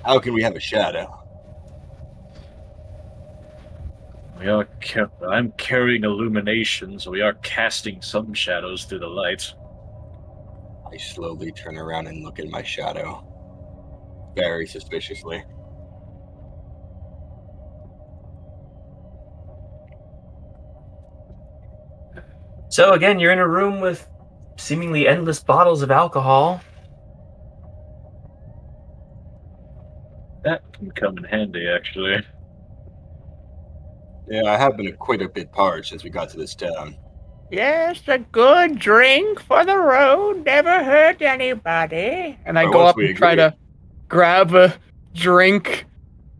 how can we have a shadow? I'm carrying illumination, so we are casting some shadows through the light. I slowly turn around and look at my shadow. very suspiciously. So again, you're in a room with seemingly endless bottles of alcohol. That can come in handy, actually. Yeah, I have been quite a bit parched since we got to this town. Yes, a good drink for the road never hurt anybody. And I Or go once up we and try agree. to grab a drink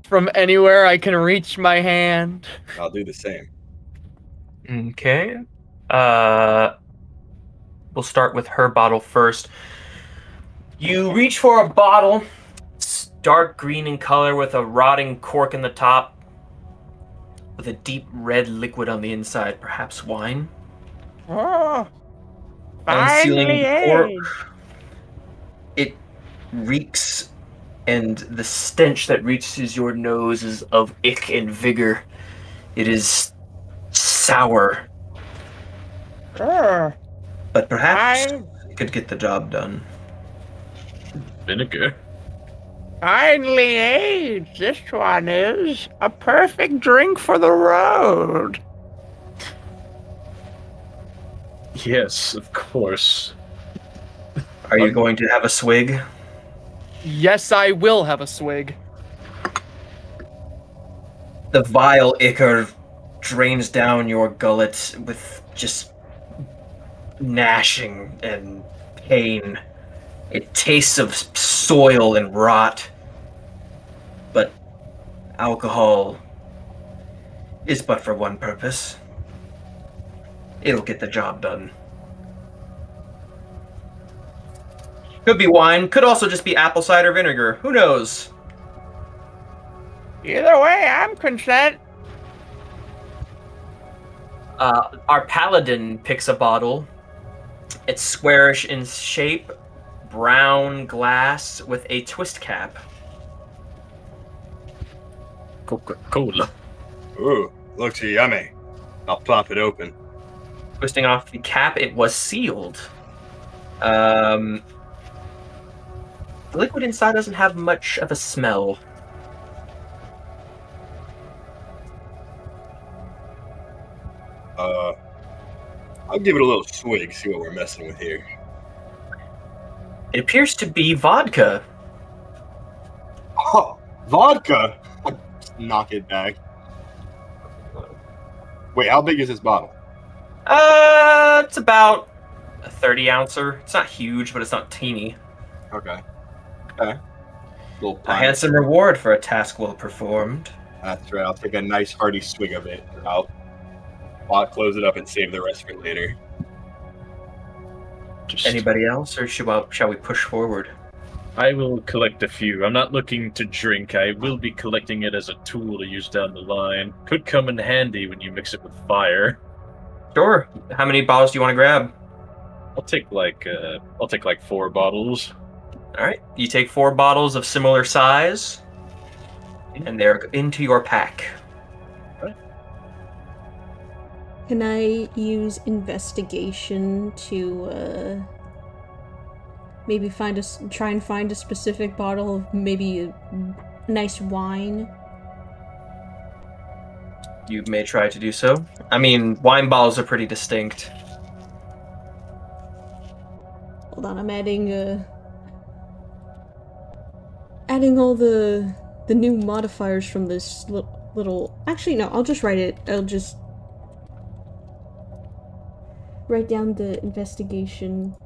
from anywhere I can reach my hand. I'll do the same. Okay. We'll start with her bottle first. You reach for a bottle. It's dark green in color with a rotting cork in the top, with a deep red liquid on the inside, perhaps wine. Oh, Unsealing finally the cork, aged. it reeks, and the stench that reaches your nose is of ick and vigor. It is sour, Oh, but perhaps I it could get the job done. Vinegar. finally aged. This one is a perfect drink for the road. Yes, of course. Are you going to have a swig? Yes, I will have a swig. The vile ichor drains down your gullet with just gnashing and pain. It tastes of soil and rot. But alcohol is but for one purpose. It'll get the job done. Could be wine, could also just be apple cider vinegar. Who knows? Either way, I'm content. Our paladin picks a bottle. It's squarish in shape, brown glass with a twist cap. Coca-Cola. Ooh, looks yummy. I'll pop it open. Twisting off the cap, it was sealed. The liquid inside doesn't have much of a smell. I'll give it a little swig, see what we're messing with here. It appears to be vodka. Oh, vodka! I just knock it back. Wait, how big is this bottle? It's about a 30-ouncer. It's not huge, but it's not teeny. Okay. Okay. Little A pint. handsome reward for a task well performed. That's right. I'll take a nice hearty swig of it. I'll close it up and save the rest for later. Just, Anybody else, or shall we push forward? I will collect a few. I'm not looking to drink. I will be collecting it as a tool to use down the line. Could come in handy when you mix it with fire. Sure. How many bottles do you want to grab? I'll take like 4 bottles. All right. You take 4 bottles of similar size, and they're into your pack. Can I use investigation to maybe try and find a specific bottle of maybe a nice wine? You may try to do so. I mean, wine bottles are pretty distinct. Hold on, I'm adding all the new modifiers from this little. Actually, no. I'll just write it. I'll just write down the investigation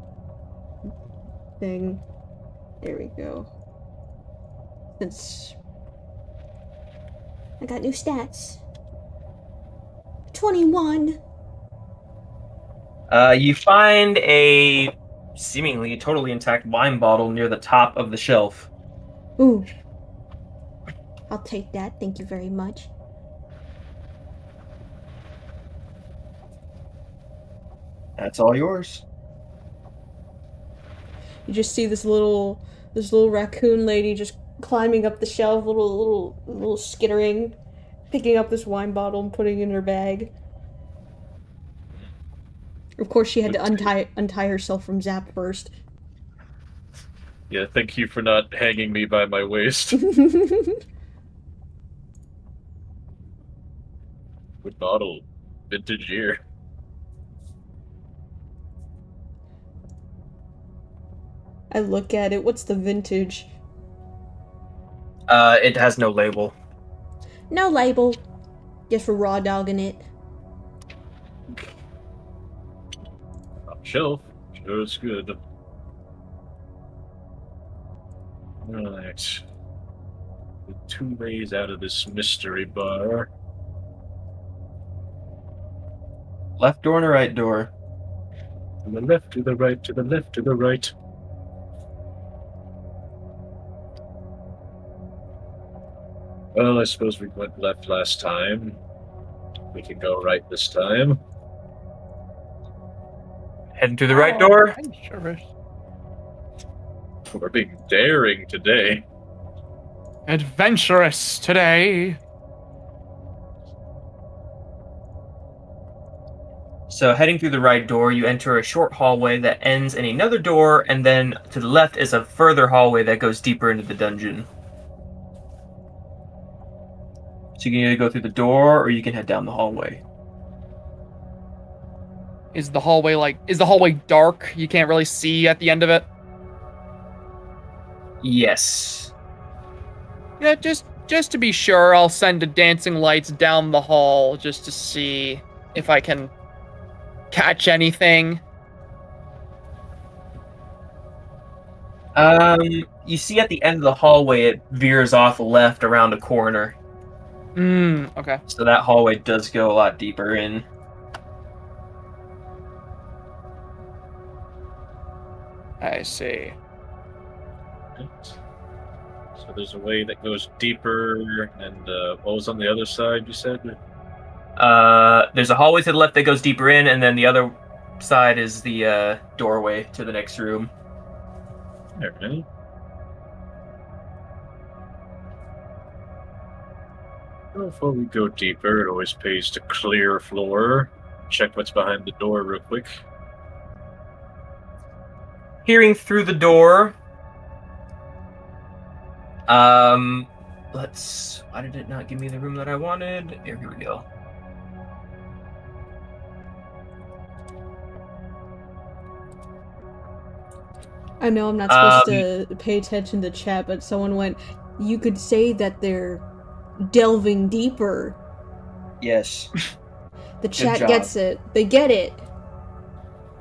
thing. There we go. Since I got new stats. 21. You find a seemingly totally intact wine bottle near the top of the shelf. Ooh. I'll take that. Thank you very much. That's all yours. You just see this little raccoon lady just climbing up the shelf, little skittering, picking up this wine bottle and putting it in her bag. Of course, she had to untie herself from Zap first. Yeah, thank you for not hanging me by my waist. Good bottle. Vintage year. I look at it. What's the vintage? It has no label. No label. Just for raw dogging it. Top shelf. Sure, it's good. Alright. The 2 ways out of this mystery bar. Left door and a right door. To the left, to the right, to the left, to the right. Well, I suppose we went left last time. We can go right this time. Heading through the right door. Adventurous. We're being daring today. Adventurous today. So heading through the right door, you enter a short hallway that ends in another door, and then to the left is a further hallway that goes deeper into the dungeon. So you can either go through the door, or you can head down the hallway. Is the hallway dark? You can't really see at the end of it? Yes. Yeah, just to be sure, I'll send a dancing lights down the hall just to see if I can catch anything. You see at the end of the hallway, it veers off left around a corner. Okay. So that hallway does go a lot deeper in. I see. So there's a way that goes deeper, and what was on the other side, you said? There's a hallway to the left that goes deeper in, and then the other side is the doorway to the next room. Alright. Before we go deeper, it always pays to clear a floor. Check what's behind the door real quick. Peering through the door. Why did it not give me the room that I wanted? Here we go. I know I'm not supposed to pay attention to chat, but someone went, you could say that they're delving deeper. Yes. The chat job. gets it. They get it.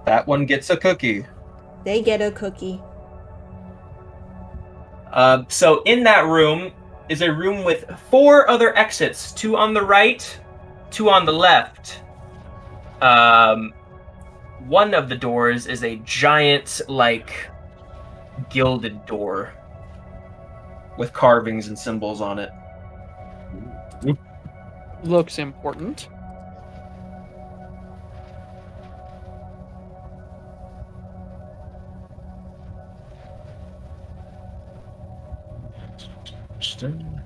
That one gets a cookie. They get a cookie. So in that room is a room with 4 other exits. 2 on the right, 2 on the left. One of the doors is a giant, gilded door with carvings and symbols on it. Looks important. Interesting.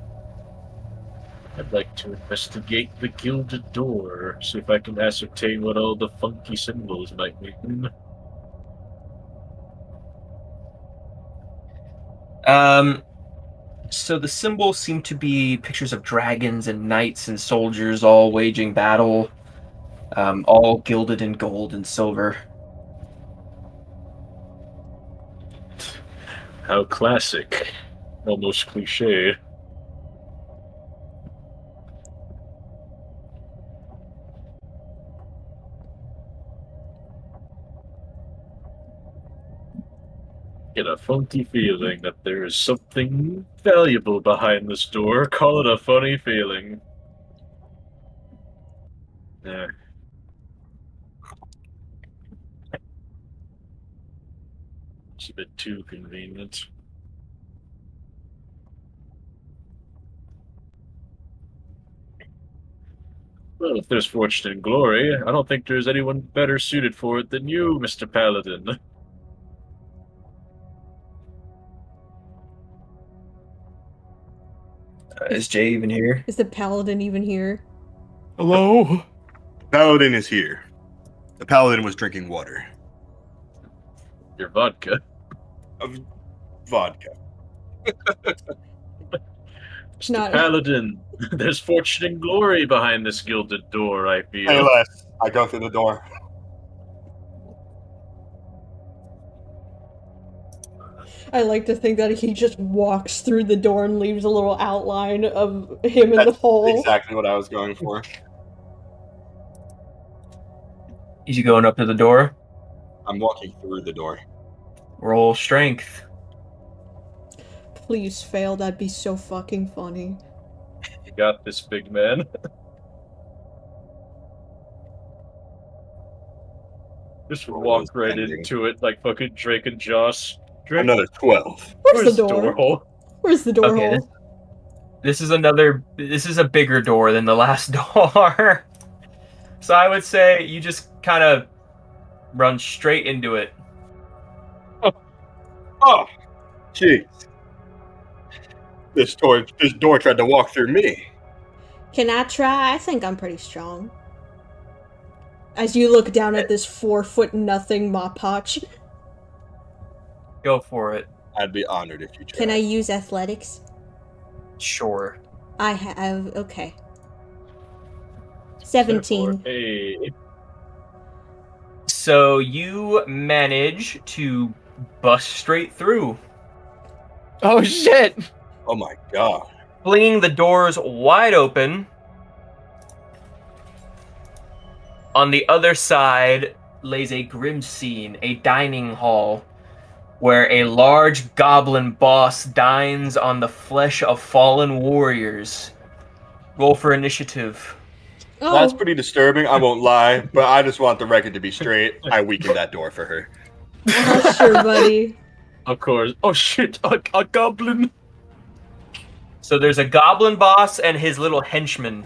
I'd like to investigate the gilded door, see if I can ascertain what all the funky symbols might mean. So the symbols seem to be pictures of dragons and knights and soldiers all waging battle, all gilded in gold and silver. How classic. Almost cliche. Get a funky feeling that there is something valuable behind this door. Call it a funny feeling. There. It's a bit too convenient. Well, if there's fortune and glory, I don't think there's anyone better suited for it than you, Mr. Paladin. Is Jay even here? Is the paladin even here? Hello? Paladin is here. The paladin was drinking water. Your vodka. vodka. Mr. Not- Paladin, there's fortune and glory behind this gilded door, I feel. Say less. I go through the door. I like to think that he just walks through the door and leaves a little outline of him in the hole. Exactly what I was going for. Is he going up to the door? I'm walking through the door. Roll strength. Please fail, that'd be so fucking funny. You got this, big man. Just walk right ending. into it like fucking Drake and Josh. Drake, Another 12. Where's the door? hole? Where's the door Okay, hole? This is a bigger door than the last door. So I would say you just kind of run straight into it. Oh, jeez. This door tried to walk through me. Can I try? I think I'm pretty strong. As you look down at this 4 nothing Mapach. Go for it. I'd be honored if you tried. Can I use athletics? Sure. I have, okay. 17. Hey, So you manage to bust straight through, Oh shit! Oh my god. flinging the doors wide open. On the other side lays a grim scene, a dining hall, where a large goblin boss dines on the flesh of fallen warriors. Roll for initiative. Oh, That's pretty disturbing, I won't lie, but I just want the record to be straight. I weakened that door for her. sure, buddy. of course. Oh shit, a goblin. So there's a goblin boss and his little henchman.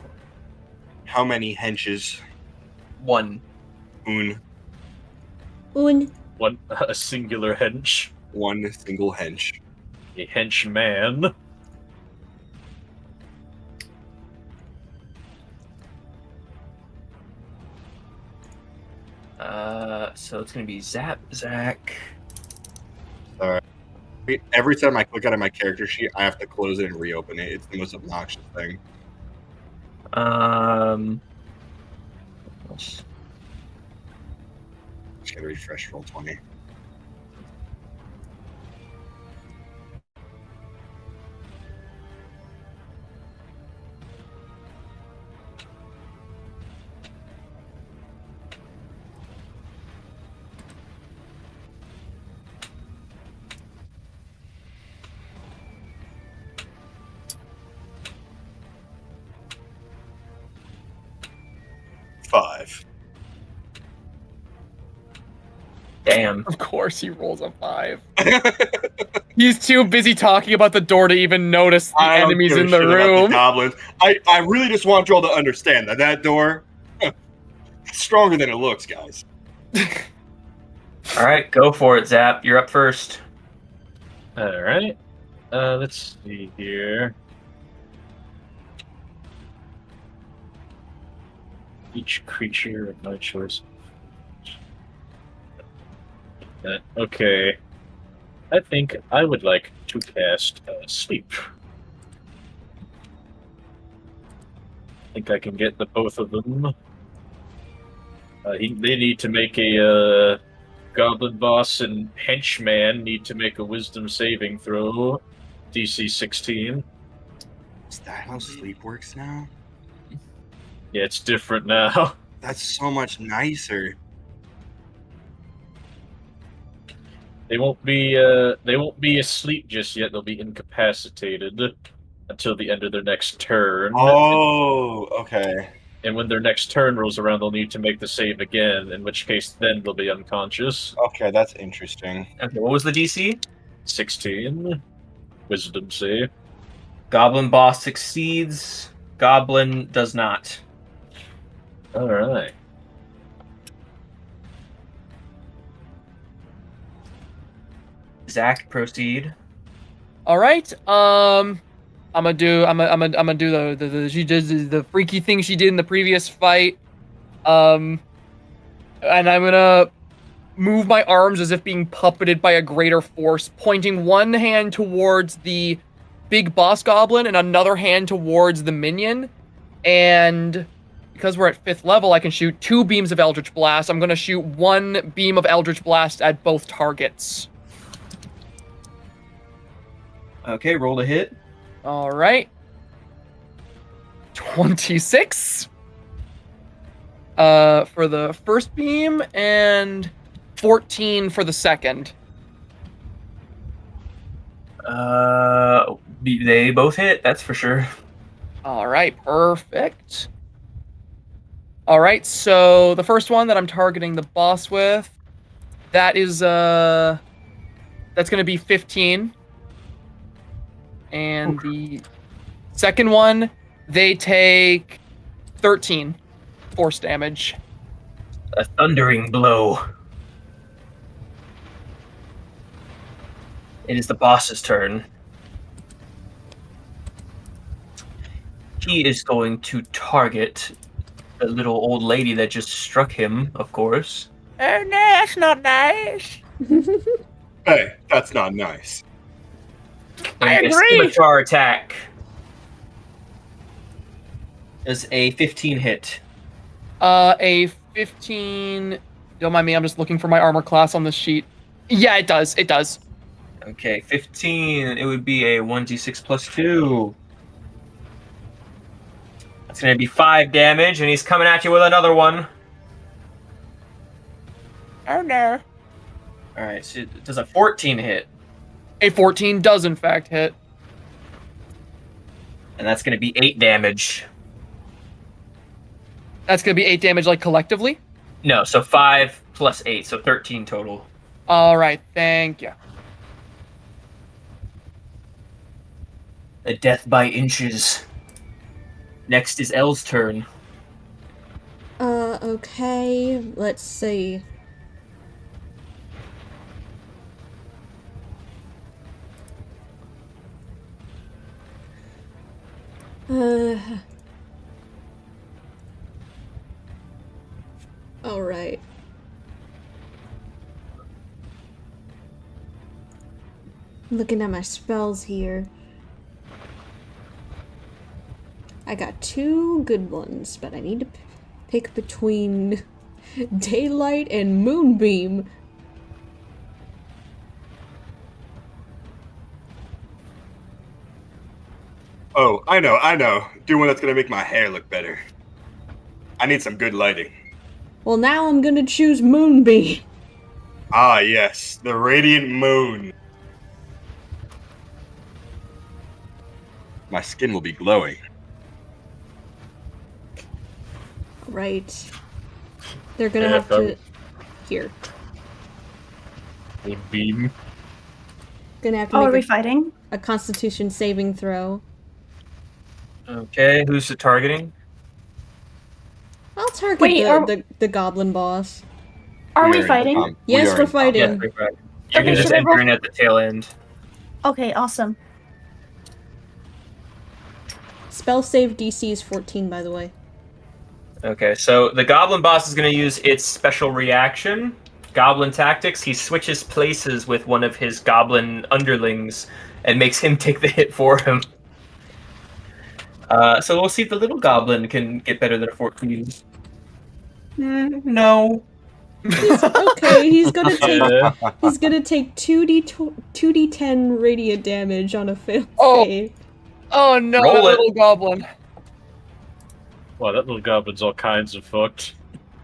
How many henches? One. Un. One, a singular hench. One single hench. A henchman. So it's gonna be Zach. Every time I click out of my character sheet, I have to close it and reopen it. It's the most obnoxious thing. Just gotta refresh roll 20. Five. Damn. Of course he rolls a 5. He's too busy talking about the door to even notice the I don't enemies give a in the shit about room. goblins. I really just want you all to understand that door it's stronger than it looks, guys. All right, go for it, Zap. You're up first. All right. Let's see here. Each creature of my choice. Okay. I think I would like to cast Sleep. I think I can get the both of them. They need to make a Goblin Boss and Henchman need to make a Wisdom saving throw. DC 16. Is that how sleep works now? Yeah, it's different now. That's so much nicer. They won't be asleep just yet. They'll be incapacitated until the end of their next turn. Oh, okay. And when their next turn rolls around, they'll need to make the save again, in which case then they'll be unconscious. Okay, that's interesting. Okay, what was the DC? 16. Wisdom save. Goblin boss succeeds. Goblin does not. Alright. Zach, proceed. All right. I'm gonna do the she does the freaky thing she did in the previous fight. And I'm gonna move my arms as if being puppeted by a greater force, pointing one hand towards the big boss goblin and another hand towards the minion. And because we're at 5th level, I can shoot 2 beams of Eldritch Blast. I'm going to shoot 1 beam of Eldritch Blast at both targets. Okay, roll to hit. All right. 26 for the first beam and 14 for the second. They both hit, that's for sure. All right, perfect. All right, so the first one that I'm targeting the boss with, that is that's going to be 15. And the second one, they take 13 force damage. A thundering blow. It is the boss's turn. He is going to target the little old lady that just struck him, of course. Oh no, that's not nice. Hey, that's not nice. I And a agree. scimitar attack. Is a 15 hit. A 15... Don't mind me, I'm just looking for my armor class on this sheet. Yeah, it does, it does. Okay, 15. It would be a 1d6 plus 2. That's going to be 5 damage, and he's coming at you with another one. Oh no. Alright, so it does a 14 hit. A 14 does in fact hit. And that's going to be 8 damage. That's going to be 8 damage, like, collectively? No, so 5 plus 8, so 13 total. Alright, thank you. A death by inches. Next is Elle's turn. Okay, let's see. Alright. Looking at my spells here. I got 2 good ones, but I need to pick between Daylight and Moonbeam. Oh, I know. Do one that's gonna make my hair look better. I need some good lighting. Well, now I'm gonna choose Moonbeam. Ah, yes, the radiant moon. My skin will be glowing. Right. They're gonna Yeah, have to... Here. Would beam. Gonna have to Oh, are we make fighting? a Constitution saving throw. Okay, who's the targeting? I'll target Wait, are- the goblin boss. Are we are in fighting? com- Yes, are we're in com- fighting. Yeah, we're right. You Okay, can just should I enter roll- in at the tail end. Okay, awesome. Spell save DC is 14, by the way. Okay, so the goblin boss is going to use its special reaction, Goblin Tactics. He switches places with one of his goblin underlings and makes him take the hit for him. So we'll see if the little goblin can get better than a 14. No. Okay, he's gonna take Yeah. 2d10 radiant damage on a fail Oh. save. Oh no, Roll that it. little goblin. Wow, that little goblin's all kinds of fucked.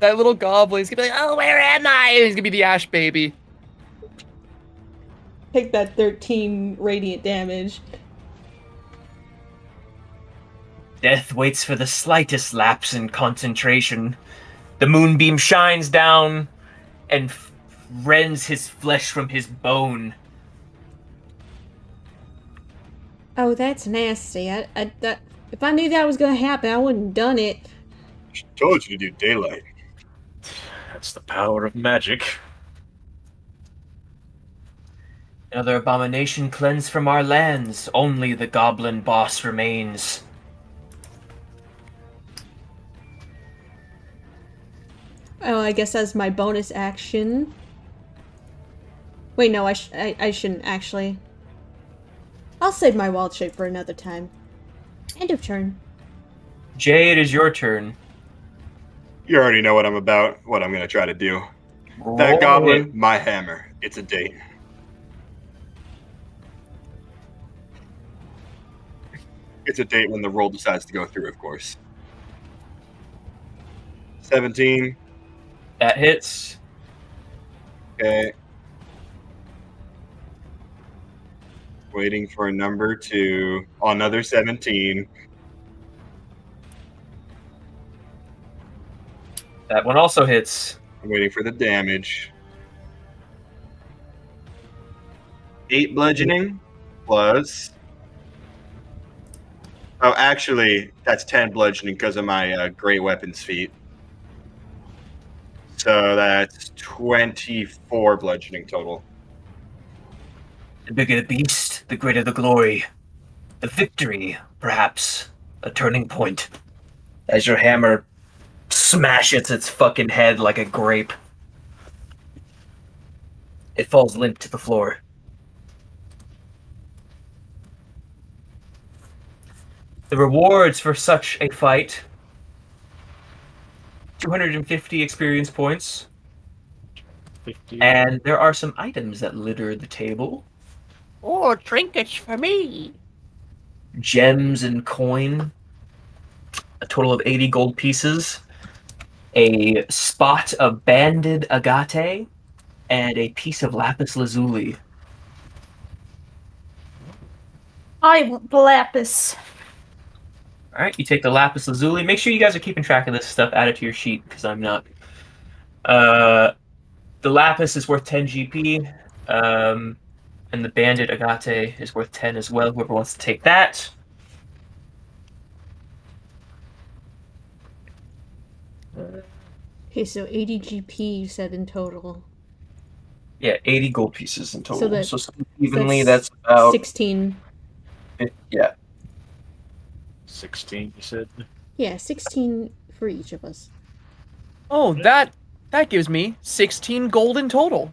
That little goblin, he's gonna be like, oh, where am I? And he's gonna be the Ash baby. Take that 13 radiant damage. Death waits for the slightest lapse in concentration. The moonbeam shines down and rends his flesh from his bone. Oh, that's nasty. If I knew that was gonna happen, I wouldn't have done it. Told you to do daylight. That's the power of magic. Another abomination cleansed from our lands. Only the goblin boss remains. Oh, I guess as my bonus action, Wait, no, I shouldn't actually. I'll save my wild shape for another time. End of turn. Jay, it is your turn. You already know what I'm about, what I'm going to try to do. Roll That goblin, it. my hammer. It's a date. It's a date when the roll decides to go through, of course. 17. That hits. Okay. Waiting for a number 2. Another 17. That one also hits. I'm waiting for the damage. 8 bludgeoning plus. Oh, actually, that's 10 bludgeoning because of my great weapons feat. So that's 24 bludgeoning total. The bigger the beast, the greater the glory. The victory, perhaps, a turning point. As your hammer smashes its fucking head like a grape. It falls limp to the floor. The rewards for such a fight: 250 experience points. 50. And there are some items that litter the table. Oh, trinkets for me. Gems and coin. A total of 80 gold pieces. A spot of banded agate. And a piece of lapis lazuli. I want the lapis. Alright, you take the lapis lazuli. Make sure you guys are keeping track of this stuff. Add it to your sheet, because I'm not. The lapis is worth 10 GP. And the banded agate is worth 10 as well. Whoever wants to take that. Okay, so 80 GP you said in total. Yeah, 80 gold pieces in total. So that- split evenly, that's about 16. Yeah. 16, you said? Yeah, 16 for each of us. Oh, that gives me 16 gold in total.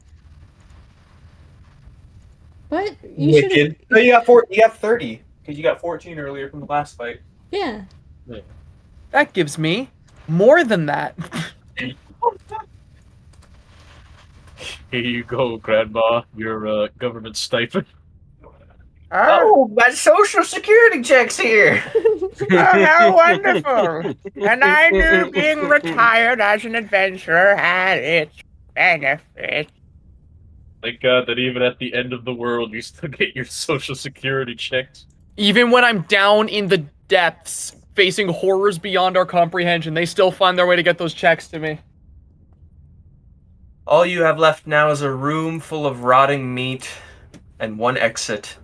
But you should. Wicked. No, you got 4. You got 30 because you got 14 earlier from the last fight. Yeah. That gives me more than that. Here you go, Grandma. Your government stipend. Oh, my social security check's here. how wonderful. And I knew being retired as an adventurer had its benefits. Thank God that even at the end of the world, you still get your social security checked. Even when I'm down in the depths, facing horrors beyond our comprehension, they still find their way to get those checks to me. All you have left now is a room full of rotting meat and one exit.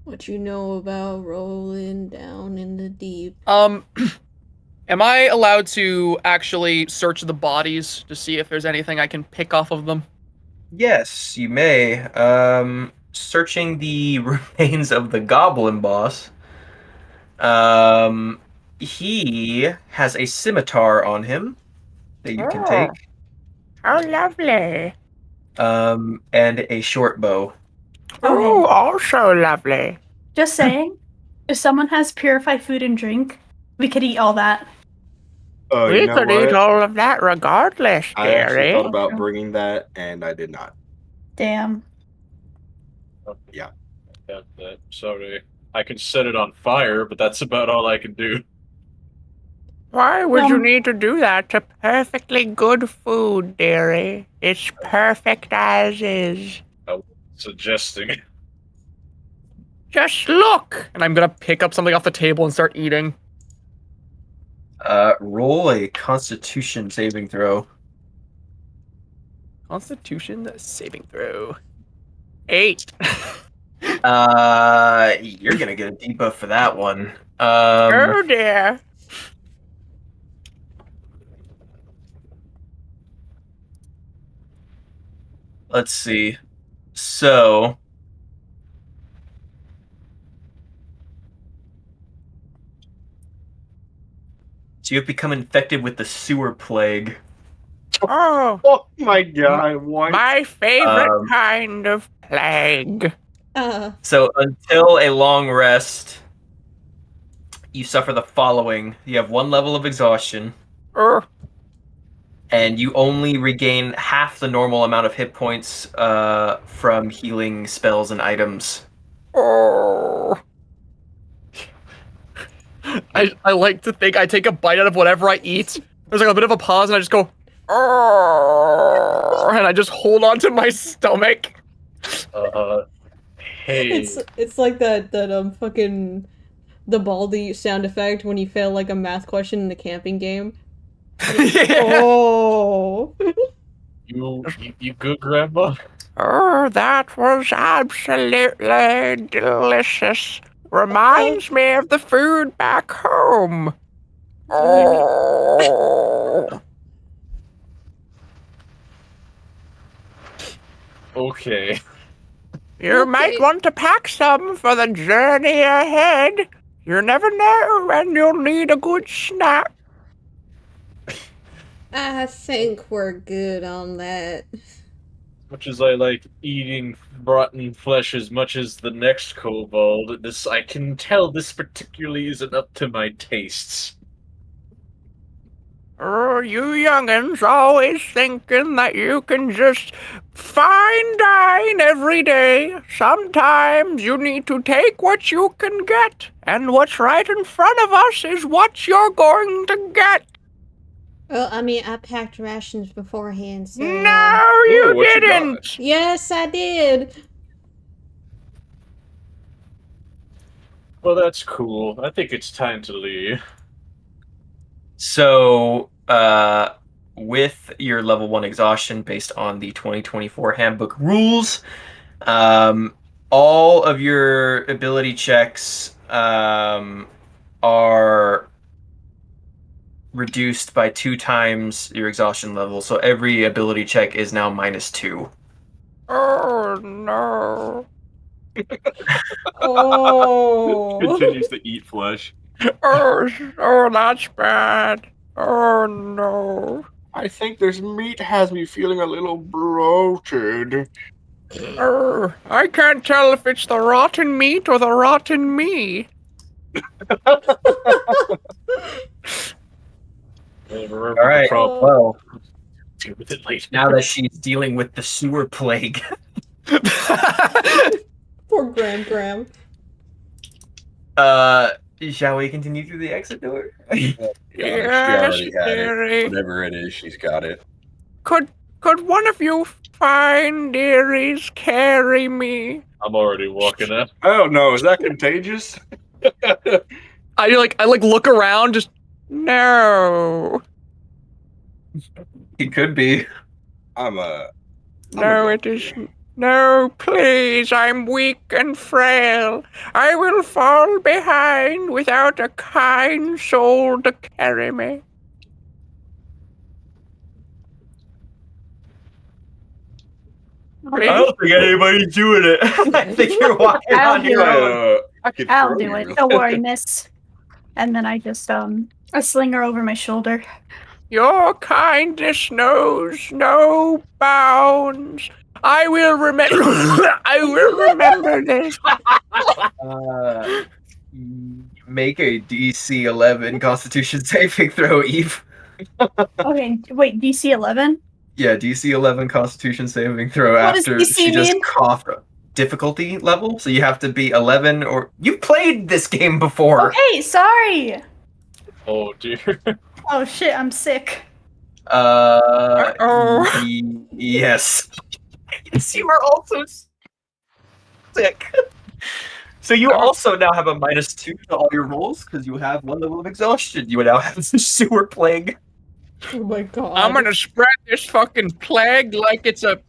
What you know about rolling down in the deep? Am I allowed to actually search the bodies to see if there's anything I can pick off of them? Yes, you may. Searching the remains of the goblin boss. He has a scimitar on him that you can take. How lovely. And a short bow. Oh, also lovely. Just saying, if someone has purified food and drink, we could eat all that. Oh, We you know could eat what? all of that regardless, I actually dearie. thought about bringing that, and I did not. Damn. Yeah. Got that. Sorry. I can set it on fire, but that's about all I can do. Why would you Um, need to do that to perfectly good food, dearie? It's perfect as is. Suggesting. Just look! And I'm gonna pick up something off the table and start eating. Roll a Constitution saving throw. Constitution saving throw. 8. You're gonna get a debuff for that one. Oh dear. Let's see. So you have become infected with the sewer plague. Oh, Oh my god, what? my favorite kind of plague. So until a long rest, you suffer the following. You have 1 level of exhaustion, and you only regain half the normal amount of hit points from healing spells and items. Oh. I like to think I take a bite out of whatever I eat. There's like a bit of a pause, and I just go, and I just hold on to my stomach. Hey. It's like that fucking the Baldy sound effect when you fail like a math question in a camping game. Oh. You good, Grandma? Oh, that was absolutely delicious. Reminds me of the food back home. Oh. Okay. You might want to pack some for the journey ahead. You never know when you'll need a good snack. I think we're good on that. Much as I like eating rotten flesh as much as the next kobold, I can tell this particularly isn't up to my tastes. Oh, you young'uns always thinking that you can just fine dine every day. Sometimes you need to take what you can get, and what's right in front of us is what you're going to get. Well, I mean, I packed rations beforehand, so... No, you Ooh, what you got? didn't. Yes, I did! Well, that's cool. I think it's time to leave. So, with your level 1 exhaustion based on the 2024 handbook rules, all of your ability checks are reduced by 2 times your exhaustion level. So every ability check is now -2. Oh, no. Oh! Continues to eat flesh. Oh, that's bad. Oh, no. I think this meat has me feeling a little bloated. Oh, I can't tell if it's the rotten meat or the rotten me. All right. Well, Deal with it later. now that she's dealing with the sewer plague, Poor Graham. shall we continue through the exit door? She Yes, already had dearie. it. Whatever it is, she's got it. Could one of you fine dearies carry me? I'm already walking up. I don't know. Is that contagious? I look around, just No. It could be. No, it isn't. No, please, I'm weak and frail. I will fall behind without a kind soul to carry me. I don't think anybody's doing it. I think you're walking I'll on do your it. own. I could I'll throw do you. it. Don't worry, miss. And then I just I sling her over my shoulder. Your kindness knows no bounds. I will remember. I will remember this. Make a DC 11 Constitution saving throw, Eve. Okay, wait, DC 11? Yeah, DC 11 Constitution saving throw What does after DC she just mean? coughed. Difficulty level, so you have to be 11 or you've played this game before. Okay, sorry. Oh dear. Oh shit, I'm sick. Yes. Yes, you are also sick. So you also now have a -2 to all your rolls because you have 1 level of exhaustion. You now have the sewer plague. Oh my god. I'm gonna spread this fucking plague like it's a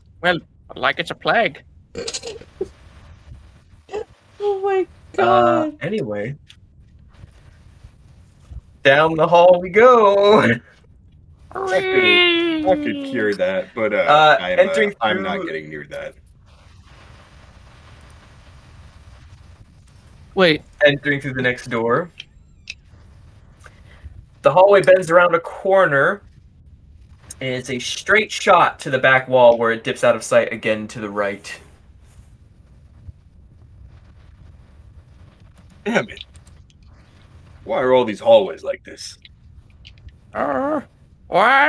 plague. Oh my god. Anyway. Down the hall we go. I could cure that, but entering I'm not through- getting near that. wait. Entering through the next door. The hallway bends around a corner, And it's a straight shot to the back wall where it dips out of sight again to the right. Damn it. Why are all these hallways like this? Why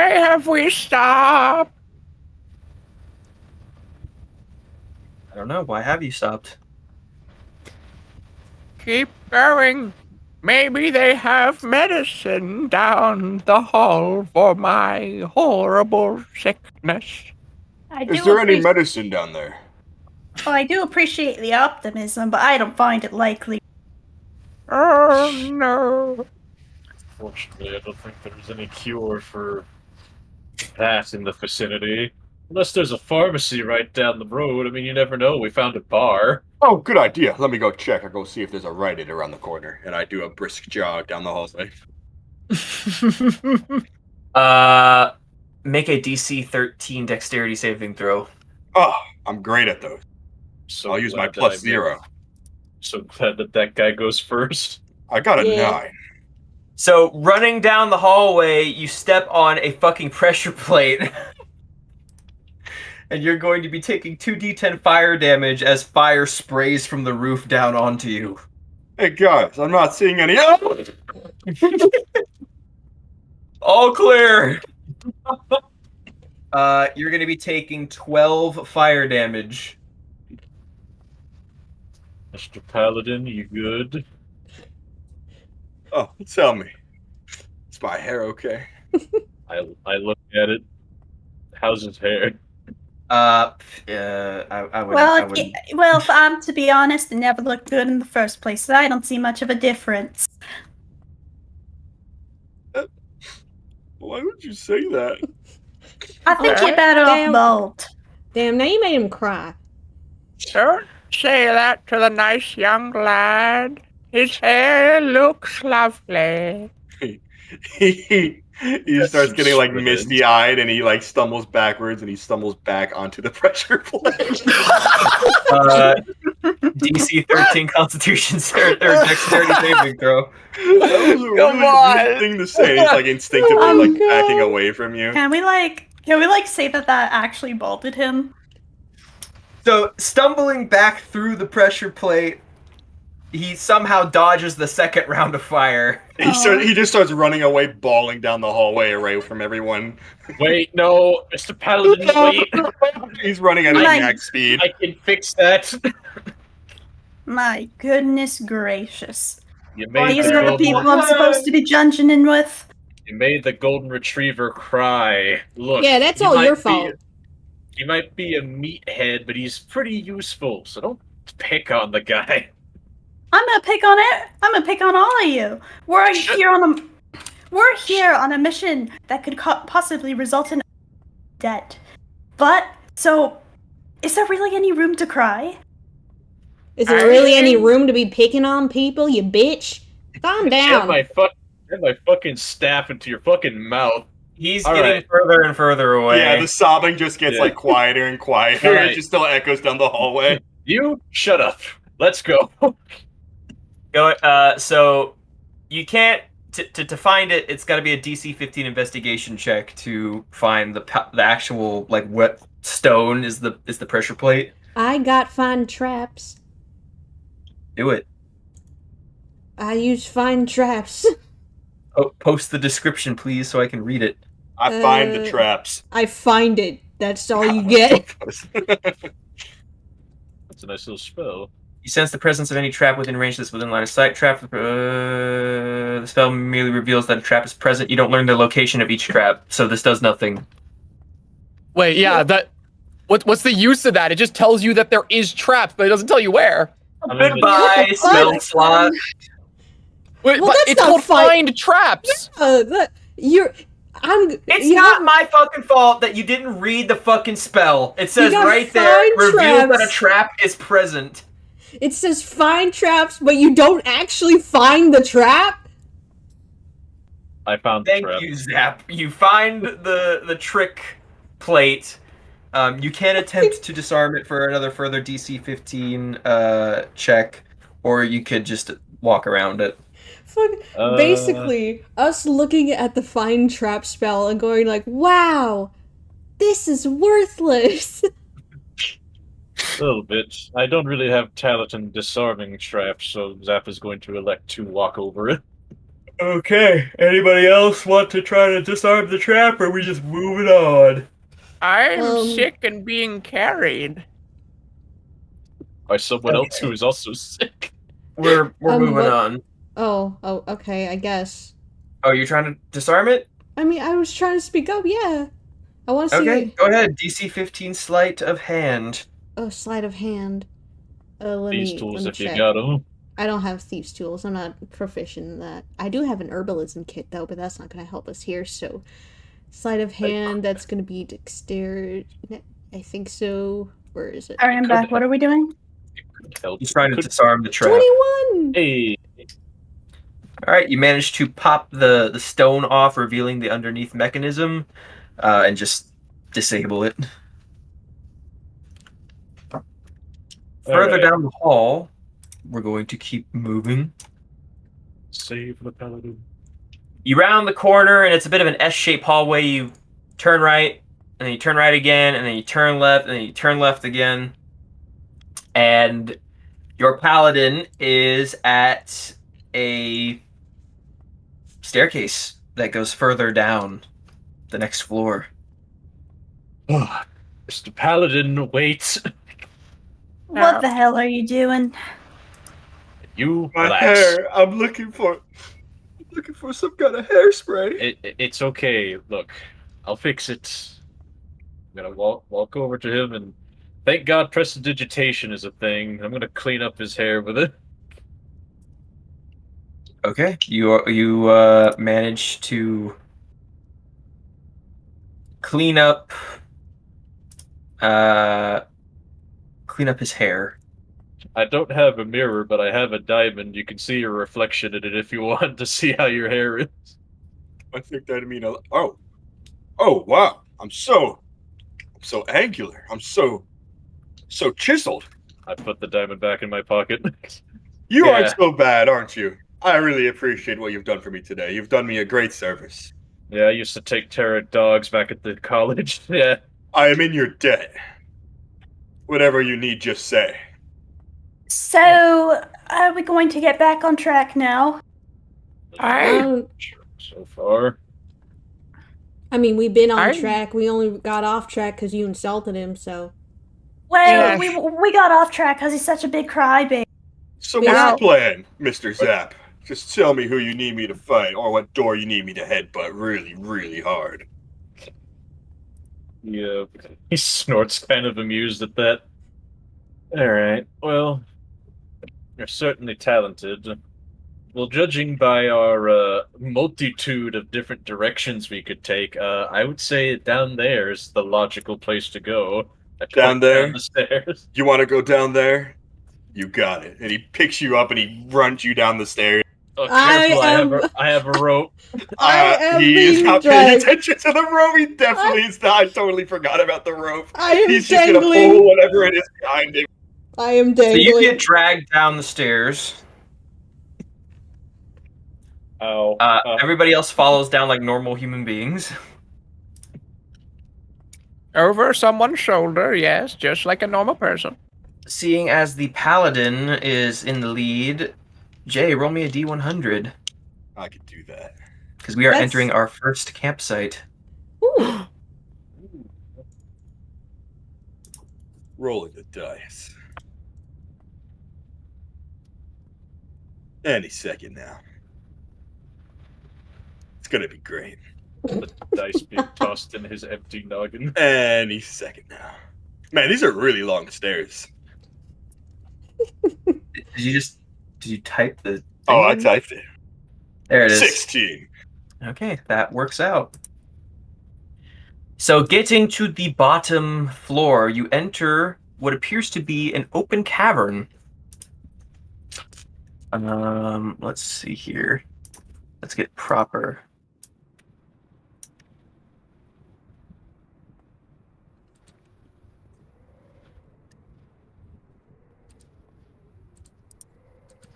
have we stopped? I don't know. Why have you stopped? Keep going. Maybe they have medicine down the hall for my horrible sickness. Is there any medicine down there? Well, I do appreciate the optimism, but I don't find it likely. Oh no. Fortunately, I don't think there's any cure for that in the vicinity. Unless there's a pharmacy right down the road. I mean, you never know. We found a bar. Oh, good idea. Let me go check. I'll go see if there's a Rite Aid around the corner. And I do a brisk jog down the hallway. Make a DC 13 dexterity saving throw. Oh, I'm great at those. So I'll use my glad that I +0. So glad that guy goes first. I got a Yeah. 9. So, running down the hallway, you step on a fucking pressure plate. And you're going to be taking 2d10 fire damage as fire sprays from the roof down onto you. Hey, guys, I'm not seeing any... All clear! You're going to be taking 12 fire damage. Mr. Paladin, you good? Oh, tell me. Is my hair okay? I look at it. How's his hair? I would. Well, I wouldn't. if I'm to be honest, it never looked good in the first place, so I don't see much of a difference. Why would you say that? I think Alright. you're better Damn. off bald. Damn, now you made him cry. Don't say that to the nice young lad. His hair looks lovely. He starts getting like Sweet. misty-eyed and he like stumbles backwards and he stumbles back onto the pressure plate. DC 13 Constitution or Dexterity saving throw. That was a really weird thing to say. It's like instinctively Oh, like God. backing away from you. Can we say that actually balded him? So, stumbling back through the pressure plate, he somehow dodges the second round of fire. He just starts running away, bawling down the hallway away from everyone. Wait, no, Mr. Paladin, wait. He's running at Like- max speed. I can fix that. My goodness gracious. You made, These the are the golden, people I'm supposed to be dungeoning with. you made the golden retriever cry. Look. Yeah, that's he all might your be- fault. He might be a meathead, but he's pretty useful, so don't pick on the guy. I'm gonna pick on it. I'm gonna pick on all of you. We're here on a mission that could possibly result in debt. But so, is there really any room to cry? Is there really any room to be picking on people, you bitch? Calm Get down. my fucking staff into your fucking mouth. He's All getting right. further and further away. Yeah, the sobbing just gets Yeah. like quieter and quieter. All right. It just still echoes down the hallway. You shut up. Let's go. So you can't to find it. It's got to be a DC 15 investigation check to find the actual like what stone is the pressure plate. I got find traps. Do it. I use find traps. Post the description, please, so I can read it. I find the traps. I find it. That's all you get. That's a nice little spell. You sense the presence of any trap within range that's within line of sight. The spell merely reveals that a trap is present. You don't learn the location of each trap, so this does nothing. Wait, yeah, what's the use of that? It just tells you that there is traps, but it doesn't tell you where. Goodbye, spell slot. Wait, Well, but that's it's not called fi- find traps. It's not my fucking fault that you didn't read the fucking spell. It says got right there, find reveals that a traps. trap is present. It says find traps, but you don't actually find the trap? I found the Thank trap. you, Zap. You find the trick plate. You can attempt to disarm it for another further DC 15 check, or you could just walk around it. Basically, us looking at the find trap spell and going like, wow, this is worthless. A little bit. I don't really have talent in disarming traps, so Zap is going to elect to walk over it. Okay. Anybody else want to try to disarm the trap, or are we just moving on? I'm Um, sick and being carried. By someone else who is also sick. We're moving what- on. Oh, okay, I guess. Oh, you're trying to disarm it? I mean, I was trying to speak up, yeah. I want to see. Okay, go ahead. DC 15 sleight of hand. Oh, sleight of hand. Let These me tools, if check. you got them. I don't have thieves' tools. I'm not proficient in that. I do have an herbalism kit though, but that's not going to help us here. So, sleight of hand. That's going to be dexterity. I think so. Where is it? Alright, I'm back. What are we doing? He's trying to disarm the trap. 21. Hey, All right, you managed to pop the stone off, revealing the underneath mechanism, and just disable it. Further right. down the hall, we're going to keep moving. save the paladin. You round the corner, and it's a bit of an S-shaped hallway. You turn right, and then you turn right again, and then you turn left, and then you turn left again. And your paladin is at a staircase that goes further down the next floor. Mr. Paladin, wait. What the hell are you doing? You My relax. hair. I'm looking for some kind of hairspray. It's okay. Look, I'll fix it. I'm gonna walk over to him, and thank God prestidigitation is a thing. I'm gonna clean up his hair with it. Okay, you manage to clean up his hair. I don't have a mirror, but I have a diamond. You can see your reflection in it if you want to see how your hair is. I think that'd mean a lot. Oh wow! I'm so angular. I'm so chiseled. I put the diamond back in my pocket. You Yeah. aren't so bad, aren't you? I really appreciate what you've done for me today. You've done me a great service. Yeah, I used to take care of dogs back at the college. Yeah. I am in your debt. Whatever you need, just say. So, are we going to get back on track now? Um, So far. I mean, we've been on I- track. We only got off track because you insulted him. So Well, Yes. we got off track because he's such a big crybaby. So Yeah. what's the plan, Mr. Zap? Just tell me who you need me to fight, or what door you need me to headbutt really, really hard. Yeah. He snorts, kind of amused at that. Alright, well, you're certainly talented. Well, judging by our multitude of different directions we could take, I would say down there is the logical place to go. Down there? Down the stairs. You want to go down there? You got it. And he picks you up and he runs you down the stairs. Oh, careful! am- I have a rope. I am he is being not paying dragged. attention to the rope. He definitely is not. I totally forgot about the rope. I am He's just gonna dangling. pull whatever it is behind him. I am So dangling. you get dragged down the stairs. Ow. Everybody else follows down like normal human beings. Over someone's shoulder, yes, just like a normal person. Seeing as the paladin is in the lead, Jay, roll me a D100 I could do that. because we are That's- entering our first campsite. Ooh. Rolling the dice. Any second now. It's gonna be great. Dice being tossed in his empty noggin. Any second now. Man, these are really long stairs. Did you type the thing Oh, I in? typed it. There it is. 16. Okay, that works out. So getting to the bottom floor, you enter what appears to be an open cavern. Let's see here. Let's get proper.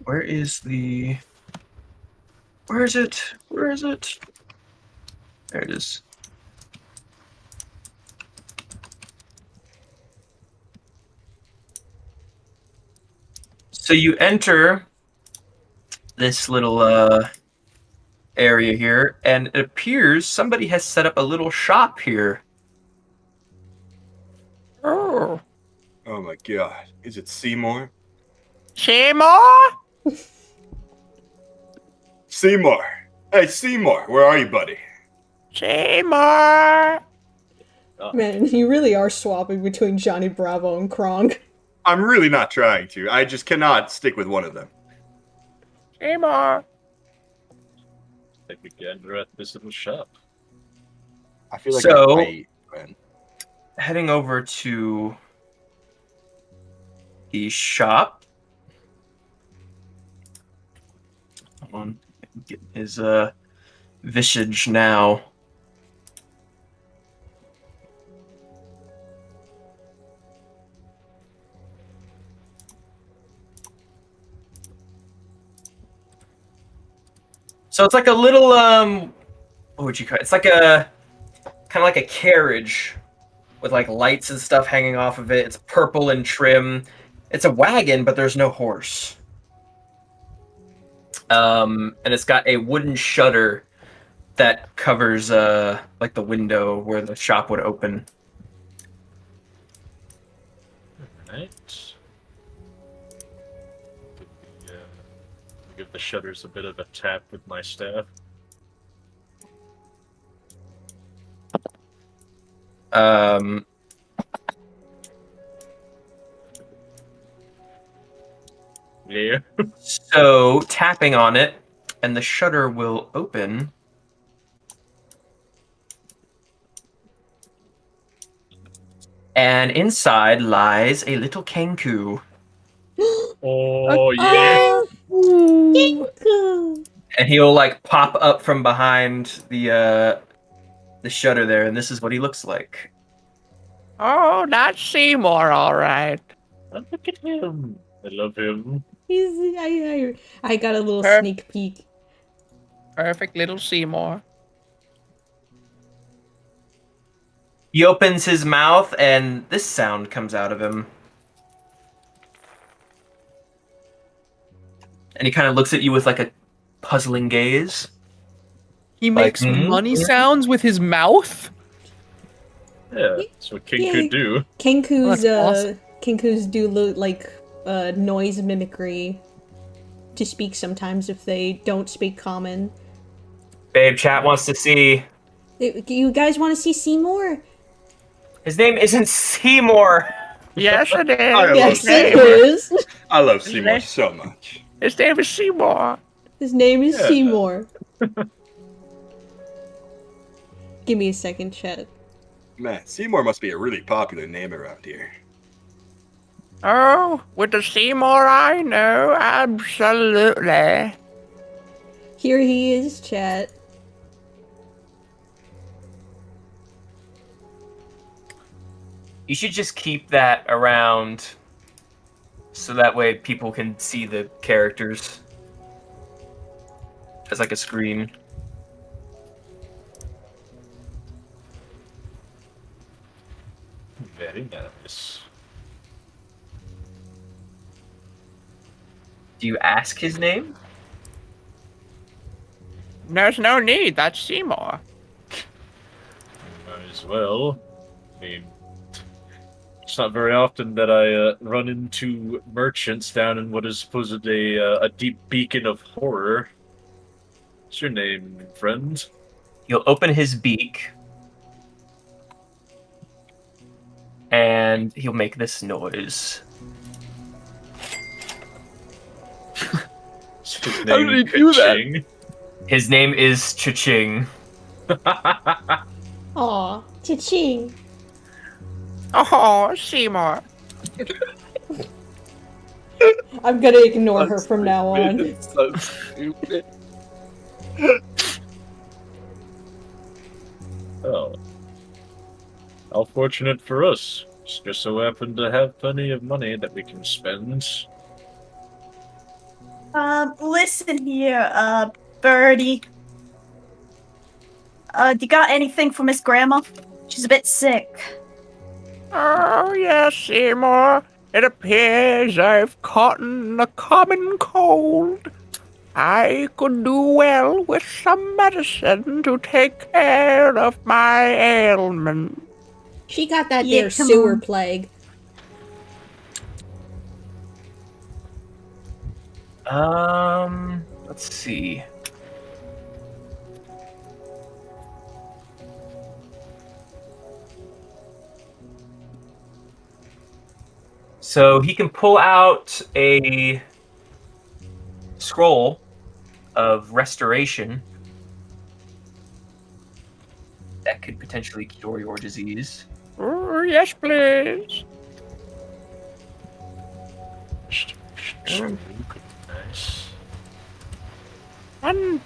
Where is the... Where is it? Where is it? There it is. So you enter this little area here, and it appears somebody has set up a little shop here. Oh. Oh my god. Is it Seymour? Seymour? Seymour! Hey, Seymour, where are you, buddy? Seymour? Man, you really are swapping between Donny Bravo and Kronk. I'm really not trying to. I just cannot stick with one of them. Seymour? Take a gander at this little shop. I feel like So- man. Heading over to the shop. Hold on, get his visage now. So it's like a little what would you call it? It's like a kind of like a carriage with like lights and stuff hanging off of it. It's purple and trim. It's a wagon, but there's no horse. And it's got a wooden shutter that covers like the window where the shop would open. Right. Give the shutters a bit of a tap with my staff. Yeah. So tapping on it, and the shutter will open. And inside lies a little Kenku. Oh yeah. Kenku! And he'll like pop up from behind the shutter there, and this is what he looks like. Oh, that's Seymour, all right. Oh, look at him. I love him. I got a little Her- sneak peek. Perfect little Seymour. He opens his mouth, and this sound comes out of him. And he kind of looks at you with like a puzzling gaze. He Like, makes money sounds with his mouth? Yeah, that's what King Yeah. could do. Kenku's that's awesome. Kenku's do like noise mimicry to speak sometimes if they don't speak common. Babe, chat wants to see. You guys want to see Seymour? His name isn't Seymour. Yes, it is. I love Yes, it Seymour. is. I love Seymour so much. His name is Seymour. His name is Yeah. Seymour. Give me a second, chat. Man, Seymour must be a really popular name around here. Oh, with the Seymour I know, absolutely. Here he is, chat. You should just keep that around so that way people can see the characters as like a screen. Very nice. Do you ask his name? There's no need, that's Seymour. Might as well. I mean, it's not very often that I run into merchants down in what is supposedly a deep beacon of horror. What's your name, friend? He'll open his beak and he'll make this noise. Is his How name did he do that? Ka-ching? His name is Cha-Ching. Aw, cha-ching. Oh, Seymour. I'm gonna ignore her from now on. It's so stupid. Oh. How fortunate for us. Just so happen to have plenty of money that we can spend. Listen here, Birdie. Do you got anything for Miss Grandma? She's a bit sick. Oh, yes, Seymour. It appears I've caught a common cold. I could do well with some medicine to take care of my ailment. She got that Yeah, there come sewer on. plague. Let's see. So he can pull out a scroll of restoration that could potentially cure your disease. Oh, yes, please. Nice. And,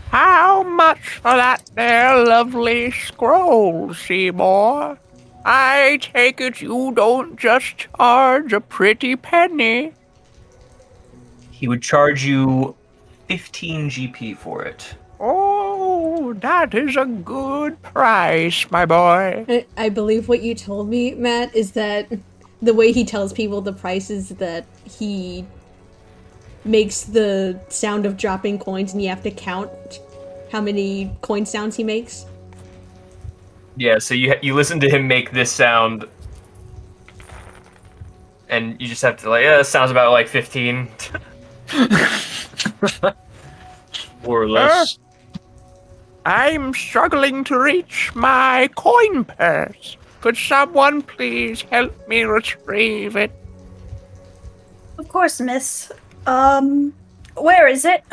how much for that there lovely scroll, Seymour? I take it you don't just charge a pretty penny. He would charge you 15 GP for it. Oh, that is a good price, my boy. I believe what you told me, Matt, is that the way he tells people the price is that he makes the sound of dropping coins and you have to count how many coin sounds he makes. Yeah, so you listen to him make this sound, and you just have to that sounds about like 15. More or less. I'm struggling to reach my coin purse. Could someone please help me retrieve it? Of course, miss. Where is it?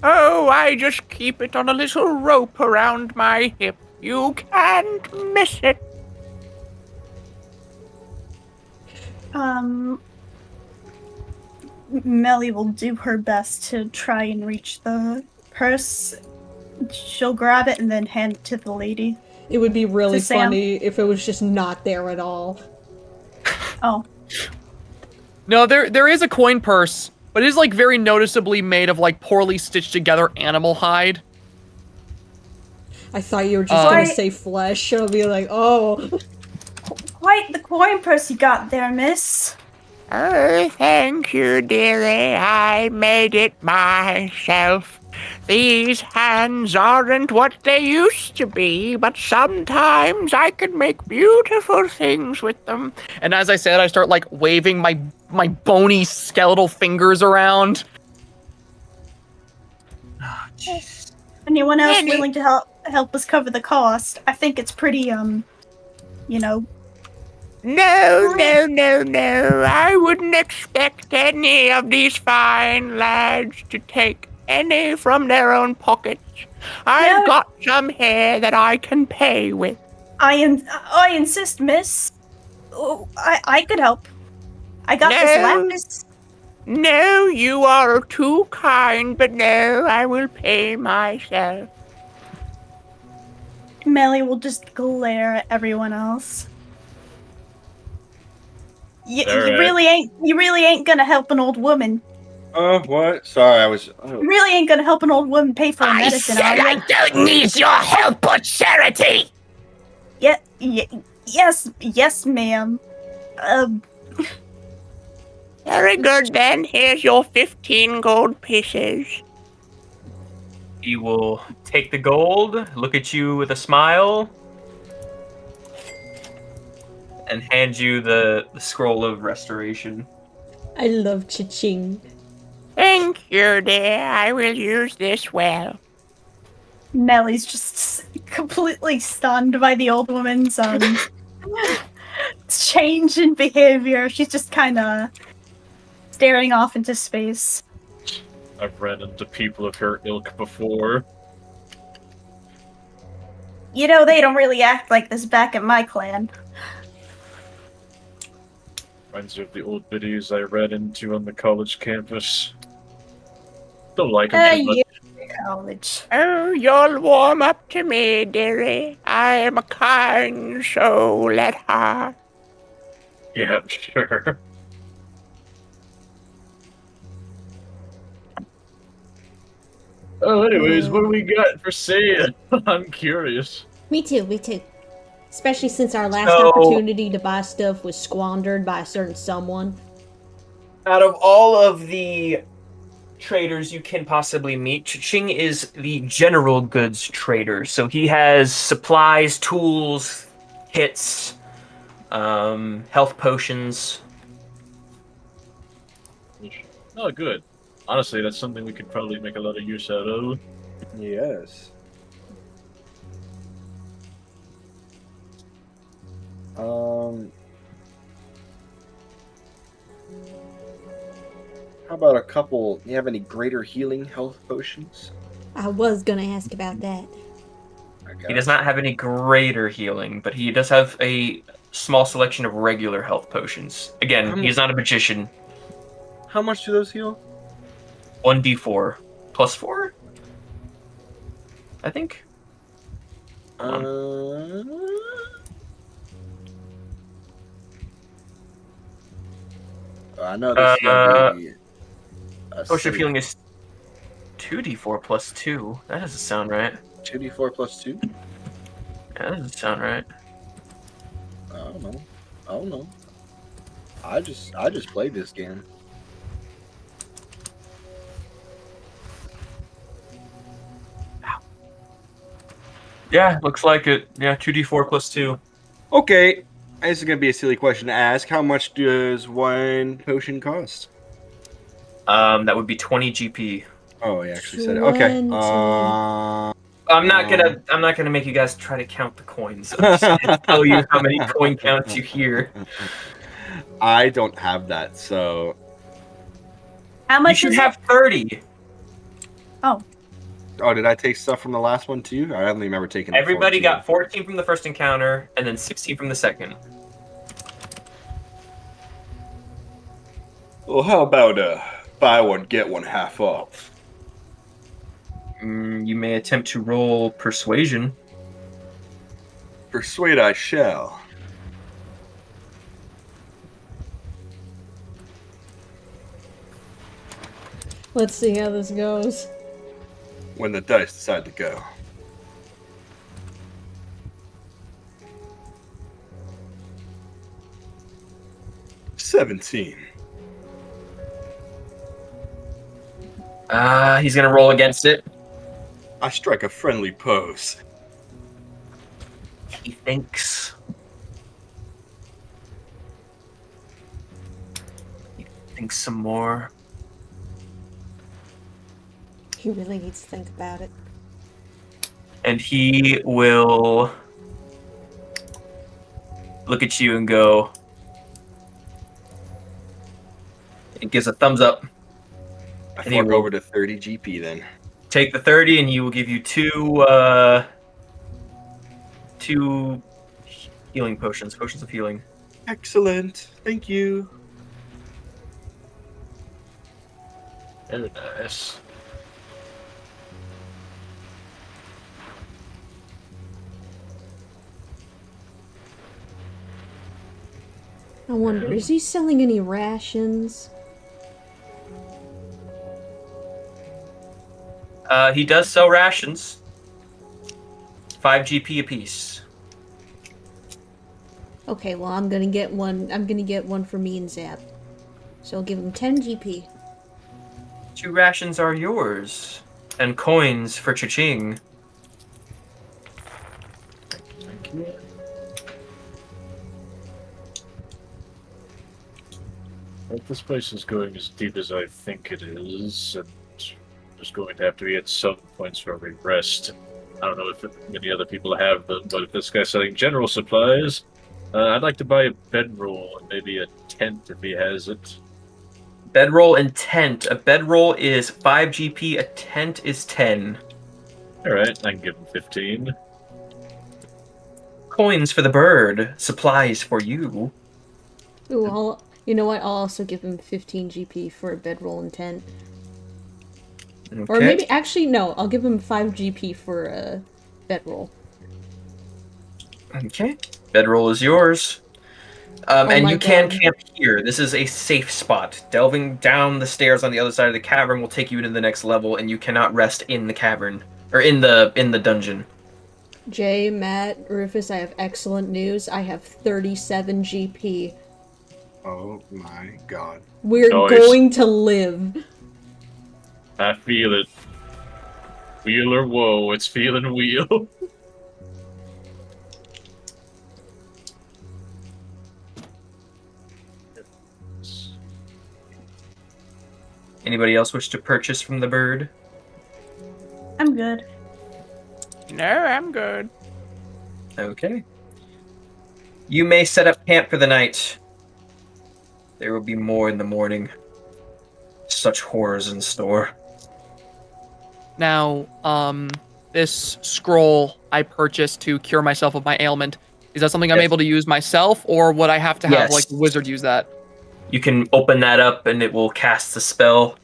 Oh, I just keep it on a little rope around my hip. You can't miss it. Melly will do her best to try and reach the purse. She'll grab it and then hand it to the lady. It would be really To Sam. funny if it was just not there at all. Oh, No, there is a coin purse, but it is like very noticeably made of like poorly stitched together animal hide. I thought you were just gonna Why- say flesh. I'll be like, oh. quite the coin purse you got there, miss. Oh, thank you, dearie. I made it myself. These hands aren't what they used to be, but sometimes I can make beautiful things with them. And as I said, I start like waving my bony skeletal fingers around. Anyone else Melanie. willing to help us cover the cost? I think it's pretty, you know. No. I wouldn't expect any of these fine lads to take any from their own pockets. I've No. got some here that I can pay with. I insist, miss. Oh, I could help. I got this No. lapis. No, you are too kind, but no, I will pay myself. Melly will just glare at everyone else. You Alright. really ain't gonna help an old woman. What? Sorry, I was. You really ain't gonna help an old woman pay for her medicine, are you? don't need your help or charity. Yes, ma'am. Very good then. Here's your 15 gold pieces. He will take the gold, look at you with a smile, and hand you the scroll of restoration. I love cha-ching. Thank you, dear. I will use this well. Melly's just completely stunned by the old woman's change in behavior. She's just kind of staring off into space. I've ran into people of her ilk before. You know, they don't really act like this back at my clan. Reminds me of the old biddies I ran into on the college campus. Don't like them too much. College. Oh, you'll warm up to me, dearie. I am a kind soul at heart. Yeah, sure. Oh, anyways, what do we got for sale? I'm curious. Me too, me too. Especially since our last So- opportunity to buy stuff was squandered by a certain someone. Out of all of the traders you can possibly meet, Ching is the general goods trader. So he has supplies, tools, kits, health potions. Oh, good. Honestly, that's something we could probably make a lot of use out of. Yes. How about a couple? You have any greater healing health potions? I was gonna ask about that. He does not have any greater healing, but he does have a small selection of regular health potions. Again, he is not a magician. How much do those heal? 1d4 plus 4, I think. I know this is gonna be a Potion of healing is 2d4 plus 2. That doesn't sound right. 2d4 plus 2? Yeah, that doesn't sound right. I don't know. I don't know. I just played this game. Yeah, looks like it. Yeah, 2d4 plus 2. Okay, this is gonna be a silly question to ask. How much does one potion cost? That would be 20 GP. Oh, he actually said it. Okay. 20. I'm not gonna make you guys try to count the coins. I'm just gonna tell you how many coin counts you hear. I don't have that, so How You much should is have 30. Oh, oh, did I take stuff from the last one too? I don't remember taking. the Everybody 14. got 14 from the first encounter, and then 16 from the second. Well, how about buy one get one half off? You may attempt to roll persuasion. Persuade I shall. Let's see how this goes. When the dice decide to go. $17. He's gonna roll against it. I strike a friendly pose. He thinks. He thinks some more. He really needs to think about it. And he will look at you and go. It gives a thumbs up. I And he fork will- over to 30 GP then. Take the 30, and he will give you two healing potions of healing. Excellent. Thank you. Very nice. I wonder, is he selling any rations? He does sell rations. 5 GP apiece. Okay, well I'm gonna get one. I'm gonna get one for me and Zap. So I'll give him 10 GP. 2 rations are yours. And coins for Cha-Ching. Thank you. If this place is going as deep as I think it is, and there's going to have to be at some points where we rest. I don't know if many other people have them, but if this guy's selling general supplies, I'd like to buy a bedroll and maybe a tent if he has it. Bedroll and tent. A bedroll is 5 GP, a tent is 10. Alright, I can give him 15. Coins for the bird. Supplies for you. Ooh, you know what? I'll also give him 15 GP for a bedroll and tent. Okay. Or maybe, actually, no. I'll give him 5 GP for a bedroll. Okay. Bedroll is yours. And my you can God. camp here. This is a safe spot. Delving down the stairs on the other side of the cavern will take you into the next level, and you cannot rest in the cavern or in the dungeon. Jay, Matt, Rufus, I have excellent news. I have 37 GP. Oh my god. We're Nice. going to live. I feel it. Wheel or woe, it's feeling wheel. Anybody else wish to purchase from the bird? I'm good. No, I'm good. Okay. You may set up camp for the night. There will be more in the morning. Such horrors in store. Now, this scroll I purchased to cure myself of my ailment, is that something I'm Yes. able to use myself, or would I have to have, Yes. like, the wizard use that? You can open that up and it will cast the spell.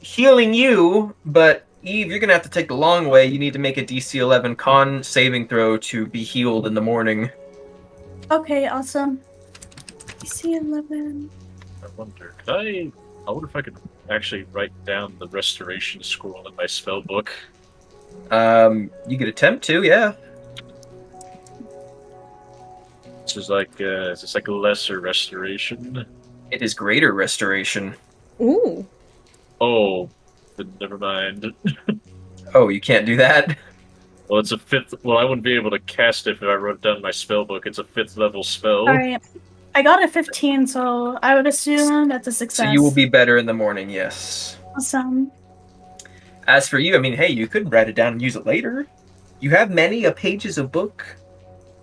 Healing you, but Eve, you're gonna have to take the long way. You need to make a DC 11 con saving throw to be healed in the morning. Okay, awesome. DC 11. I wonder, I wonder if I could actually write down the restoration scroll in my spell book. You could attempt to, yeah. This is like a lesser restoration? It is greater restoration. Ooh. Oh, then never mind. Oh, you can't do that? Well, it's a 5th. Well, I wouldn't be able to cast it if I wrote it down in my spell book. It's a 5th level spell. Alright. I got a 15, so I would assume that's a success. So you will be better in the morning, yes. Awesome. As for you, I mean, hey, you could write it down and use it later. You have many pages of book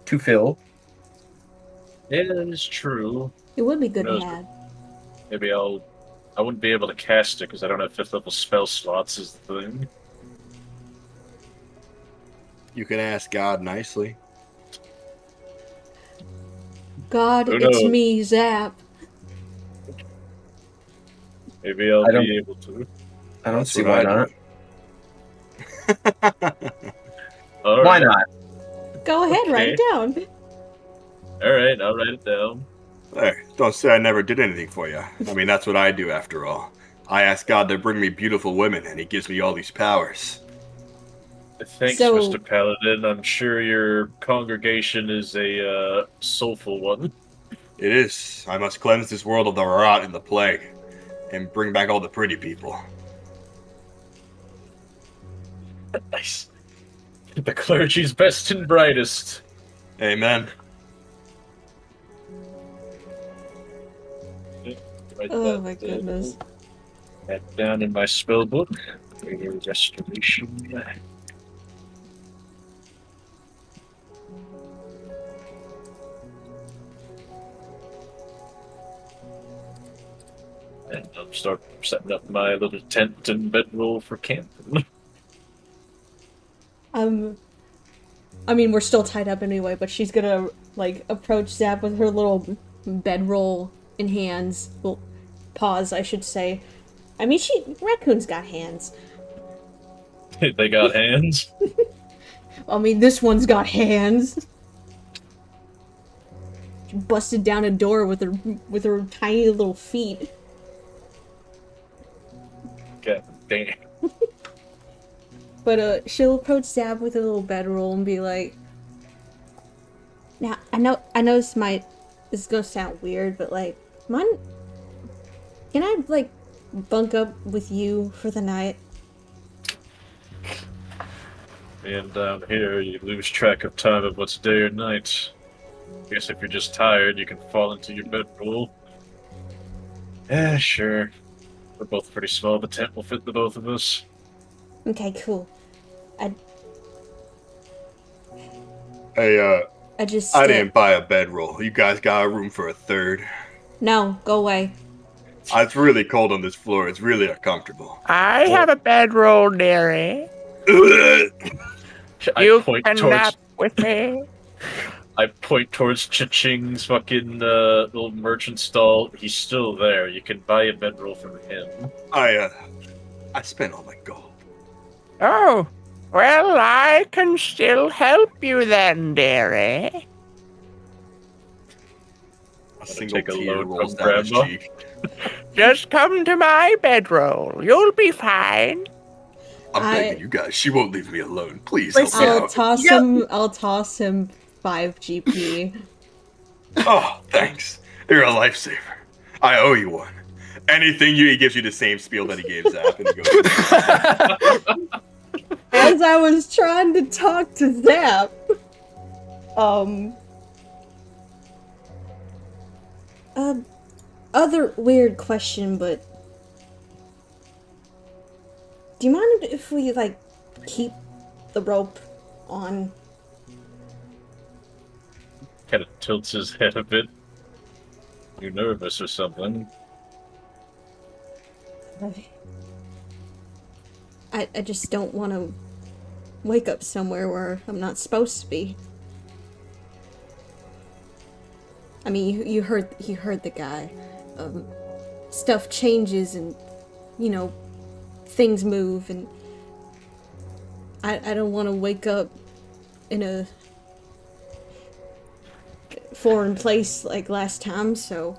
to fill. Yeah, that is true. It would be good to Knows- have. Maybe I wouldn't be able to cast it because I don't have 5th level spell slots. Is the thing. You can ask God nicely. God, Who it's knows? me, Zap. Maybe I'll I don't- be able to. I don't That's see what why I not. All Why right. not? Go ahead, Okay. write it down. All right, I'll write it down. Hey, don't say I never did anything for you. I mean, that's what I do after all. I ask God to bring me beautiful women, and He gives me all these powers. Thanks, So- Mr. Paladin. I'm sure your congregation is a soulful one. It is. I must cleanse this world of the rot and the plague, and bring back all the pretty people. Nice. The clergy's best and brightest. Amen. Write Oh that, my goodness. That down in my spell book. Restoration. And I'll start setting up my little tent and bedroll for camping. I mean, we're still tied up anyway, but she's gonna, like, approach Zap with her little bedroll in hands. Well, paws, I should say. I mean, raccoon's got hands. They got hands. I mean, this one's got hands. She busted down a door with her tiny little feet. God damn. But she'll approach Zab with a little bedroll and be like, "Now I know this is gonna sound weird, but like, can I like bunk up with you for the night?" And down here, you lose track of time of what's day or night. I guess if you're just tired, you can fall into your bedroll. Yeah, sure. We're both pretty small. The tent will fit the both of us. Okay, cool. Hey, I just I didn't buy a bedroll. You guys got a room for a third. No, go away. It's really cold on this floor. It's really uncomfortable. I have a bedroll, dearie. Ugh. You point can towards nap with me. I point towards Cha-Ching's fucking little merchant stall. He's still there. You can buy a bedroll from him. I spent all my gold. Oh, well, I can still help you then, dearie. A single take a tear load rolls from down his Grandma. cheek. Just come to my bedroll. You'll be fine. I'm I- begging you guys. She won't leave me alone. Please help me Listen, out. I'll toss him 5 GP. Oh, thanks. You're a lifesaver. I owe you one. Anything he gives you the same spiel that he gave Zap, and he goes. As I was trying to talk to Zap, other weird question, but do you mind if we like keep the rope on? Kind of tilts his head a bit. You nervous or something? I just don't want to wake up somewhere where I'm not supposed to be. I mean, you heard the guy. Stuff changes and, things move, and I don't want to wake up in a foreign place like last time, so...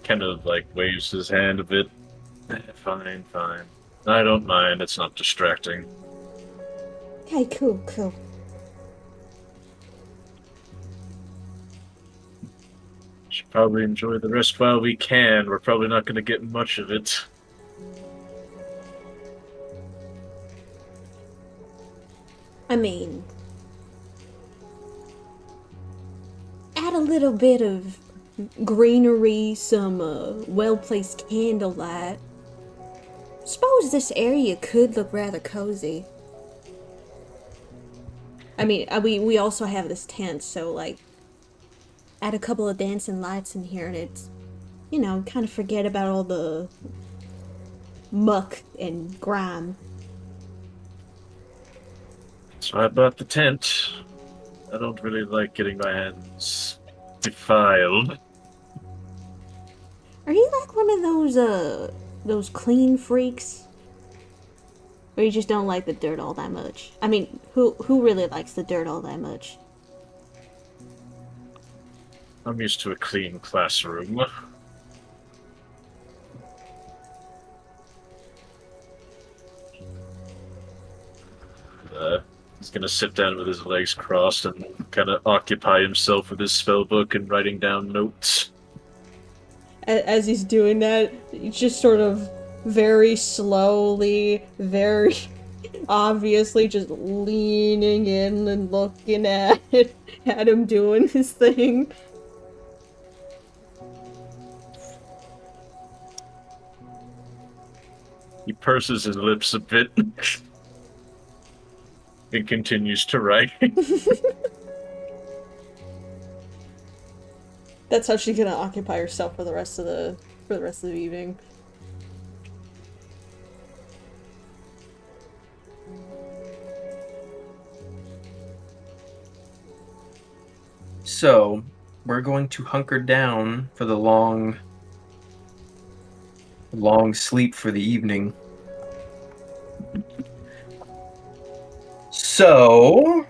Kind of like waves his hand a bit. Fine. I don't mind. It's not distracting. Okay, cool. Should probably enjoy the rest while we can. We're probably not going to get much of it. I mean... add a little bit of greenery, some well-placed candlelight. Suppose this area could look rather cozy. I mean, we also have this tent, so like, add a couple of dancing lights in here, and it's, kind of forget about all the muck and grime. So I bought the tent. I don't really like getting my hands defiled. Are you like one of those clean freaks? Or you just don't like the dirt all that much? I mean, who really likes the dirt all that much? I'm used to a clean classroom. He's gonna sit down with his legs crossed and kind of occupy himself with his spellbook and writing down notes. As he's doing that, he's just sort of very slowly, very obviously just leaning in and looking at him doing his thing. He purses his lips a bit and continues to write. That's how she's gonna occupy herself for the rest of the evening. So, we're going to hunker down for the long sleep for the evening. So,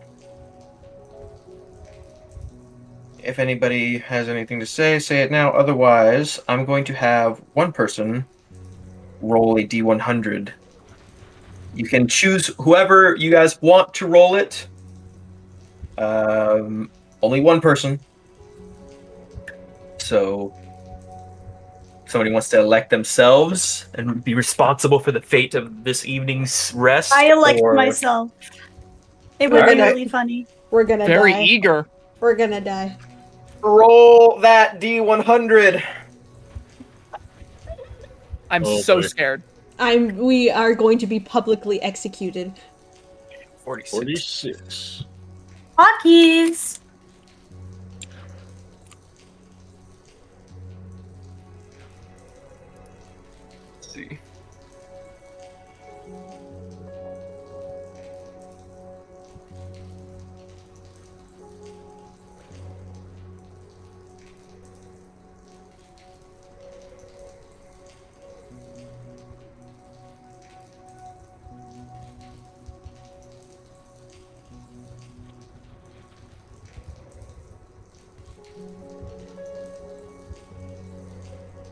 if anybody has anything to say it now. Otherwise, I'm going to have one person roll a D100. You can choose whoever you guys want to roll it. Only one person. So, if somebody wants to elect themselves and be responsible for the fate of this evening's rest. I elect or... myself. It would be Alright. really funny. We're gonna Very die. eager. We're gonna die. Roll that D100. I'm Oh, so boy. scared. We are going to be publicly executed. 46. 46. Hotkeys! Let's see.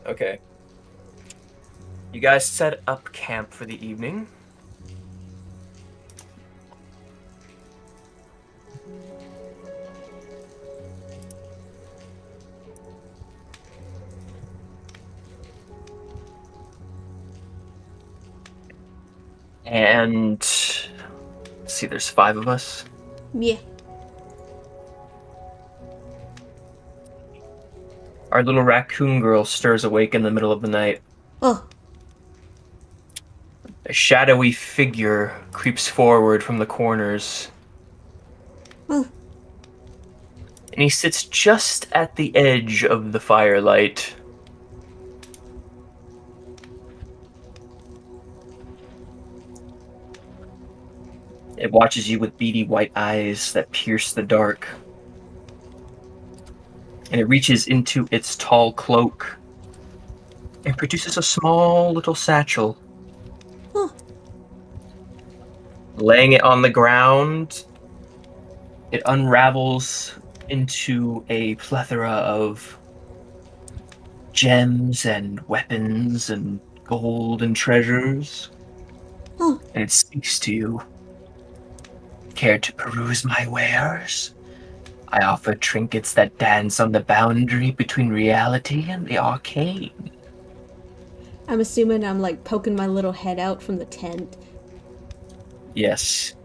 Okay. You guys set up camp for the evening. And let's see, there's 5 of us. Yeah. Our little raccoon girl stirs awake in the middle of the night. Oh. A shadowy figure creeps forward from the corners. Oh. And he sits just at the edge of the firelight. It watches you with beady white eyes that pierce the dark. And it reaches into its tall cloak and produces a small little satchel. Huh. Laying it on the ground, it unravels into a plethora of gems and weapons and gold and treasures. Huh. And it speaks to you. Care to peruse my wares? I offer trinkets that dance on the boundary between reality and the arcane. I'm assuming I'm like poking my little head out from the tent. Yes.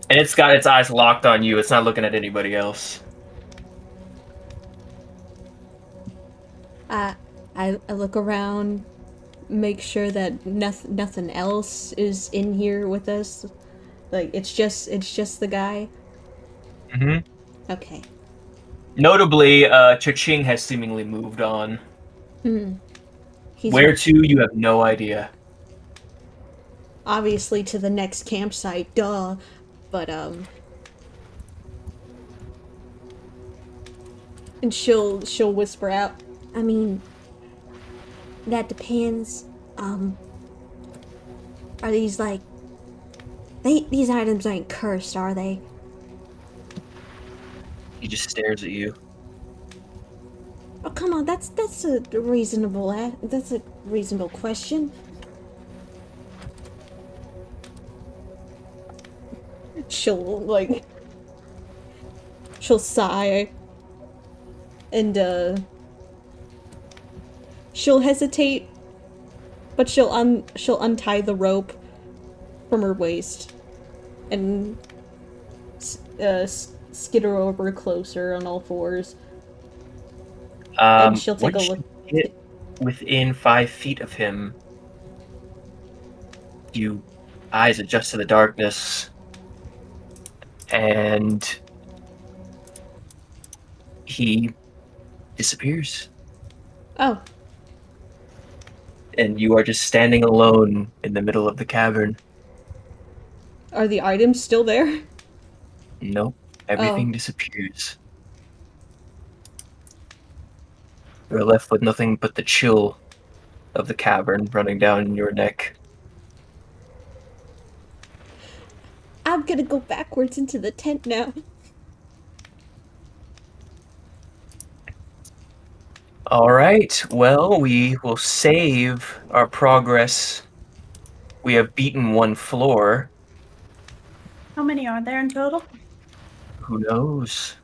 And it's got its eyes locked on you. It's not looking at anybody else. I look around, make sure that nothing else is in here with us. Like it's just the guy. Mm-hmm. Okay. Notably, Cha-Ching has seemingly moved on. He's Where to, you have no idea. obviously to the next campsite, duh. But and she'll whisper out, I mean, that depends. Are these like these items ain't cursed, are they? He just stares at you. Oh, come on, that's a reasonable that's a reasonable question. She'll sigh and she'll hesitate, but she'll untie the rope from her waist and skitter over closer on all fours. And she'll take a once look. you get within 5 feet of him, you eyes adjust to the darkness, and he disappears. Oh, And you are just standing alone in the middle of the cavern. are the items still there? Nope, everything disappears. You're left with nothing but the chill of the cavern running down your neck. I'm gonna go backwards into the tent now. All right, well, we will save our progress. We have beaten 1 floor. How many are there in total? Who knows?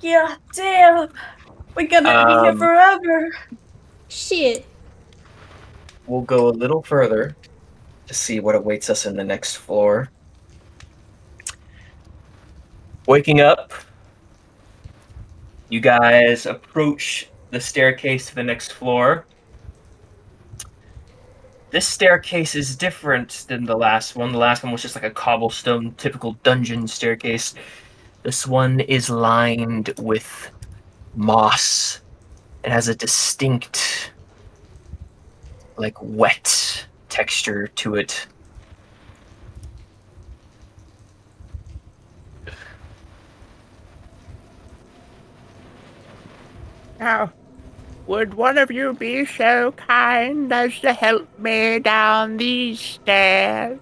Yeah, damn. We're gonna be here forever. Shit. We'll go a little further to see what awaits us in the next floor. Waking up, you guys approach the staircase to the next floor. This staircase is different than the last one. The last one was just like a cobblestone, typical dungeon staircase. This one is lined with moss. It has a distinct, like, wet texture to it. Now, would one of you be so kind as to help me down these stairs?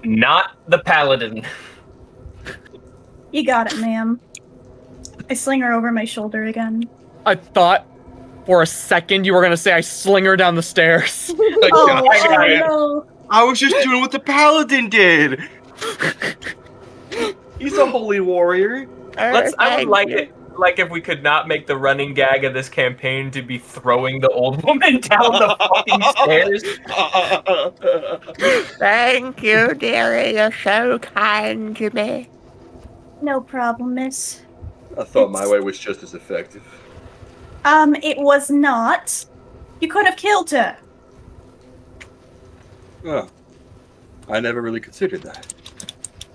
Not the paladin. You got it, ma'am. I sling her over my shoulder again. I thought For a second, you were gonna say I sling her down the stairs. Oh, Oh no. I was just doing what the paladin did. He's a holy warrior. I would Thank like you. it, like if we could not make the running gag of this campaign to be throwing the old woman down the fucking stairs. Thank you, dearie. You're so kind to me. No problem, miss. I thought my way was just as effective. It was not. You could have killed her. Oh, I never really considered that.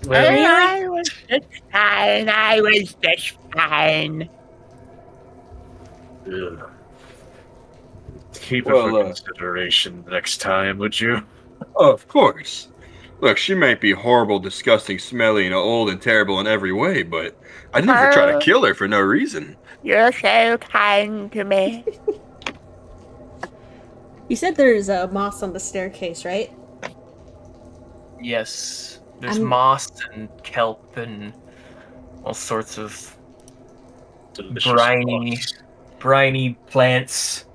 I was just fine. I was just fine. Ugh. Keep it Well, for consideration next time, would you? Of course. Look, she might be horrible, disgusting, smelly, and old and terrible in every way, but I'd never try to kill her for no reason. You're so kind to me. You said there's a moss on the staircase, right? Yes, there's I'm- moss and kelp and all sorts of Delicious briny, thoughts. briny plants.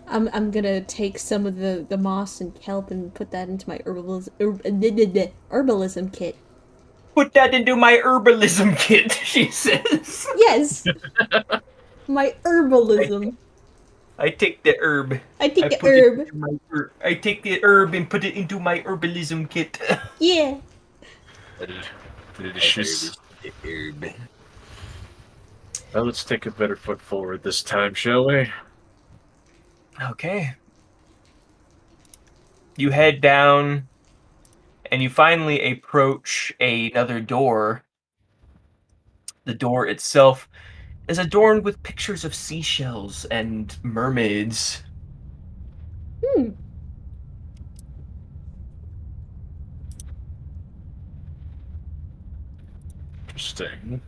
I'm gonna take some of the moss and kelp and put that into my herbalism kit. Put that into my herbalism kit, she says. Yes! My herbalism. I take the herb. I take the put it herb. into my I take the herb and put it into my herbalism kit. Yeah. Delicious. Herb. Well, let's take a better foot forward this time, shall we? Okay. You head down, and you finally approach another door. The door itself is adorned with pictures of seashells and mermaids. Interesting.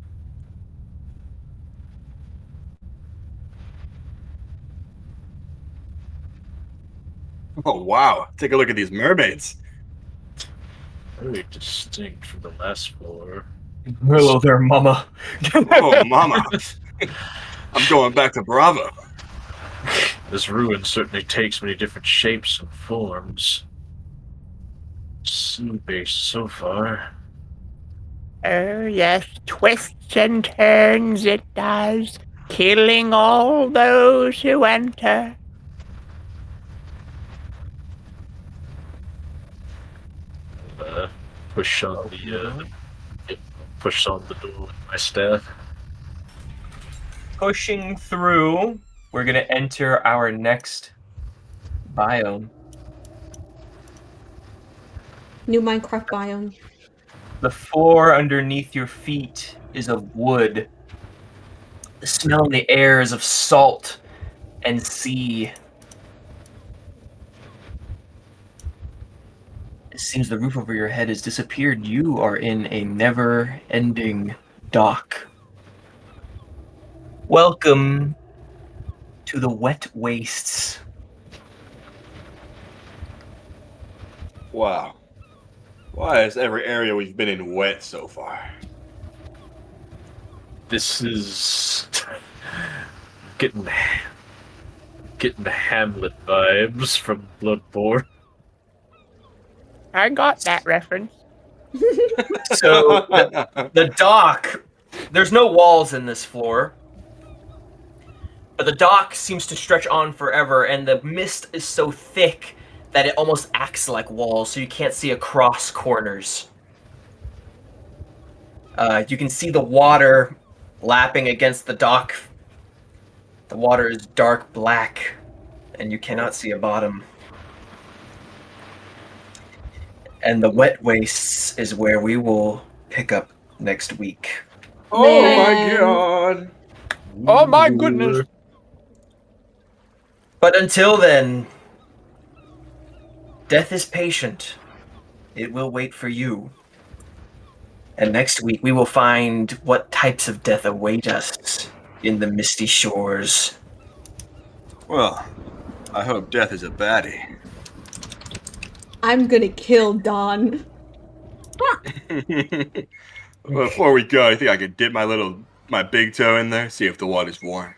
Oh, wow. Take a look at these mermaids. Very distinct from the last floor. Hello there, mama. Oh, mama. I'm going back to Bravo. This ruin certainly takes many different shapes and forms. Sea-based so far. Oh, yes, twists and turns it does, killing all those who enter. Push on the door with my staff. Pushing through, we're gonna enter our next biome. New Minecraft biome. The floor underneath your feet is of wood. The smell in the air is of salt and sea. It seems the roof over your head has disappeared. You are in a never-ending dock. Welcome to the wet wastes. Wow. Why is every area we've been in wet so far? This is getting the Hamlet vibes from Bloodborne. I got that reference. So the dock, there's no walls in this floor, but the dock seems to stretch on forever, and the mist is so thick that it almost acts like walls, so you can't see across corners. You can see the water lapping against the dock. The water is dark black, and you cannot see a bottom. And the wet wastes is where we will pick up next week. Oh Man. my god. Oh my goodness. But until then, death is patient. It will wait for you. And next week we will find what types of death await us in the misty shores. Well, I hope death is a baddie. I'm gonna kill Dawn. Well, before we go, I think I could dip my big toe in there, see if the water's warm.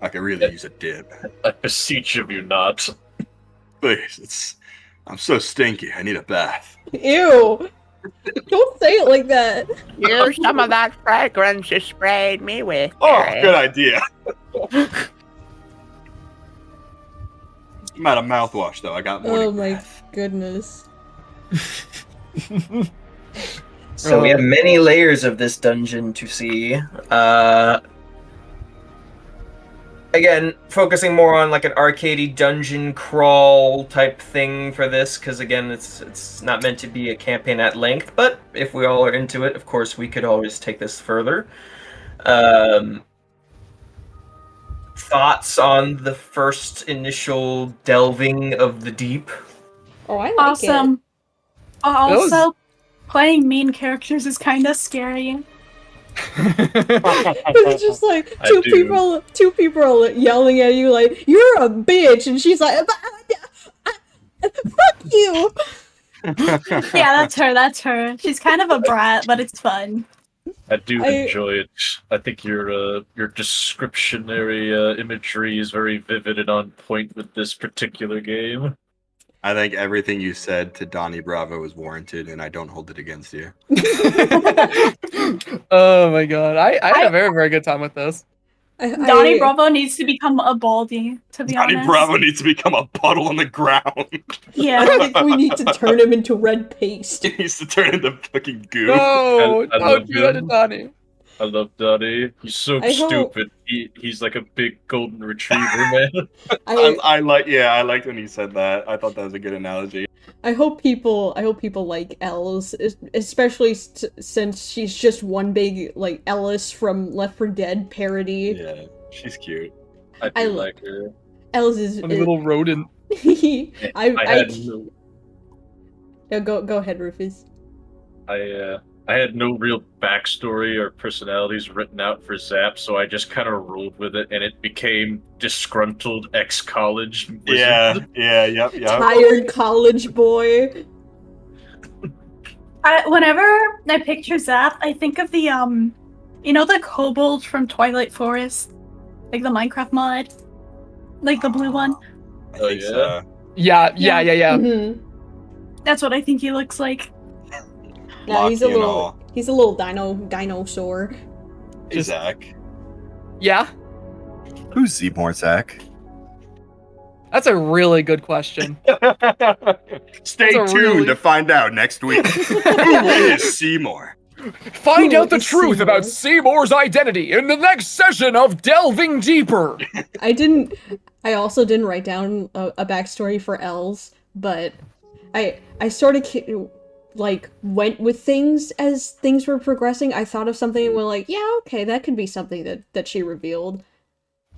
I could really use a dip. I beseech of you not. Please, I'm so stinky. I need a bath. Ew. Don't say it like that. Use some of that fragrance you sprayed me with. Oh, Derek. good idea. I'm out of mouthwash, though. I got more. Oh my goodness. So we have many layers of this dungeon to see. Again, focusing more on like an arcadey dungeon crawl type thing for this, because again, it's not meant to be a campaign at length. But if we all are into it, of course, we could always take this further. Thoughts on the first initial delving of the deep? Oh, I like Awesome. Also, was- playing mean characters is kind of scary. It's just like I two do. people yelling at you like, "You're a bitch," and she's like, "Fuck you." Yeah, that's her. She's kind of a brat, but it's fun. I do enjoy it. I think your descriptionary imagery is very vivid and on point with this particular game. I think everything you said to Donny Bravo is warranted, and I don't hold it against you. Oh my god, I had a very, very good time with this. Donny Bravo needs to become a baldy, to be Donny honest. Bravo needs to become a puddle on the ground. Yeah. I think we need to turn him into red paste. He needs to turn into fucking goo. No, I don't love do that to him. Donnie. I love Donny. He's so I hope- stupid. He's like a big golden retriever, man. I liked when he said that. I thought that was a good analogy. I hope people like Els, especially since she's just one big like Ellis from Left 4 Dead parody. Yeah, she's cute. I do like her. Els is Funny little rodent. I had no, No, go ahead, Rufus. I had no real backstory or personalities written out for Zap, so I just kind of rolled with it, and it became disgruntled ex-college wizard. Yep. Tired college boy. Whenever I picture Zap, I think of the you know the kobold from Twilight Forest, like the Minecraft mod, like the blue one. I Oh, think yeah? so. Yeah. Mhm. That's what I think he looks like. No, he's a Locky and little all. dinosaur. Hey, Zach. Yeah, Who's Seymour, Zach? that's a really good question. Stay That's a tuned really- to find out next week. Who is Seymour? Find Who out the is truth Seymour? about Seymour's identity in the next session of Delving Deeper. I also didn't write down a backstory for Els, but I sort of like went with things as things were progressing. I thought of something and went like, yeah, okay, that could be something that she revealed.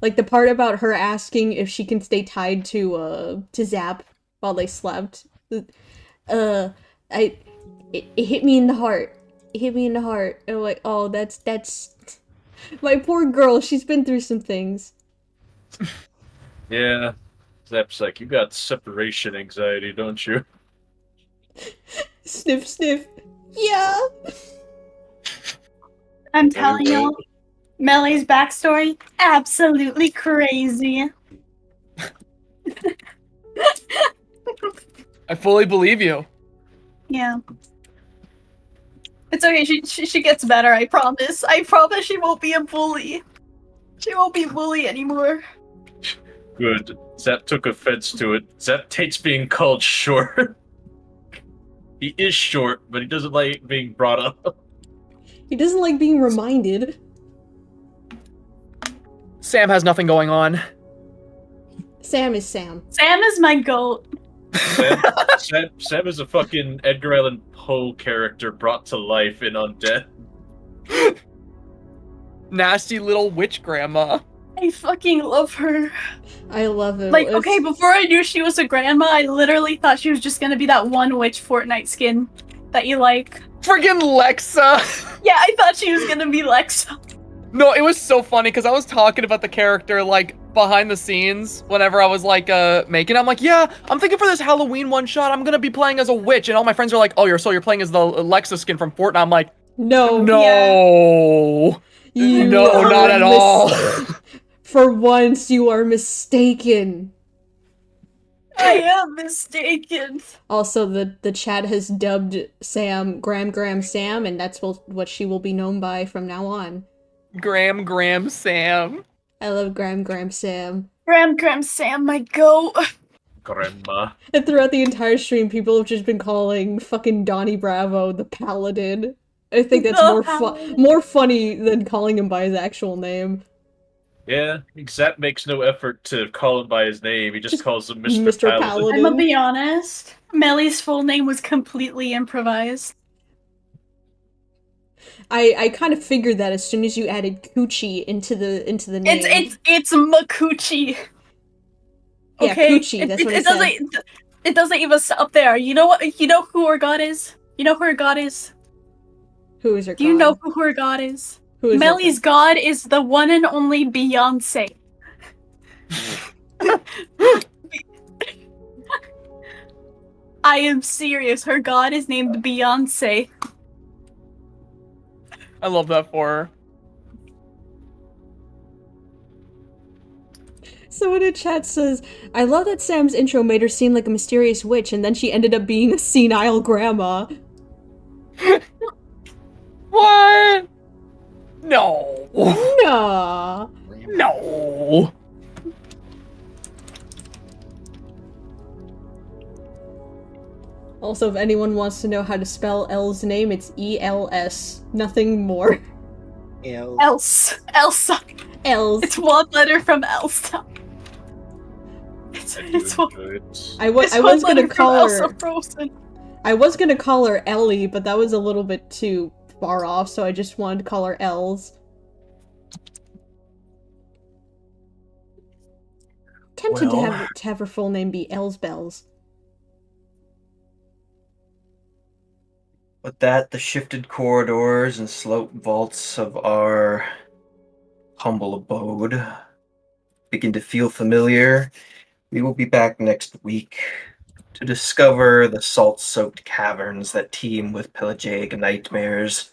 Like the part about her asking if she can stay tied to Zap while they slept. It hit me in the heart. It hit me in the heart. And I'm like, oh, that's my poor girl. She's been through some things. Yeah. Zap's like, you got separation anxiety, don't you? Sniff, sniff. Yeah. I'm telling you, Melly's backstory, absolutely crazy. I fully believe you. Yeah. It's okay, she gets better, I promise. I promise she won't be a bully. She won't be a bully anymore. Good. Zap took offense to it. Zap hates being called short. He is short, but he doesn't like being brought up. He doesn't like being reminded. Sam has nothing going on. Sam is Sam. Sam is my goat. Sam is a fucking Edgar Allan Poe character brought to life in Undead. Nasty little witch grandma. I fucking love her. I love it. Like, okay, before I knew she was a grandma, I literally thought she was just gonna be that one witch Fortnite skin that you like. Friggin' Lexa. Yeah, I thought she was gonna be Lexa. No, it was so funny because I was talking about the character like behind the scenes whenever I was like making. I'm like, yeah, I'm thinking for this Halloween one shot, I'm gonna be playing as a witch, and all my friends are like, oh, you're playing as the Lexa skin from Fortnite. I'm like, no, no, You no, are not at all. For once, you are mistaken. I am mistaken. Also, the chat has dubbed Sam Gram Sam, and that's what she will be known by from now on. Gram Sam. I love Gram Sam. Gram Sam, my goat. Grandma. And throughout the entire stream, people have just been calling fucking Donny Bravo the Paladin. I think that's more funny than calling him by his actual name. Yeah, Zap makes no effort to call him by his name. He just calls him Mr. Mr. Paladin. Paladin. I'm gonna be honest. Melly's full name was completely improvised. I kind of figured that as soon as you added Coochie into the name. It's Makuchi. Yeah, Okay, Coochie. That's what it said. It doesn't even stop there. You know what? You know who her god is? You know who her god is? Who is her god? Do you know who her god is? Who is Melly's god is the one and only Beyonce. I am serious. Her god is named Beyonce. I love that for her. Someone in chat says, I love that Sam's intro made her seem like a mysterious witch, and then she ended up being a senile grandma. What? No. Nah. No. Also, if anyone wants to know how to spell Elle's name, it's E-L-S. Nothing more. Elsa. Els. It's one letter from Elsa. It's one. I was gonna call her. Elsa Frozen. I was gonna call her Ellie, but that was a little bit too far off, so I just wanted to call her Els. Tempted to have her full name be Els Bells. With that, the shifted corridors and sloped vaults of our humble abode begin to feel familiar. We will be back next week to discover the salt-soaked caverns that teem with pelagic nightmares,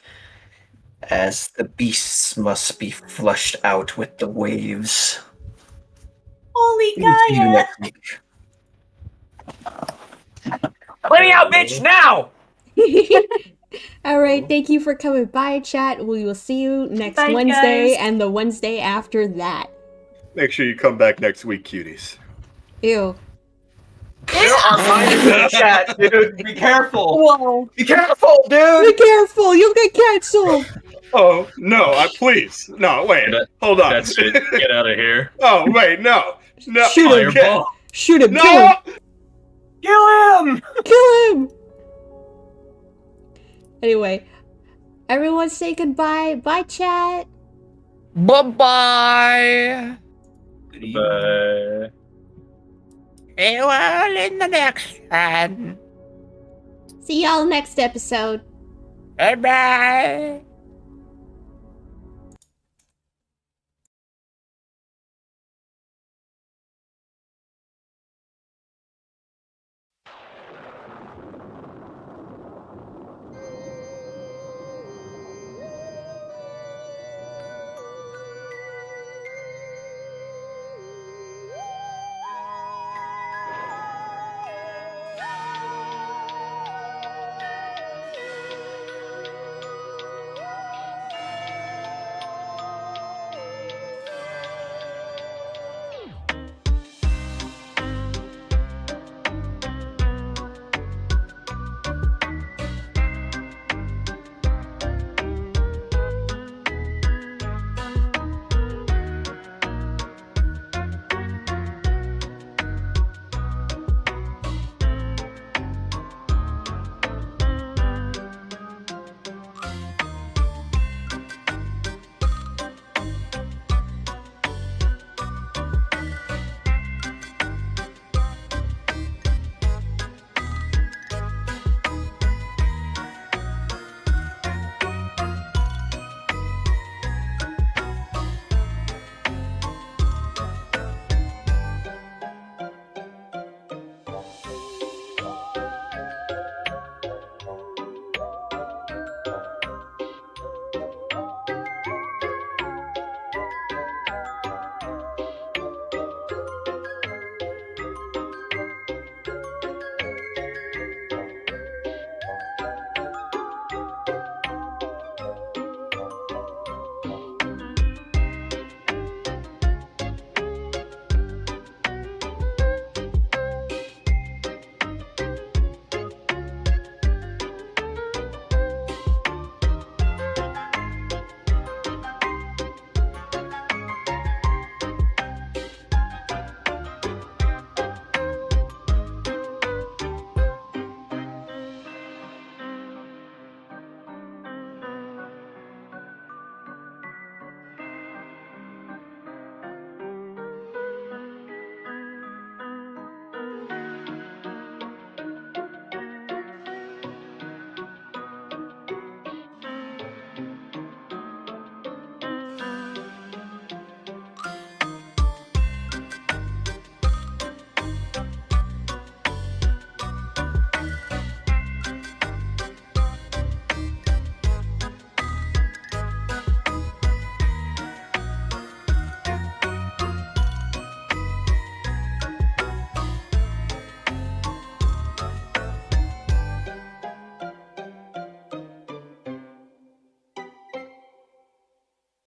as the beasts must be flushed out with the waves. Holy We will see you Gaia! next week. Let me out, bitch, now! Alright, thank you for coming by, chat. We will see you next Bye, Wednesday guys. and the Wednesday after that. Make sure you come back next week, cuties. Ew. There are minors in the chat, dude. Be careful. Whoa. Be careful, Be dude. careful, you'll get canceled! Oh, no, please. No, wait. Hold on. That's it. Get out of here. Oh, wait, no. No. Shoot him. Fireball. Shoot him, No! kill him! Kill him. Kill him! Anyway, everyone say goodbye. Bye, chat! Bye-bye. Bye. Farewell in the next one. See y'all next episode. Bye-bye.